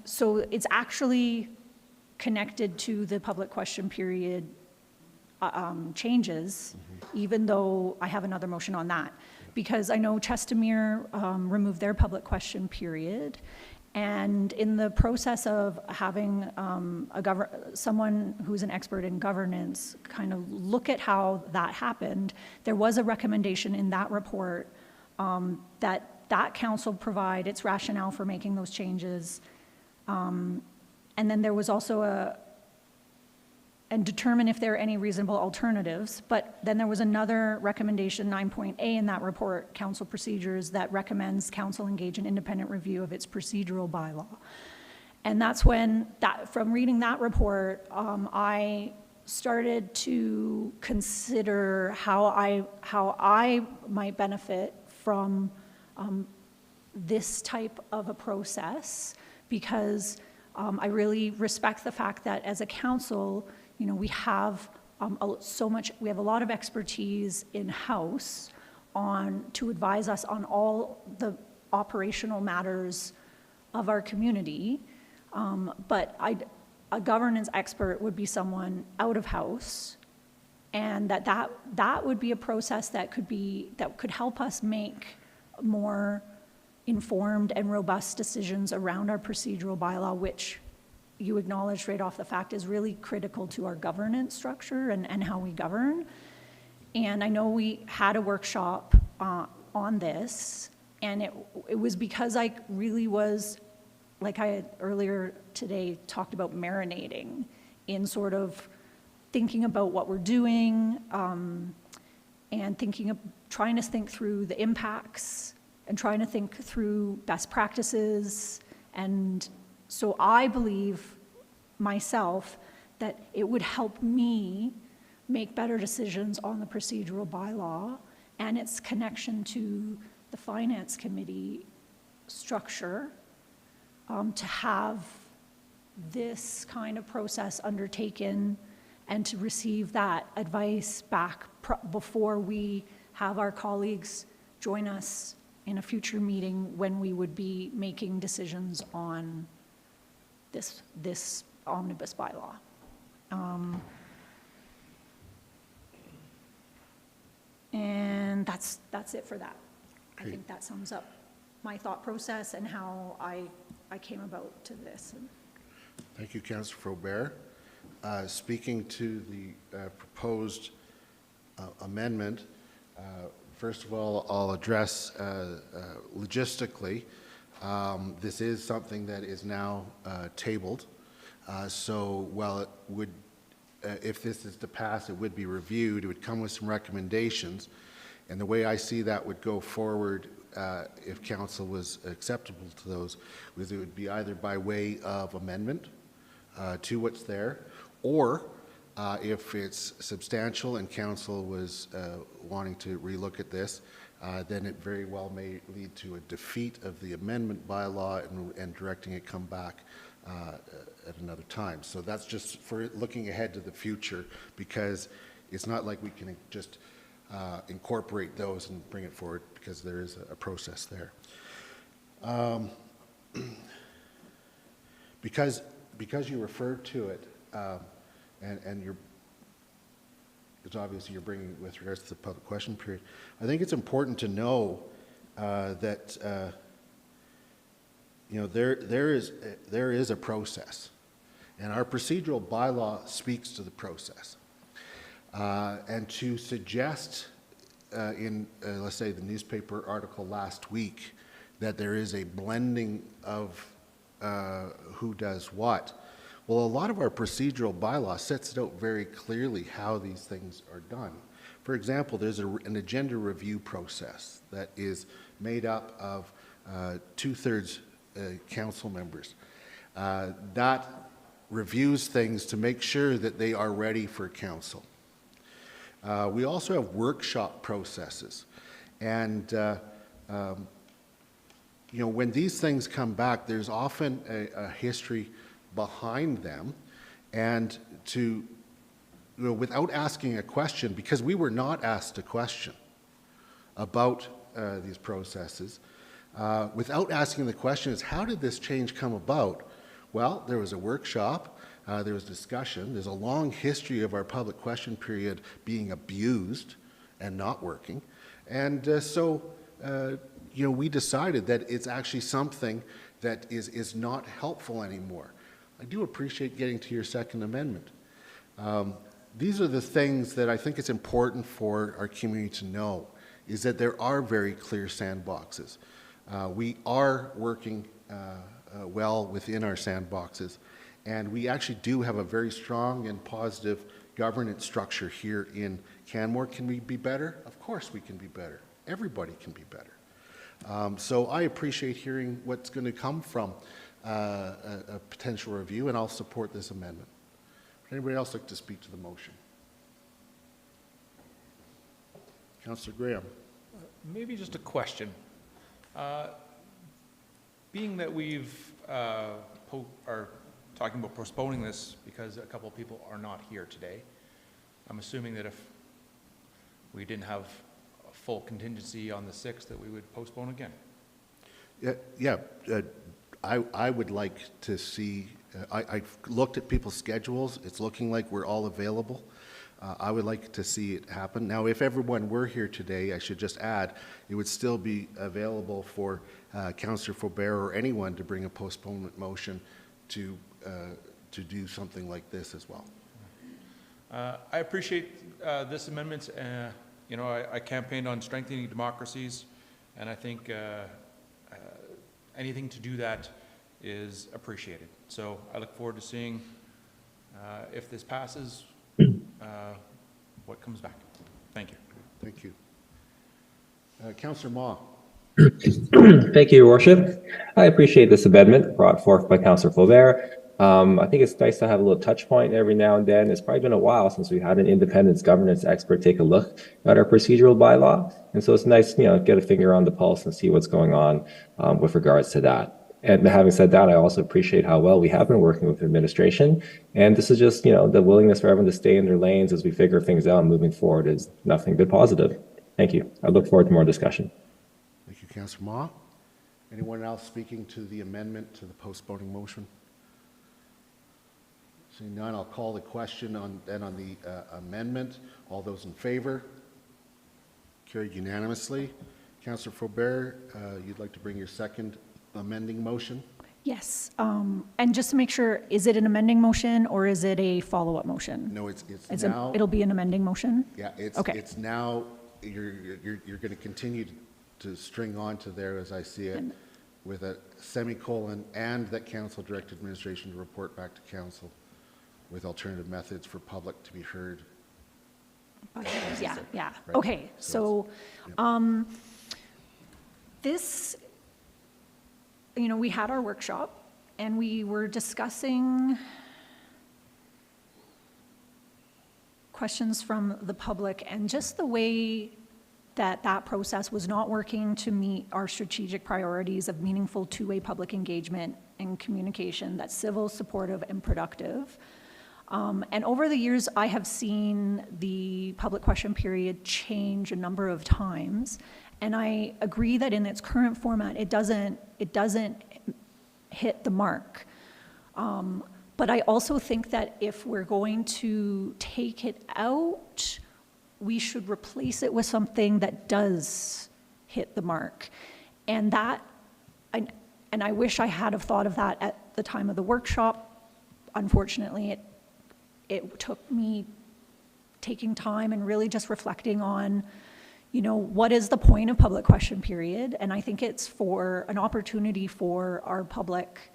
so it's actually connected to the public question period changes, even though I have another motion on that, because I know Chestermere removed their public question period. And in the process of having someone who's an expert in governance kind of look at how that happened, there was a recommendation in that report that council provide its rationale for making those changes. And then there was also and determine if there are any reasonable alternatives. But then there was another recommendation, 9.A in that report, council procedures, that recommends council engage in independent review of its procedural bylaw. And that's when, from reading that report, I started to consider how I might benefit from this type of a process, because I really respect the fact that as a council, we have we have a lot of expertise in-house to advise us on all the operational matters of our community. But a governance expert would be someone out of house, and that would be a process that could help us make more informed and robust decisions around our procedural bylaw, which you acknowledged right off the fact is really critical to our governance structure and how we govern. And I know we had a workshop on this, and it was because I really was, like I had earlier today talked about, marinating in sort of thinking about what we're doing, and trying to think through the impacts and trying to think through best practices. And so I believe myself that it would help me make better decisions on the procedural bylaw and its connection to the finance committee structure, to have this kind of process undertaken and to receive that advice back before we have our colleagues join us in a future meeting when we would be making decisions on this omnibus bylaw. And that's it for that. I think that sums up my thought process and how I came about to this. Thank you, Councillor Faubert. Speaking to the proposed amendment, first of all, I'll address logistically. This is something that is now tabled. So while it would, if this is to pass, it would be reviewed. It would come with some recommendations. And the way I see that would go forward, if council was acceptable to those, was it would be either by way of amendment to what's there, or if it's substantial and council was wanting to relook at this, then it very well may lead to a defeat of the amendment bylaw and directing it come back at another time. So that's just for looking ahead to the future, because it's not like we can just incorporate those and bring it forward, because there is a process there. Because you referred to it, and you're, it's obviously you're bringing with regards to the public question period, I think it's important to know that you know, there is a process, and our procedural bylaw speaks to the process. And to suggest in, let's say, the newspaper article last week that there is a blending of who does what, well, a lot of our procedural bylaw sets it out very clearly how these things are done. For example, there's an agenda review process that is made up of 2/3 council members. That reviews things to make sure that they are ready for council. We also have workshop processes, and you know, when these things come back, there's often a history behind them, and to, you know, without asking a question, because we were not asked a question about these processes, without asking the question is, how did this change come about? Well, there was a workshop, there was discussion, there's a long history of our public question period being abused and not working, and so you know, we decided that it's actually something that is not helpful anymore. I do appreciate getting to your Second Amendment. These are the things that I think it's important for our community to know, is that there are very clear sandboxes. We are working well within our sandboxes, and we actually do have a very strong and positive governance structure here in Canmore. Can we be better? Of course we can be better. Everybody can be better. So I appreciate hearing what's going to come from a potential review, and I'll support this amendment. Would anybody else like to speak to the motion? Councillor Graham. Maybe just a question. Being that we've are talking about postponing this because a couple of people are not here today, I'm assuming that if we didn't have a full contingency on the 6th, that we would postpone again. I would like to see, I've looked at people's schedules. It's looking like we're all available. I would like to see it happen. Now, if everyone were here today, I should just add, it would still be available for Councillor Faubert or anyone to bring a postponement motion to do something like this as well. I appreciate this amendment. You know, I campaigned on strengthening democracies, and I think anything to do that is appreciated. So I look forward to seeing if this passes, what comes back. Thank you. Thank you. Councillor Ma. Thank you, Your Worship. I appreciate this amendment brought forth by Councillor Faubert. I think it's nice to have a little touch point every now and then. It's probably been a while since we had an independent governance expert take a look at our procedural bylaw. And so it's nice, you know, get a finger on the pulse and see what's going on with regards to that. And having said that, I also appreciate how well we have been working with the administration. And this is just, the willingness for everyone to stay in their lanes as we figure things out moving forward is nothing but positive. Thank you. I look forward to more discussion. Thank you, Councillor Ma. Anyone else speaking to the amendment to the postponing motion? Seeing none, I'll call the question on the amendment. All those in favor? Carried unanimously. Councillor Faubert, you'd like to bring your second amending motion? Yes, and just to make sure, is it an amending motion or is it a follow-up motion? No, it's now. It'll be an amending motion? Yeah, Okay. it's now, you're going to continue to string on to there, as I see it, with a semicolon, and that council-direct administration to report back to council with alternative methods for public to be heard. Yeah, yeah. Right. Okay, so this, we had our workshop and we were discussing questions from the public and just the way that process was not working to meet our strategic priorities of meaningful two-way public engagement and communication that's civil, supportive, and productive. And over the years, I have seen the public question period change a number of times. And I agree that in its current format, it doesn't hit the mark. But I also think that if we're going to take it out, we should replace it with something that does hit the mark. And I wish I had have thought of that at the time of the workshop. Unfortunately, it took me taking time and really just reflecting on, what is the point of public question period? And I think it's for an opportunity for our public,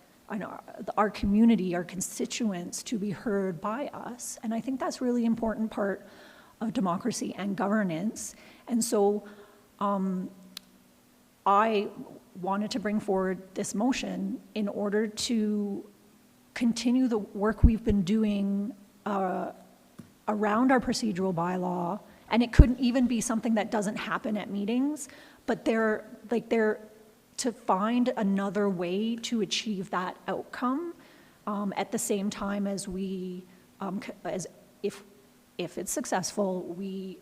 our community, our constituents to be heard by us. And I think that's really important part of democracy and governance. And so I wanted to bring forward this motion in order to continue the work we've been doing around our procedural bylaw, and it couldn't even be something that doesn't happen at meetings, but they're to find another way to achieve that outcome at the same time as we, as if it's successful, we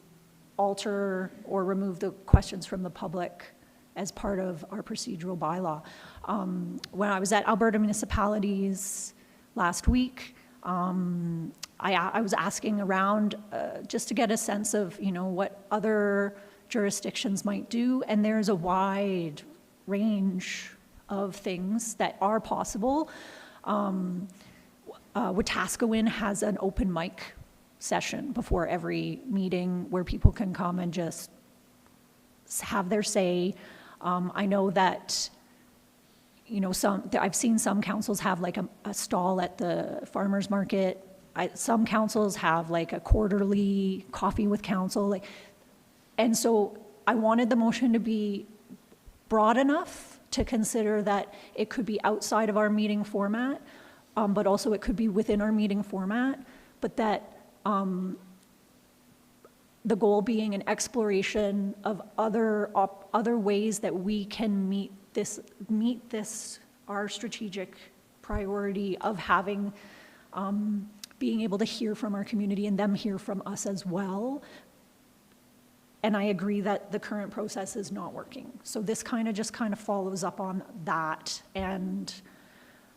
alter or remove the questions from the public as part of our procedural bylaw. When I was at Alberta Municipalities last week, I was asking around just to get a sense of, what other jurisdictions might do, and there's a wide range of things that are possible. Wetaskiwin has an open mic session before every meeting where people can come and just have their say. I know that I've seen some councils have like a stall at the farmer's market. Some councils have like a quarterly coffee with council. And so I wanted the motion to be broad enough to consider that it could be outside of our meeting format, but also it could be within our meeting format, but that the goal being an exploration of other ways that we can meet this our strategic priority of having being able to hear from our community and them hear from us as well. And I agree that the current process is not working. So this just follows up on that, and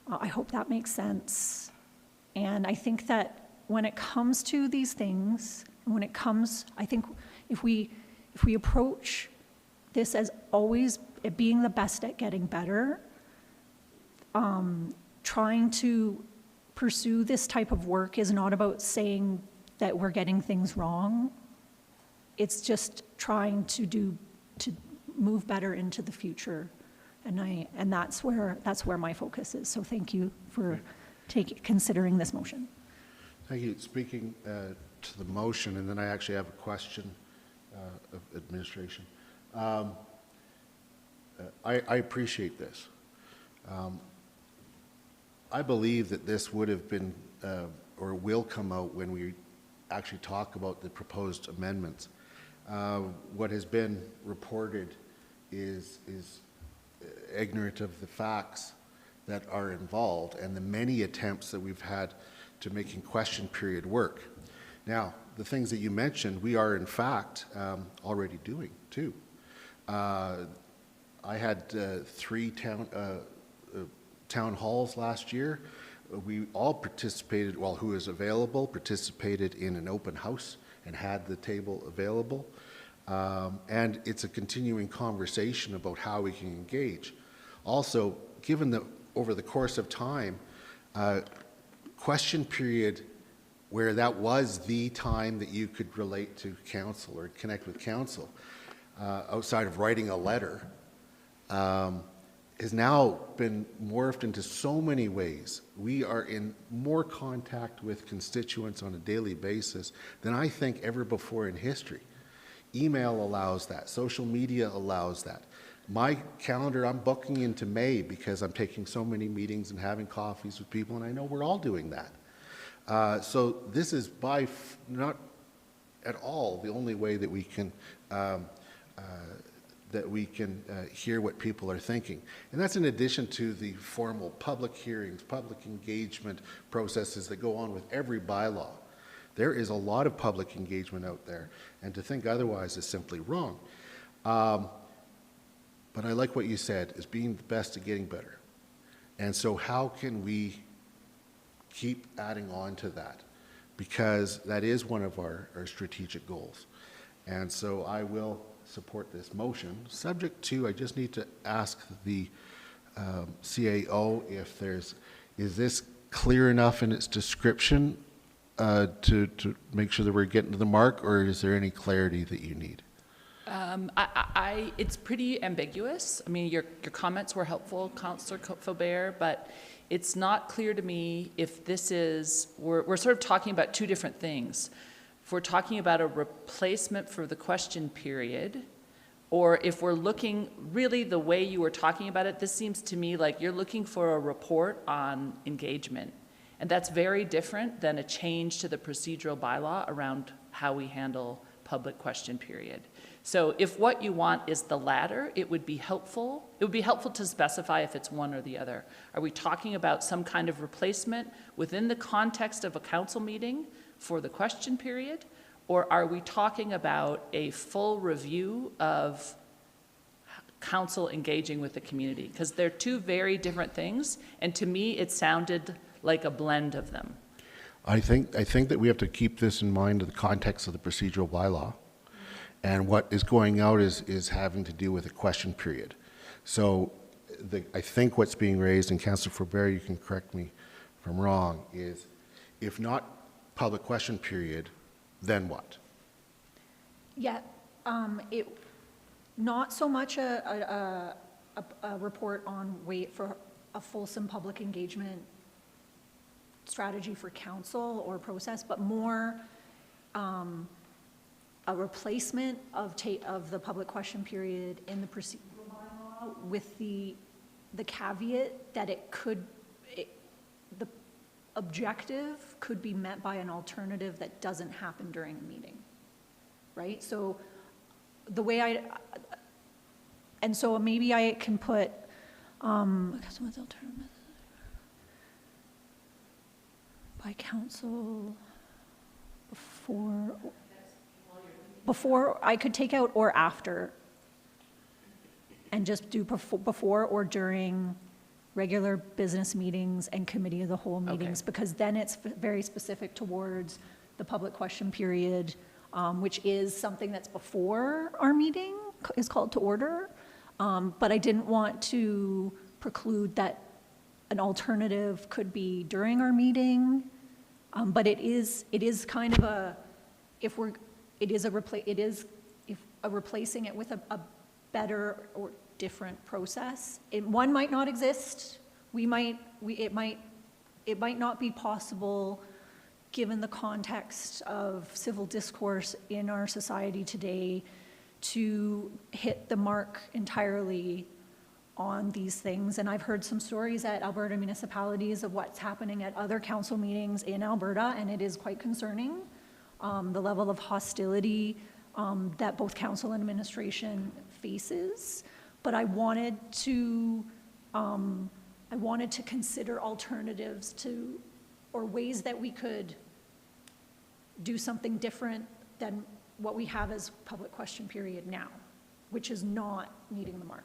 I hope that makes sense. And I think that when it comes to these things, I think if we approach this as always being the best at getting better, trying to pursue this type of work is not about saying that we're getting things wrong. It's just trying to move better into the future, and that's where my focus is. So thank you for considering this motion. Thank you. Speaking to the motion, and then I actually have a question of administration. I appreciate this. I believe that this would have been or will come out when we actually talk about the proposed amendments. What has been reported is ignorant of the facts that are involved and the many attempts that we've had to making question period work. Now, the things that you mentioned, we are in fact already doing too. I had 3 town halls last year. We all participated, well, who is available, participated in an open house and had the table available. And it's a continuing conversation about how we can engage. Also, given that over the course of time, question period, where that was the time that you could relate to council or connect with council, outside of writing a letter, has now been morphed into so many ways. We are in more contact with constituents on a daily basis than I think ever before in history. Email allows that. Social media allows that. My calendar, I'm booking into May because I'm taking so many meetings and having coffees with people, and I know we're all doing that. So this is not at all the only way that we can hear what people are thinking. And that's in addition to the formal public hearings, public engagement processes that go on with every bylaw. There is a lot of public engagement out there, and to think otherwise is simply wrong. But I like what you said, is being the best at getting better. And so how can we keep adding on to that? Because that is one of our strategic goals. And so I will support this motion, subject to, I just need to ask the CAO if is this clear enough in its description to make sure that we're getting to the mark, or is there any clarity that you need? It's pretty ambiguous. I mean, your comments were helpful, Councillor Faubert, but it's not clear to me if this is, we're sort of talking about 2 different things. If we're talking about a replacement for the question period, or if we're looking, really the way you were talking about it, this seems to me like you're looking for a report on engagement. And that's very different than a change to the procedural bylaw around how we handle public question period. So if what you want is the latter, it would be helpful. It would be helpful to specify if it's one or the other. Are we talking about some kind of replacement within the context of a council meeting for the question period? Or are we talking about a full review of council engaging with the community? Because they're 2 very different things, and to me it sounded like a blend of them. I think that we have to keep this in mind in the context of the procedural bylaw. And what is going out is having to do with a question period. So I think what's being raised, and Councillor Faubert, you can correct me if I'm wrong, is if not public question period, then what? Yeah, not so much a report on wait for a fulsome public engagement strategy for council or process, but more a replacement of the public question period in the procedural bylaw with the caveat that the objective could be met by an alternative that doesn't happen during a meeting, right? So the way and so maybe I can put by council before I could take out or after and just do before or during regular business meetings and committee of the whole meetings, because then it's very specific towards the public question period, which is something that's before our meeting is called to order. But I didn't want to preclude that an alternative could be during our meeting. But it is kind of a, replacing it with a better or different process. One might not exist. It might not be possible, given the context of civil discourse in our society today, to hit the mark entirely on these things. And I've heard some stories at Alberta municipalities of what's happening at other council meetings in Alberta, and it is quite concerning, the level of hostility that both council and administration faces. But I wanted to I wanted to consider alternatives to, or ways that we could do something different than what we have as public question period now, which is not meeting the mark.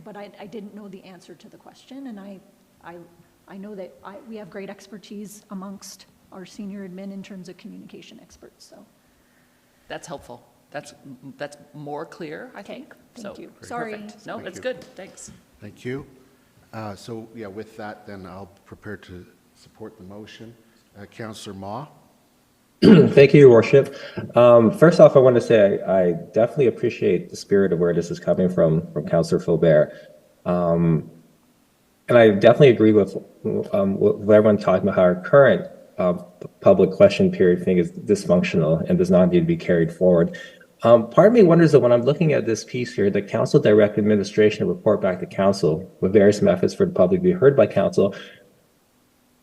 But I didn't know the answer to the question, and I know that we have great expertise amongst our senior admin in terms of communication experts, so. That's helpful. That's more clear, I think. Thank So, you. Sorry. perfect. No, Thank that's you. good. Thanks. Thank you. So, yeah, with that, then I'll prepare to support the motion. Councillor Ma? Thank you, Your Worship. First off, I want to say I definitely appreciate the spirit of where this is coming from Councillor Faubert. And I definitely agree with everyone talking about how our current public question period thing is dysfunctional and does not need to be carried forward. Part of me wonders that when I'm looking at this piece here, the council direct administration to report back to council with various methods for the public to be heard by council.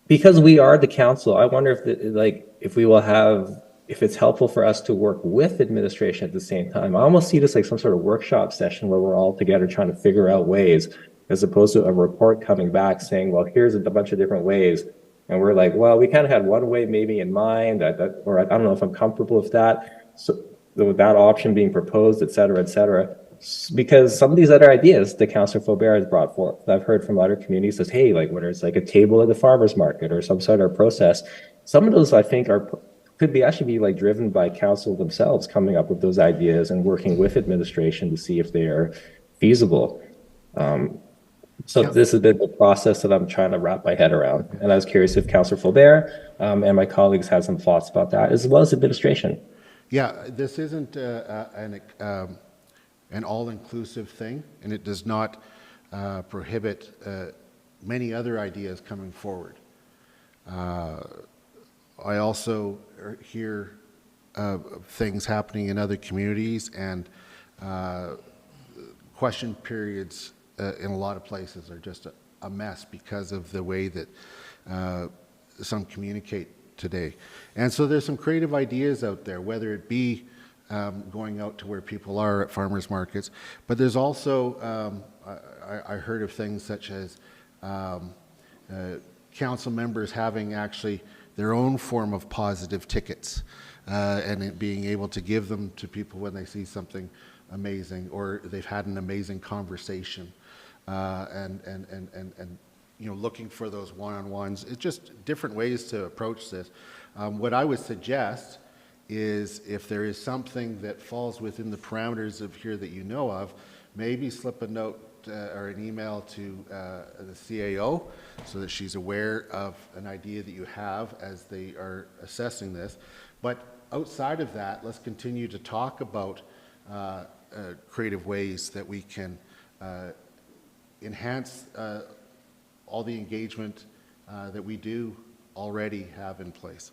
Because we are the council, I wonder if it's helpful for us to work with administration at the same time. I almost see this like some sort of workshop session where we're all together trying to figure out ways, as opposed to a report coming back saying, well, here's a bunch of different ways. And we're like, well, we kind of had one way maybe in mind, or I don't know if I'm comfortable with that. So with that option being proposed, et cetera, because some of these other ideas that Councillor Faubert has brought forth, that I've heard from other communities says, hey, like whether it's like a table at the farmer's market or some sort of process, some of those I think could be actually like driven by council themselves coming up with those ideas and working with administration to see if they are feasible. So this has been the process that I'm trying to wrap my head around. And I was curious if Councillor Faubert and my colleagues had some thoughts about that, as well as administration. Yeah, this isn't an all-inclusive thing, and it does not prohibit many other ideas coming forward. I also hear things happening in other communities, and question periods in a lot of places are just a mess because of the way that some communicate today. And so there's some creative ideas out there, whether it be going out to where people are at farmers markets, but there's also, I heard of things such as council members having actually their own form of positive tickets and it being able to give them to people when they see something amazing or they've had an amazing conversation and you know, looking for those one-on-ones. It's just different ways to approach this. What I would suggest is if there is something that falls within the parameters of here that you know of, maybe slip a note or an email to the CAO so that she's aware of an idea that you have as they are assessing this. But outside of that, let's continue to talk about creative ways that we can enhance all the engagement that we do already have in place.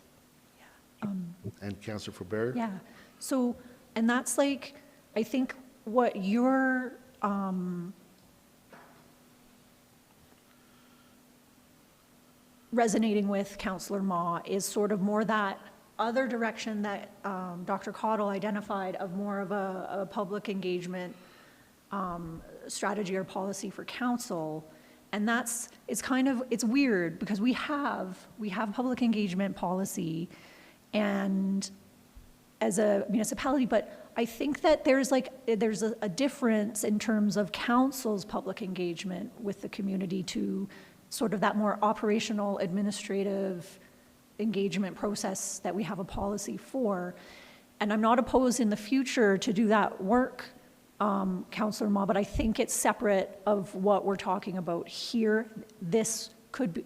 And Councillor Faubert? Yeah, so, and that's like, I think what you're resonating with, Councillor Ma, is sort of more that other direction that Dr. Cottle identified of more of a public engagement strategy or policy for council. And it's kind of, it's weird because we have public engagement policy and as a municipality, but I think that there's a difference in terms of council's public engagement with the community to sort of that more operational administrative engagement process that we have a policy for. And I'm not opposed in the future to do that work, Councillor Ma, but I think it's separate of what we're talking about here. This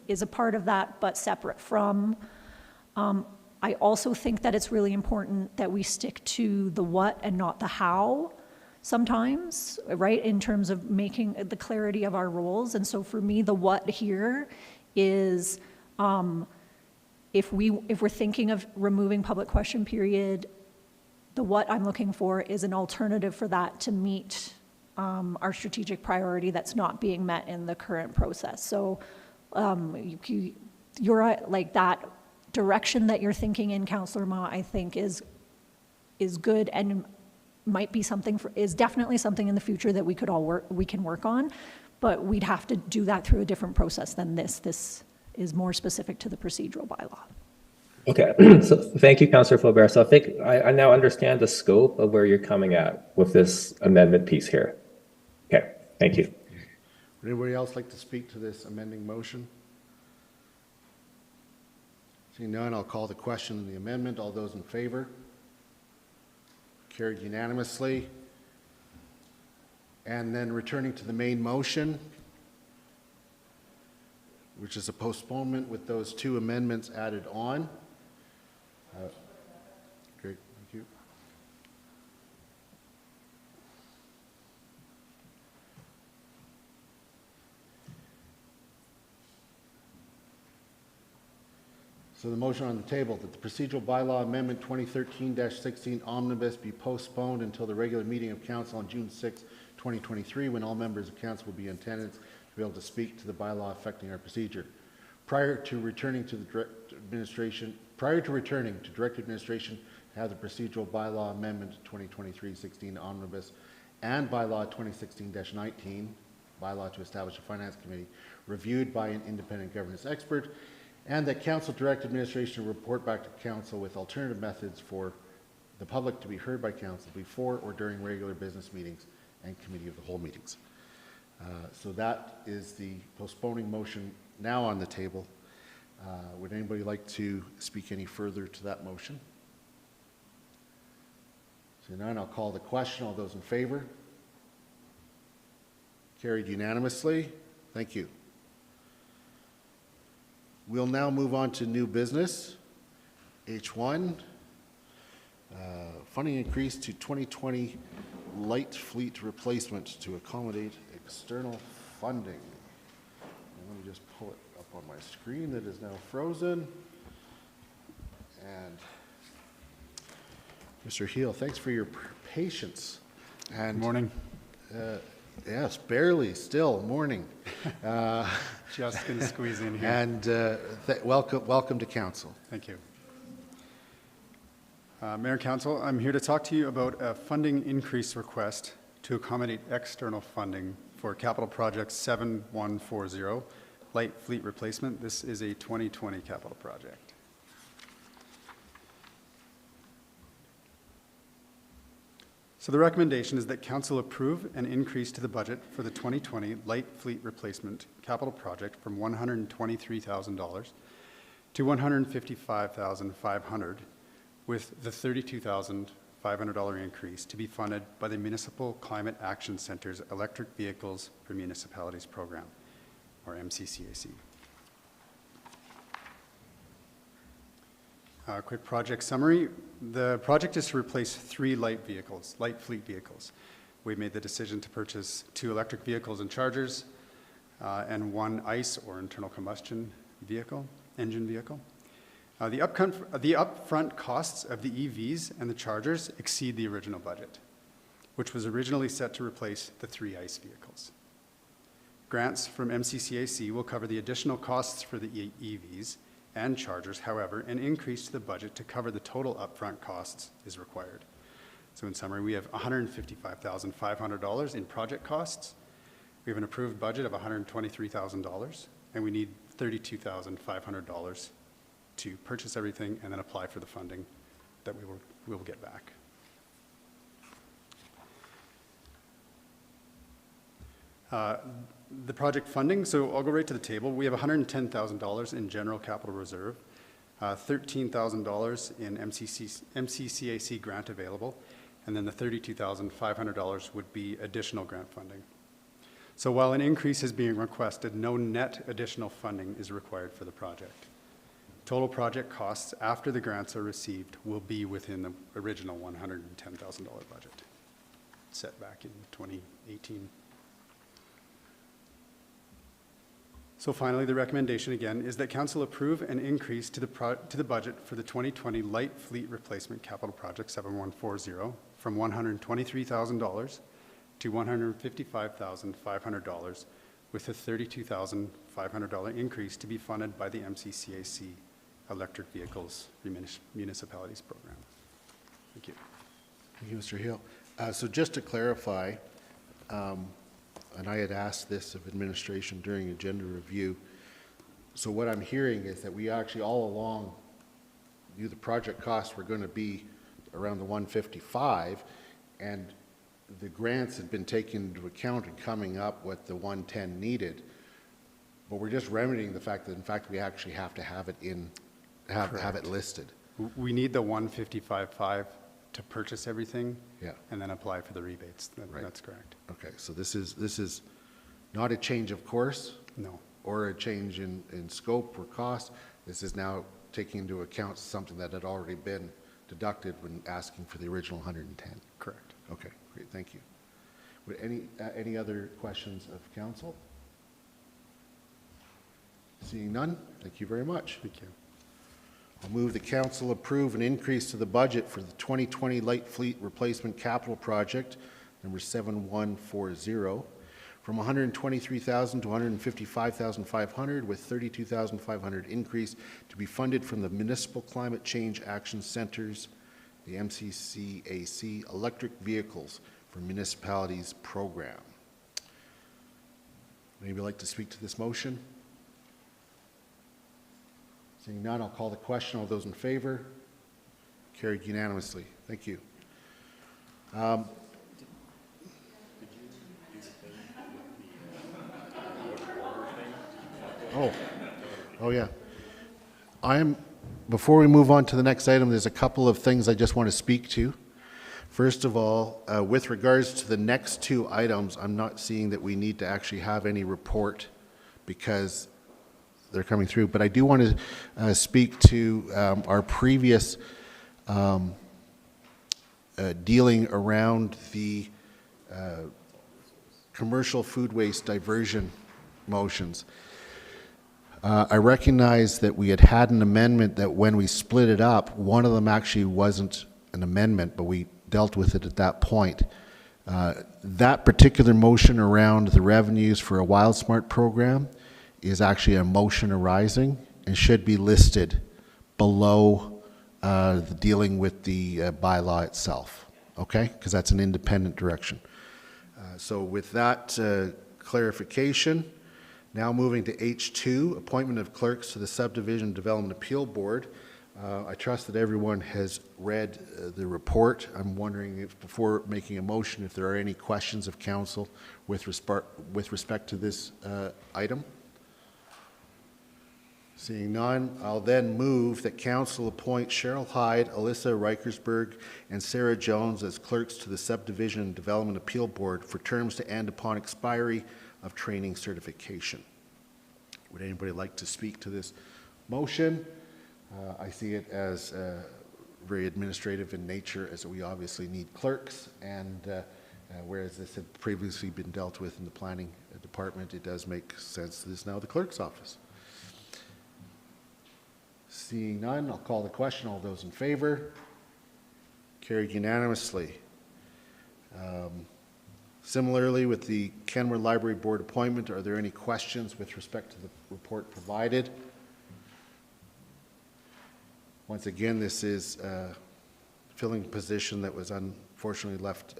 is a part of that, but separate from. I also think that it's really important that we stick to the what and not the how sometimes, right, in terms of making the clarity of our roles. And so for me, the what here is if we're thinking of removing public question period, the what I'm looking for is an alternative for that to meet our strategic priority that's not being met in the current process. So you're like that direction that you're thinking in, Councillor Ma, I think is good and might be something is definitely something in the future that we can work on. but we'd have to do that through a different process than this. This is more specific to the procedural bylaw. Okay, so thank you, Councillor Flaubert. So I think I now understand the scope of where you're coming at with this amendment piece here. Okay, thank you. Would anybody else like to speak to this amending motion? Seeing none, I'll call the question on the amendment. All those in favor? Carried unanimously. And then returning to the main motion, which is a postponement with those two amendments added on. Great, thank you. So the motion on the table that the procedural bylaw amendment 2013-16 omnibus be postponed until the regular meeting of council on June 6, 2023, when all members of council will be in attendance to be able to speak to the bylaw affecting our procedure. Prior to returning to direct administration to have the procedural bylaw amendment 2023-16 omnibus and bylaw 2016-19, bylaw to establish a finance committee, reviewed by an independent governance expert, and that council direct administration report back to council with alternative methods for the public to be heard by council before or during regular business meetings and committee of the whole meetings. So that is the postponing motion now on the table. Would anybody like to speak any further to that motion? So now I'll call the question. All those in favor? Carried unanimously. Thank you. We'll now move on to new business. H1, funding increase to 2020 light fleet replacement to accommodate external funding. And let me just pull it up on my screen that is now frozen. And Mr. Heel, thanks for your patience. And morning. Yes, barely, still morning. Just going to squeeze in here. And welcome to council. Thank you. Mayor, Council, I'm here to talk to you about a funding increase request to accommodate external funding for capital project 7140, light fleet replacement. This is a 2020 capital project. So the recommendation is that Council approve an increase to the budget for the 2020 light fleet replacement capital project from $123,000 to $155,500, with the $32,500 increase to be funded by the Municipal Climate Action Center's Electric Vehicles for Municipalities program, or MCCAC. Quick project summary. The project is to replace 3 light fleet vehicles. We've made the decision to purchase 2 electric vehicles and chargers and 1 ICE or internal combustion engine vehicle. The upfront costs of the EVs and the chargers exceed the original budget, which was originally set to replace the 3 ICE vehicles. Grants from MCCAC will cover the additional costs for the EVs and chargers. However, an increase to the budget to cover the total upfront costs is required. So in summary, we have $155,500 in project costs. We have an approved budget of $123,000, and we need $32,500 to purchase everything and then apply for the funding that we will get back. The project funding, so I'll go right to the table. We have $110,000 in general capital reserve, $13,000 in MCCAC grant available, and then the $32,500 would be additional grant funding. So while an increase is being requested, no net additional funding is required for the project. Total project costs after the grants are received will be within the original $110,000 budget set back in 2018. So finally, the recommendation again is that Council approve an increase to the budget for the 2020 light fleet replacement capital project 7140 from $123,000 to $155,500, with a $32,500 increase to be funded by the MCCAC Electric Vehicles for Municipalities program. Thank you. Thank you, Mr. Hill. So just to clarify, and I had asked this of administration during agenda review. So what I'm hearing is that we actually all along knew the project costs were going to be around the 155, and the grants had been taken into account and coming up what the 110 needed. But we're just remedying the fact that, in fact, we actually have to have it in, have it listed. We need the 155.5 to purchase everything. Yeah. And then apply for the rebates. Right. That's correct. Okay, so this is not a change of course? No. Or a change in scope or cost. This is now taking into account something that had already been deducted when asking for the original 110. Correct. Okay, great, thank you. Would any other questions of council? Seeing none, thank you very much. Thank you. I'll move the council approve an increase to the budget for the 2020 Light Fleet Replacement Capital Project, number 7140, from $123,000 to $155,500, with $32,500 increase to be funded from the Municipal Climate Change Action Centers, the MCCAC Electric Vehicles for Municipalities Program. Anybody like to speak to this motion? Seeing none, I'll call the question. All those in favor? Carried unanimously. Thank you. Oh yeah. Before we move on to the next item, there's a couple of things I just want to speak to. First of all, with regards to the next two items, I'm not seeing that we need to actually have any report because they're coming through, but I do want to speak to our previous dealing around the commercial food waste diversion motions. I recognize that we had an amendment that when we split it up, one of them actually wasn't an amendment, but we dealt with it at that point. That particular motion around the revenues for a WildSmart program is actually a motion arising and should be listed below the dealing with the bylaw itself, okay? Because that's an independent direction. So with that clarification, now moving to H2, appointment of clerks to the Subdivision Development Appeal Board. I trust that everyone has read the report. I'm wondering if, before making a motion, if there are any questions of council with respect to this item. Seeing none, I'll then move that council appoint Cheryl Hyde, Alyssa Reichersberg, and Sarah Jones as clerks to the Subdivision Development Appeal Board for terms to end upon expiry of training certification. Would anybody like to speak to this motion? I see it as very administrative in nature, as we obviously need clerks, and whereas this had previously been dealt with in the planning department, it does make sense that it's now the clerk's office. Seeing none, I'll call the question. All those in favor? Carried unanimously. Similarly, with the Canmore Library Board appointment, are there any questions with respect to the report provided? Once again, this is filling a position that was unfortunately left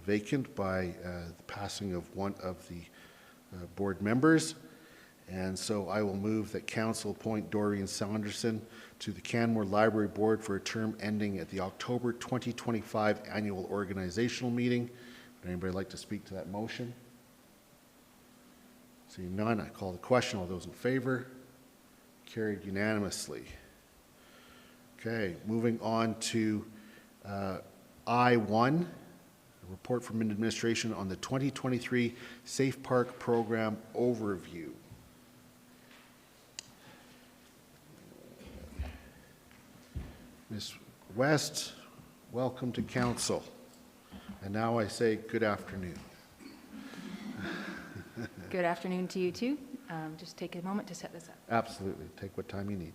vacant by the passing of one of the board members. And so I will move that council appoint Doreen Saunderson to the Canmore Library Board for a term ending at the October 2025 annual organizational meeting. Would anybody like to speak to that motion? Seeing none, I call the question. All those in favor? Carried unanimously. Okay, moving on to I1, a report from administration on the 2023 Safe Park Program overview. Ms. West, welcome to council. And now I say good afternoon. Good afternoon to you too. Just take a moment to set this up. Absolutely. Take what time you need.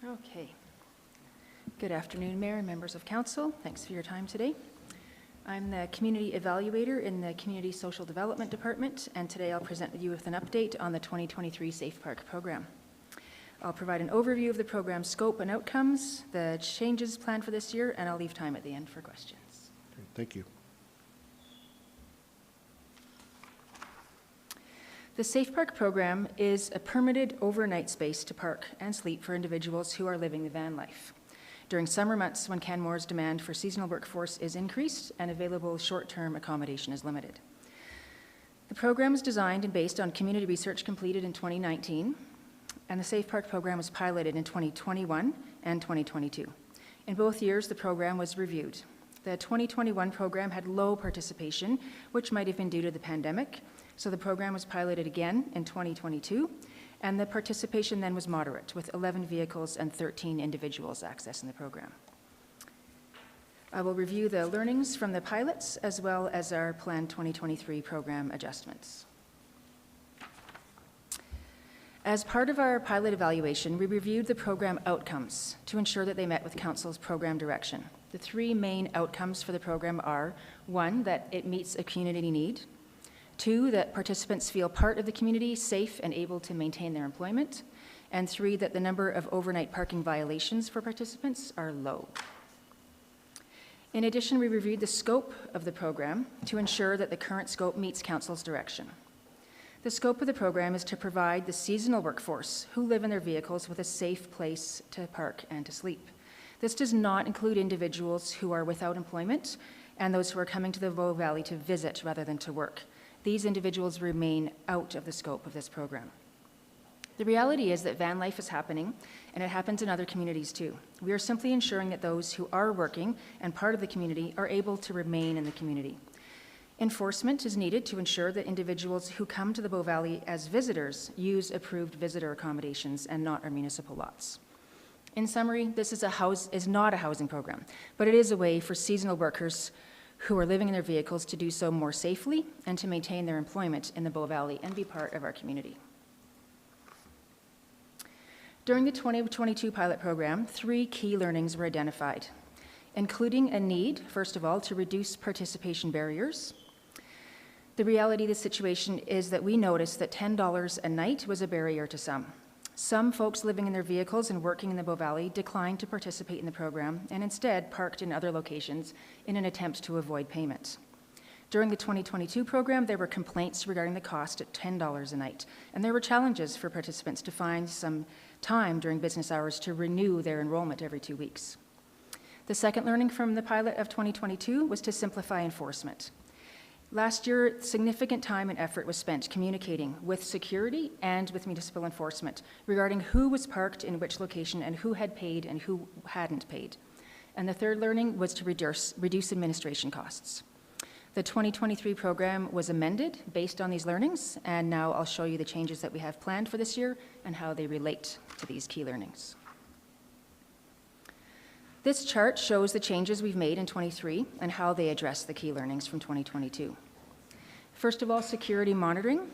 Okay. Good afternoon, Mayor and members of council. Thanks for your time today. I'm the community evaluator in the Community Social Development Department, and today I'll present you with an update on the 2023 Safe Park program. I'll provide an overview of the program's scope and outcomes, the changes planned for this year, and I'll leave time at the end for questions. Thank you. The Safe Park program is a permitted overnight space to park and sleep for individuals who are living the van life. During summer months, when Canmore's demand for seasonal workforce is increased and available short-term accommodation is limited. The program is designed and based on community research completed in 2019, and the Safe Park program was piloted in 2021 and 2022. In both years, the program was reviewed. The 2021 program had low participation, which might have been due to the pandemic, so the program was piloted again in 2022, and the participation then was moderate, with 11 vehicles and 13 individuals accessing the program. I will review the learnings from the pilots as well as our planned 2023 program adjustments. As part of our pilot evaluation, we reviewed the program outcomes to ensure that they met with Council's program direction. The three main outcomes for the program are: 1, that it meets a community need; 2, that participants feel part of the community, safe and able to maintain their employment; and 3, that the number of overnight parking violations for participants are low. In addition, we reviewed the scope of the program to ensure that the current scope meets Council's direction. The scope of the program is to provide the seasonal workforce who live in their vehicles with a safe place to park and to sleep. This does not include individuals who are without employment and those who are coming to the Bow Valley to visit rather than to work. These individuals remain out of the scope of this program. The reality is that van life is happening, and it happens in other communities too. We are simply ensuring that those who are working and part of the community are able to remain in the community. Enforcement is needed to ensure that individuals who come to the Bow Valley as visitors use approved visitor accommodations and not our municipal lots. In summary, this is not a housing program, but it is a way for seasonal workers who are living in their vehicles to do so more safely and to maintain their employment in the Bow Valley and be part of our community. During the 2022 pilot program, 3 key learnings were identified, including a need, first of all, to reduce participation barriers. The reality of the situation is that we noticed that $10 a night was a barrier to some. Some folks living in their vehicles and working in the Bow Valley declined to participate in the program and instead parked in other locations in an attempt to avoid payment. During the 2022 program, there were complaints regarding the cost at $10 a night, and there were challenges for participants to find some time during business hours to renew their enrollment every 2 weeks. The second learning from the pilot of 2022 was to simplify enforcement. Last year, significant time and effort was spent communicating with security and with municipal enforcement regarding who was parked in which location and who had paid and who hadn't paid. And the third learning was to reduce administration costs. The 2023 program was amended based on these learnings, and now I'll show you the changes that we have planned for this year and how they relate to these key learnings. This chart shows the changes we've made in 23 and how they address the key learnings from 2022. First of all, security monitoring,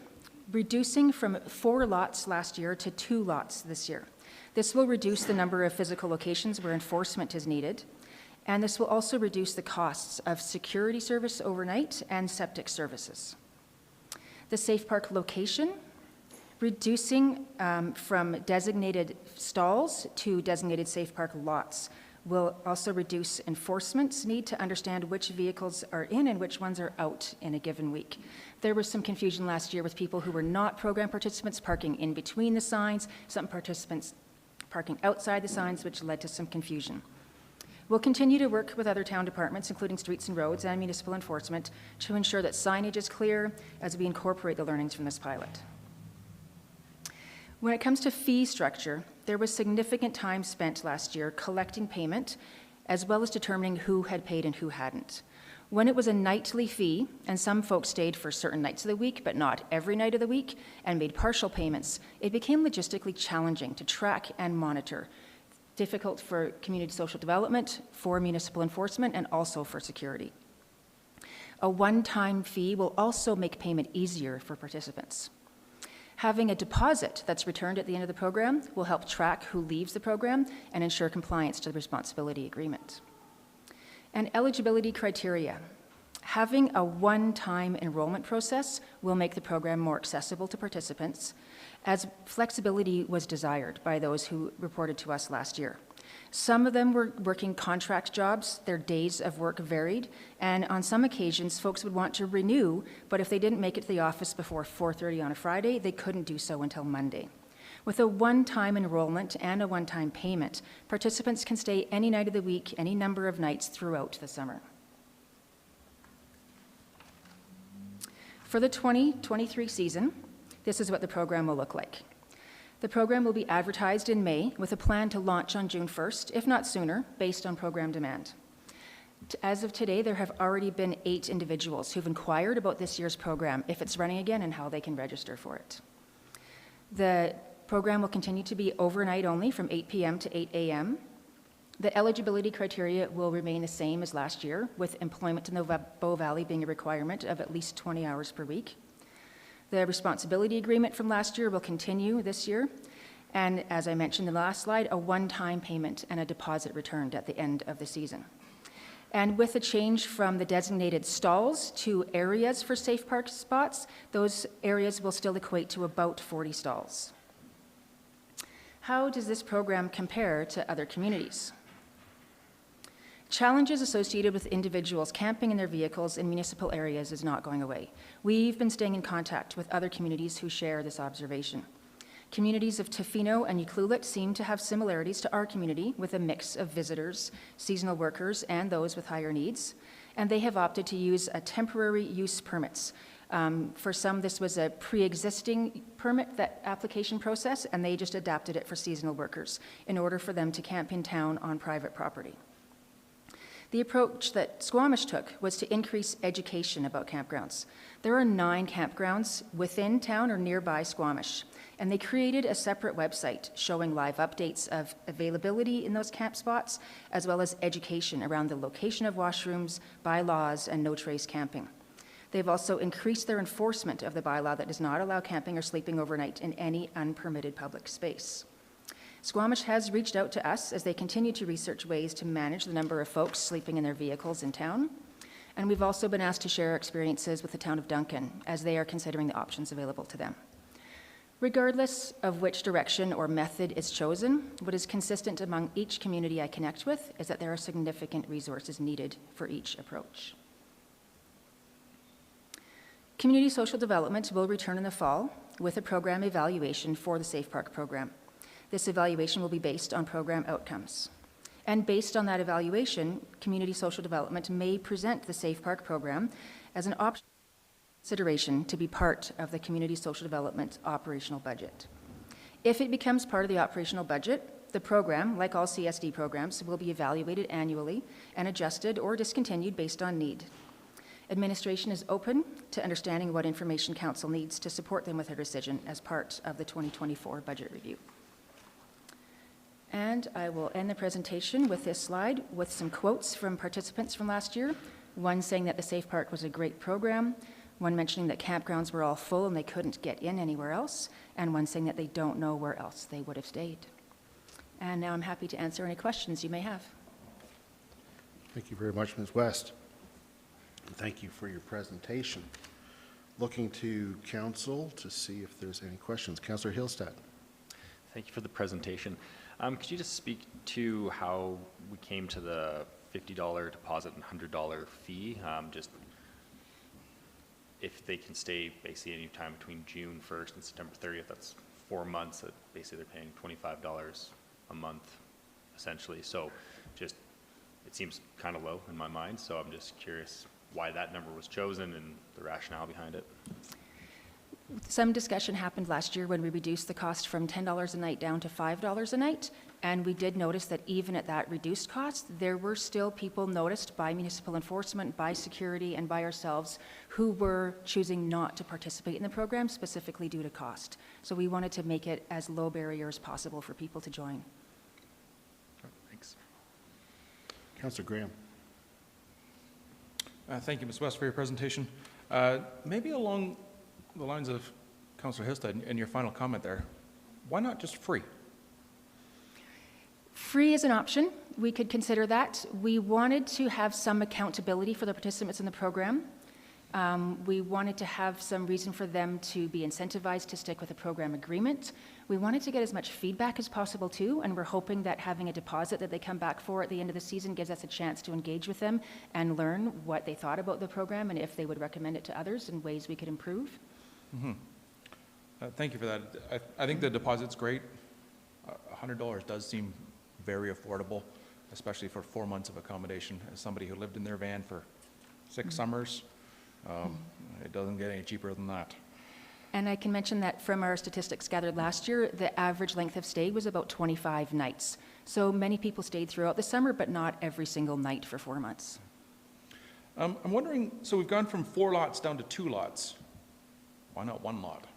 reducing from 4 lots last year to 2 lots this year. This will reduce the number of physical locations where enforcement is needed, and this will also reduce the costs of security service overnight and septic services. The Safe Park location, reducing from designated stalls to designated Safe Park lots, will also reduce enforcement's need to understand which vehicles are in and which ones are out in a given week. There was some confusion last year with people who were not program participants parking in between the signs, some participants parking outside the signs, which led to some confusion. We'll continue to work with other town departments, including streets and roads and municipal enforcement, to ensure that signage is clear as we incorporate the learnings from this pilot. When it comes to fee structure, there was significant time spent last year collecting payment, as well as determining who had paid and who hadn't. When it was a nightly fee, and some folks stayed for certain nights of the week, but not every night of the week, and made partial payments, it became logistically challenging to track and monitor, difficult for community social development, for municipal enforcement, and also for security. A one-time fee will also make payment easier for participants. Having a deposit that's returned at the end of the program will help track who leaves the program and ensure compliance to the responsibility agreement. And eligibility criteria. Having a one-time enrollment process will make the program more accessible to participants, as flexibility was desired by those who reported to us last year. Some of them were working contract jobs, their days of work varied, and on some occasions folks would want to renew, but if they didn't make it to the office before 4:30 on a Friday, they couldn't do so until Monday. With a one-time enrollment and a one-time payment, participants can stay any night of the week, any number of nights throughout the summer. For the 2023 season, this is what the program will look like. The program will be advertised in May with a plan to launch on June 1st, if not sooner, based on program demand. As of today, there have already been 8 individuals who've inquired about this year's program, if it's running again, and how they can register for it. The program will continue to be overnight only from 8 p.m. to 8 a.m. The eligibility criteria will remain the same as last year, with employment in the Bow Valley being a requirement of at least 20 hours per week. The responsibility agreement from last year will continue this year, and as I mentioned in the last slide, a one-time payment and a deposit returned at the end of the season. And with a change from the designated stalls to areas for safe park spots, those areas will still equate to about 40 stalls. How does this program compare to other communities? Challenges associated with individuals camping in their vehicles in municipal areas is not going away. We've been staying in contact with other communities who share this observation. Communities of Tofino and Ucluelet seem to have similarities to our community, with a mix of visitors, seasonal workers, and those with higher needs, and they have opted to use a temporary use permits. For some, this was a pre-existing permit, that application process, and they just adapted it for seasonal workers in order for them to camp in town on private property. The approach that Squamish took was to increase education about campgrounds. There are 9 campgrounds within town or nearby Squamish, and they created a separate website showing live updates of availability in those camp spots, as well as education around the location of washrooms, bylaws, and no trace camping. They've also increased their enforcement of the bylaw that does not allow camping or sleeping overnight in any unpermitted public space. Squamish has reached out to us as they continue to research ways to manage the number of folks sleeping in their vehicles in town. And we've also been asked to share our experiences with the town of Duncan as they are considering the options available to them. Regardless of which direction or method is chosen, what is consistent among each community I connect with is that there are significant resources needed for each approach. Community social development will return in the fall with a program evaluation for the Safe Park program. This evaluation will be based on program outcomes. And based on that evaluation, community social development may present the Safe Park program as an option consideration to be part of the community social development operational budget. If it becomes part of the operational budget, the program, like all CSD programs, will be evaluated annually and adjusted or discontinued based on need. Administration is open to understanding what information council needs to support them with their decision as part of the 2024 budget review. And I will end the presentation with this slide with some quotes from participants from last year. One saying that the Safe Park was a great program, one mentioning that campgrounds were all full and they couldn't get in anywhere else, and one saying that they don't know where else they would have stayed. And now I'm happy to answer any questions you may have. Thank you very much, Ms. West. And thank you for your presentation. Looking to council to see if there's any questions. Councillor Hillstead. Thank you for the presentation. Could you just speak to how we came to the $50 deposit and $100 fee? Just if they can stay basically any time between June 1st and September 30th, that's 4 months that basically they're paying $25 a month, essentially. So just, it seems kind of low in my mind, so I'm just curious why that number was chosen and the rationale behind it. Some discussion happened last year when we reduced the cost from $10 a night down to $5 a night, and we did notice that even at that reduced cost, there were still people noticed by municipal enforcement, by security, and by ourselves who were choosing not to participate in the program specifically due to cost. So we wanted to make it as low barrier as possible for people to join. Thanks. Councillor Graham. Thank you, Ms. West, for your presentation. Maybe along the lines of Councillor Histad, in your final comment there, why not just free? Free is an option. We could consider that. We wanted to have some accountability for the participants in the program. We wanted to have some reason for them to be incentivized to stick with a program agreement. We wanted to get as much feedback as possible too, and we're hoping that having a deposit that they come back for at the end of the season gives us a chance to engage with them and learn what they thought about the program and if they would recommend it to others in ways we could improve. Mm-hmm. Thank you for that. I think the deposit's great. $100 does seem very affordable, especially for 4 months of accommodation. As somebody who lived in their van for 6 summers, it doesn't get any cheaper than that. And I can mention that from our statistics gathered last year, the average length of stay was about 25 nights. So many people stayed throughout the summer, but not every single night for 4 months. I'm wondering, so we've gone from 4 lots down to 2 lots. Why not 1 lot?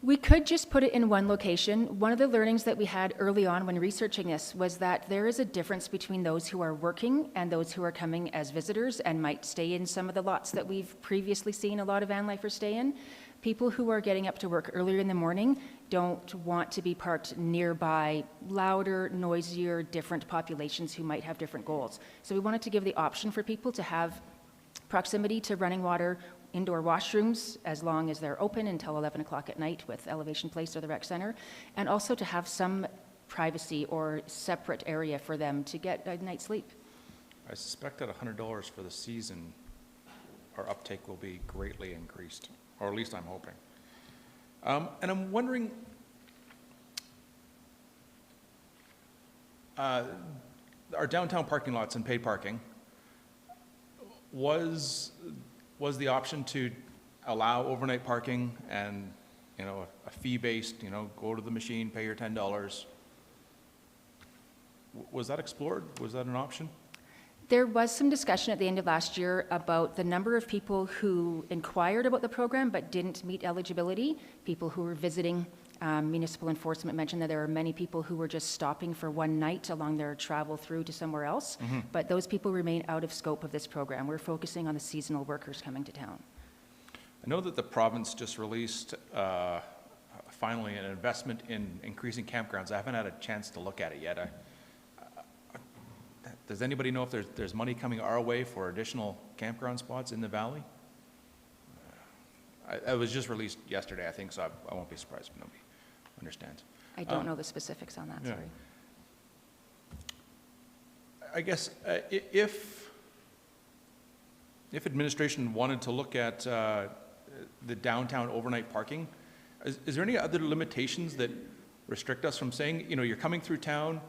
We could just put it in one location. One of the learnings that we had early on when researching this was that there is a difference between those who are working and those who are coming as visitors and might stay in some of the lots that we've previously seen a lot of van lifers stay in. People who are getting up to work earlier in the morning don't want to be parked nearby louder, noisier, different populations who might have different goals. So we wanted to give the option for people to have proximity to running water, indoor washrooms as long as they're open until 11 o'clock at night with Elevation Place or the rec center, and also to have some privacy or separate area for them to get a night's sleep. I suspect that $100 for the season, our uptake will be greatly increased, or at least I'm hoping. And I'm wondering, our downtown parking lots and paid parking, was the option to allow overnight parking and, you know, a fee-based, you know, go to the machine, pay your $10. Was that explored? Was that an option? There was some discussion at the end of last year about the number of people who inquired about the program but didn't meet eligibility. People who were visiting. Municipal enforcement mentioned that there were many people who were just stopping for one night along their travel through to somewhere else, but those people remain out of scope of this program. We're focusing on the seasonal workers coming to town. I know that the province just released finally an investment in increasing campgrounds. I haven't had a chance to look at it yet. Does anybody know if there's money coming our way for additional campground spots in the valley? It was just released yesterday, I think, so I won't be surprised if nobody understands. I don't know the specifics on that, yeah. sorry. I guess if administration wanted to look at the downtown overnight parking, is there any other limitations that restrict us from saying, you know, you're coming through town,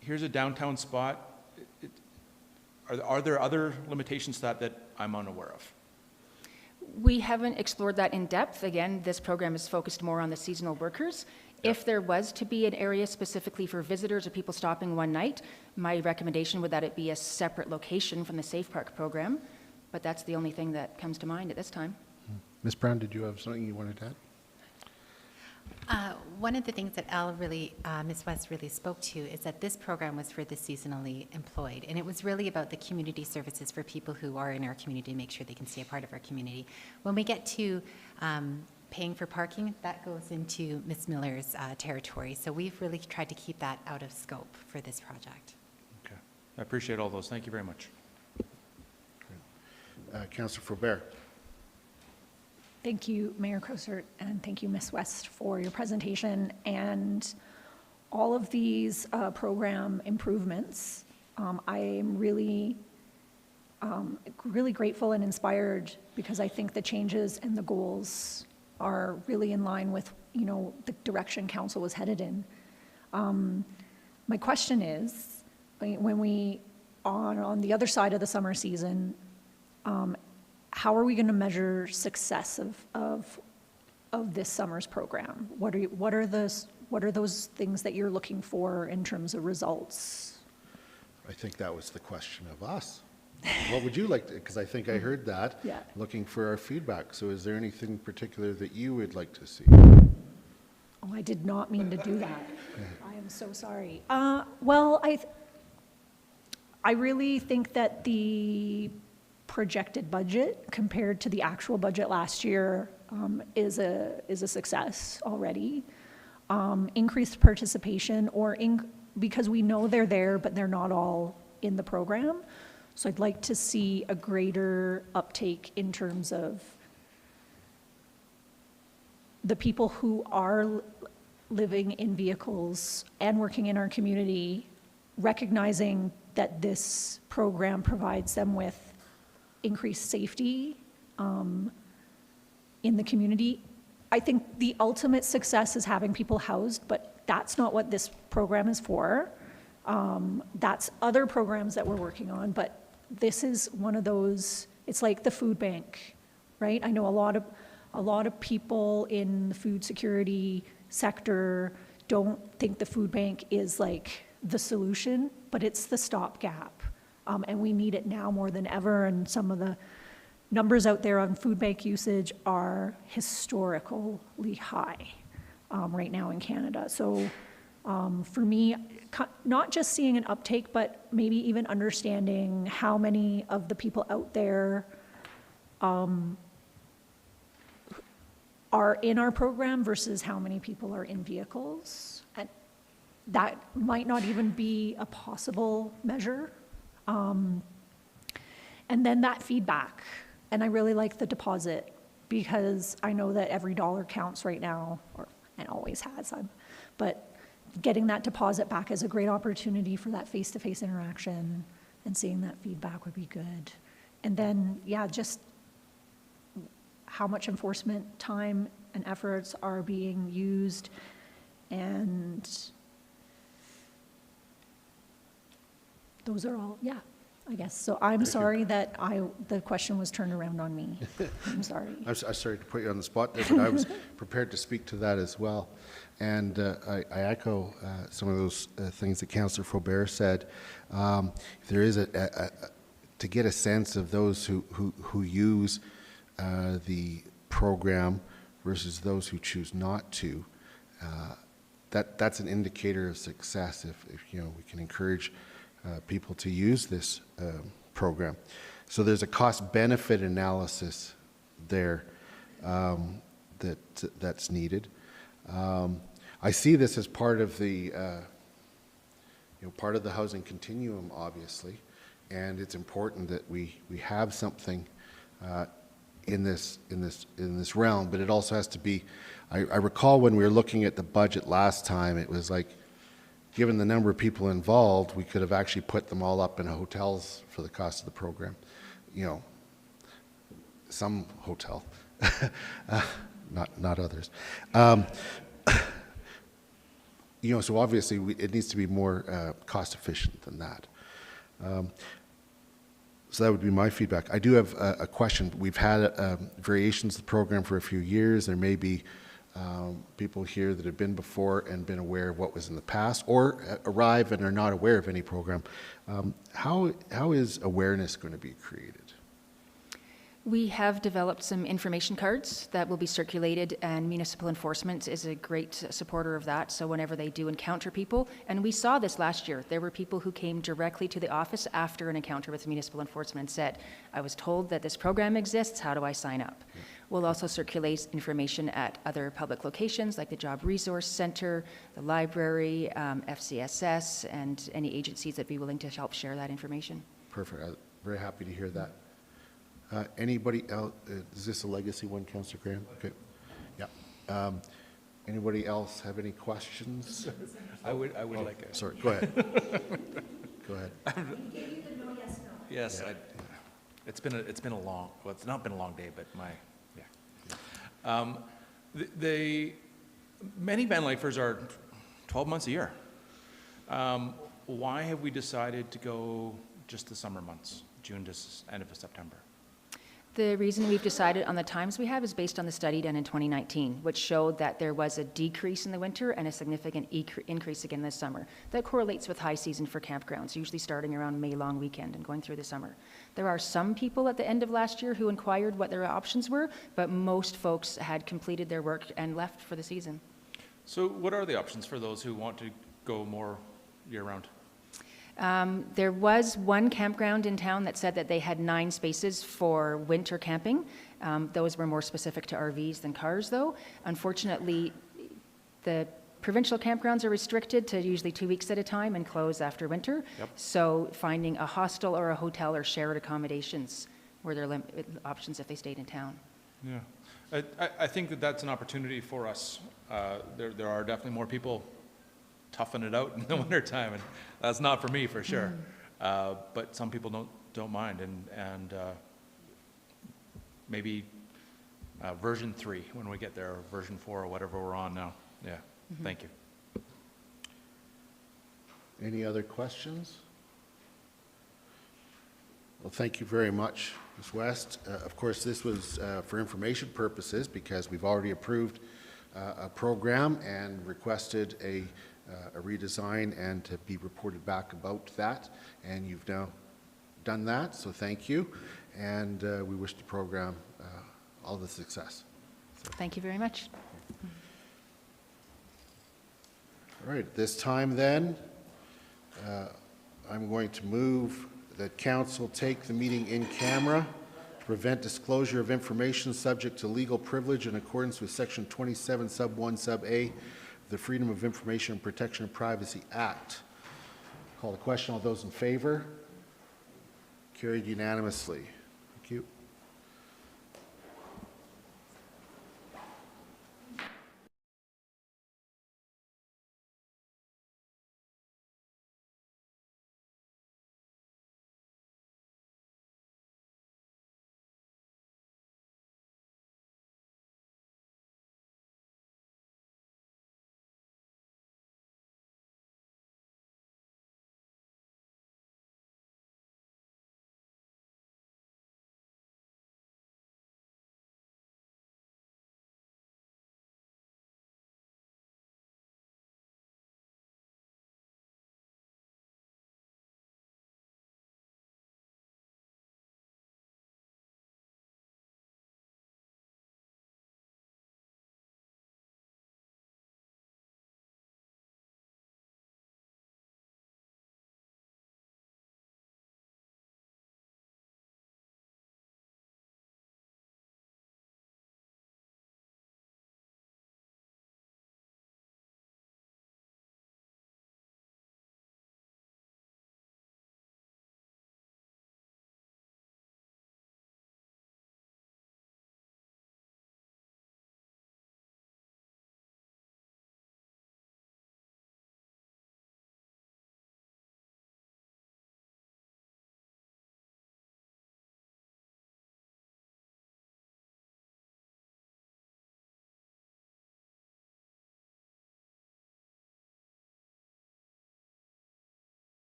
here's a downtown spot? Are there other limitations to that I'm unaware of? We haven't explored that in depth. Again, this program is focused more on the seasonal workers. Yep. If there was to be an area specifically for visitors or people stopping one night, my recommendation would that it be a separate location from the Safe Park program, but that's the only thing that comes to mind at this time. Ms. Brown, did you have something you wanted to add? One of the things that Ms. West really spoke to is that this program was for the seasonally employed, and it was really about the community services for people who are in our community to make sure they can stay a part of our community. When we get to paying for parking, that goes into Ms. Miller's territory, so we've really tried to keep that out of scope for this project. Okay, I appreciate all those. Thank you very much. Councillor Faubert. Thank you, Mayor Crosert, and thank you, Ms. West, for your presentation. And all of these program improvements, I am really grateful and inspired because I think the changes and the goals are really in line with, you know, the direction council was headed in. My question is, when we, on the other side of the summer season, how are we going to measure success of this summer's program? What are those things that you're looking for in terms of results? I think that was the question of us. What would you like to, because I think I heard that, yeah. Looking for our feedback. So is there anything particular that you would like to see? Oh, I did not mean to do that. I am so sorry. Well, I really think that the projected budget compared to the actual budget last year is a success already. Increased participation because we know they're there, but they're not all in the program. So I'd like to see a greater uptake in terms of the people who are living in vehicles and working in our community, recognizing that this program provides them with increased safety in the community. I think the ultimate success is having people housed, but that's not what this program is for. That's other programs that we're working on, but this is one of those, it's like the food bank, right? I know a lot of people in the food security sector don't think the food bank is like the solution, but it's the stopgap. And we need it now more than ever, and some of the numbers out there on food bank usage are historically high right now in Canada. So for me, not just seeing an uptake, but maybe even understanding how many of the people out there are in our program versus how many people are in vehicles. And that might not even be a possible measure. And then that feedback. And I really like the deposit because I know that every dollar counts right now, and always has. But getting that deposit back is a great opportunity for that face-to-face interaction, and seeing that feedback would be good. And then, yeah, just how much enforcement time and efforts are being used, and those are all, yeah, I guess. So I'm sorry that the question was turned around on me. I'm sorry. I'm sorry to put you on the spot there, but I was prepared to speak to that as well. And I echo some of those things that Councillor Faubert said. If there is to get a sense of those who use the program versus those who choose not to, that's an indicator of success. If we can encourage people to use this program. So there's a cost-benefit analysis there that's needed. I see this as part of the part of the housing continuum, obviously, and it's important that we have something in this realm. But it also has to be. I recall when we were looking at the budget last time, it was like, given the number of people involved, we could have actually put them all up in hotels for the cost of the program. Some hotel, not others. So obviously it needs to be more cost efficient than that. So that would be my feedback. I do have a question. We've had variations of the program for a few years. There may be people here that have been before and been aware of what was in the past, or arrive and are not aware of any program. How is awareness going to be created? We have developed some information cards that will be circulated, and municipal enforcement is a great supporter of that. So whenever they do encounter people, and we saw this last year, there were people who came directly to the office after an encounter with municipal enforcement and said, I was told that this program exists, how do I sign up? Yeah. We'll also circulate information at other public locations like the Job Resource Center, the library, FCSS, and any agencies that be willing to help share that information. Perfect. I'm very happy to hear that. Anybody else? Is this a legacy one, Councillor Graham? Okay. Yeah. Anybody else have any questions? I would like a... Sorry, go ahead. Go ahead. Yes, it's been a long, well, it's not been a long day, but many van lifers are 12 months a year. Why have we decided to go just the summer months, June to end of September? The reason we've decided on the times we have is based on the study done in 2019, which showed that there was a decrease in the winter and a significant increase again this summer. That correlates with high season for campgrounds, usually starting around May long weekend and going through the summer. There are some people at the end of last year who inquired what their options were, but most folks had completed their work and left for the season. So what are the options for those who want to go more year-round? There was one campground in town that said that they had 9 spaces for winter camping. Those were more specific to RVs than cars, though. Unfortunately, the provincial campgrounds are restricted to usually 2 weeks at a time and close after winter. Yep. So finding a hostel or a hotel or shared accommodations were their options if they stayed in town. Yeah. I think that that's an opportunity for us. There are definitely more people toughing it out in the wintertime, and that's not for me, for sure. But some people don't mind, and maybe version 3 when we get there, or version 4, or whatever we're on now. Yeah, thank you. Any other questions? Well, thank you very much, Ms. West. Of course, this was for information purposes because we've already approved a program and requested a redesign and to be reported back about that. And you've now done that, so thank you. And we wish the program all the success. So. Thank you very much. All right, at this time then, I'm going to move that council take the meeting in camera to prevent disclosure of information subject to legal privilege in accordance with section 27 sub 1 sub A of the Freedom of Information and Protection of Privacy Act. Call the question. All those in favor? Carried unanimously. Thank you.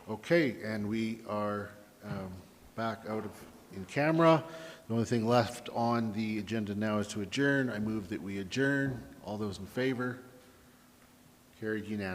Okay, and we are back out of in camera. The only thing left on the agenda now is to adjourn. I move that we adjourn. All those in favor? Carried unanimously.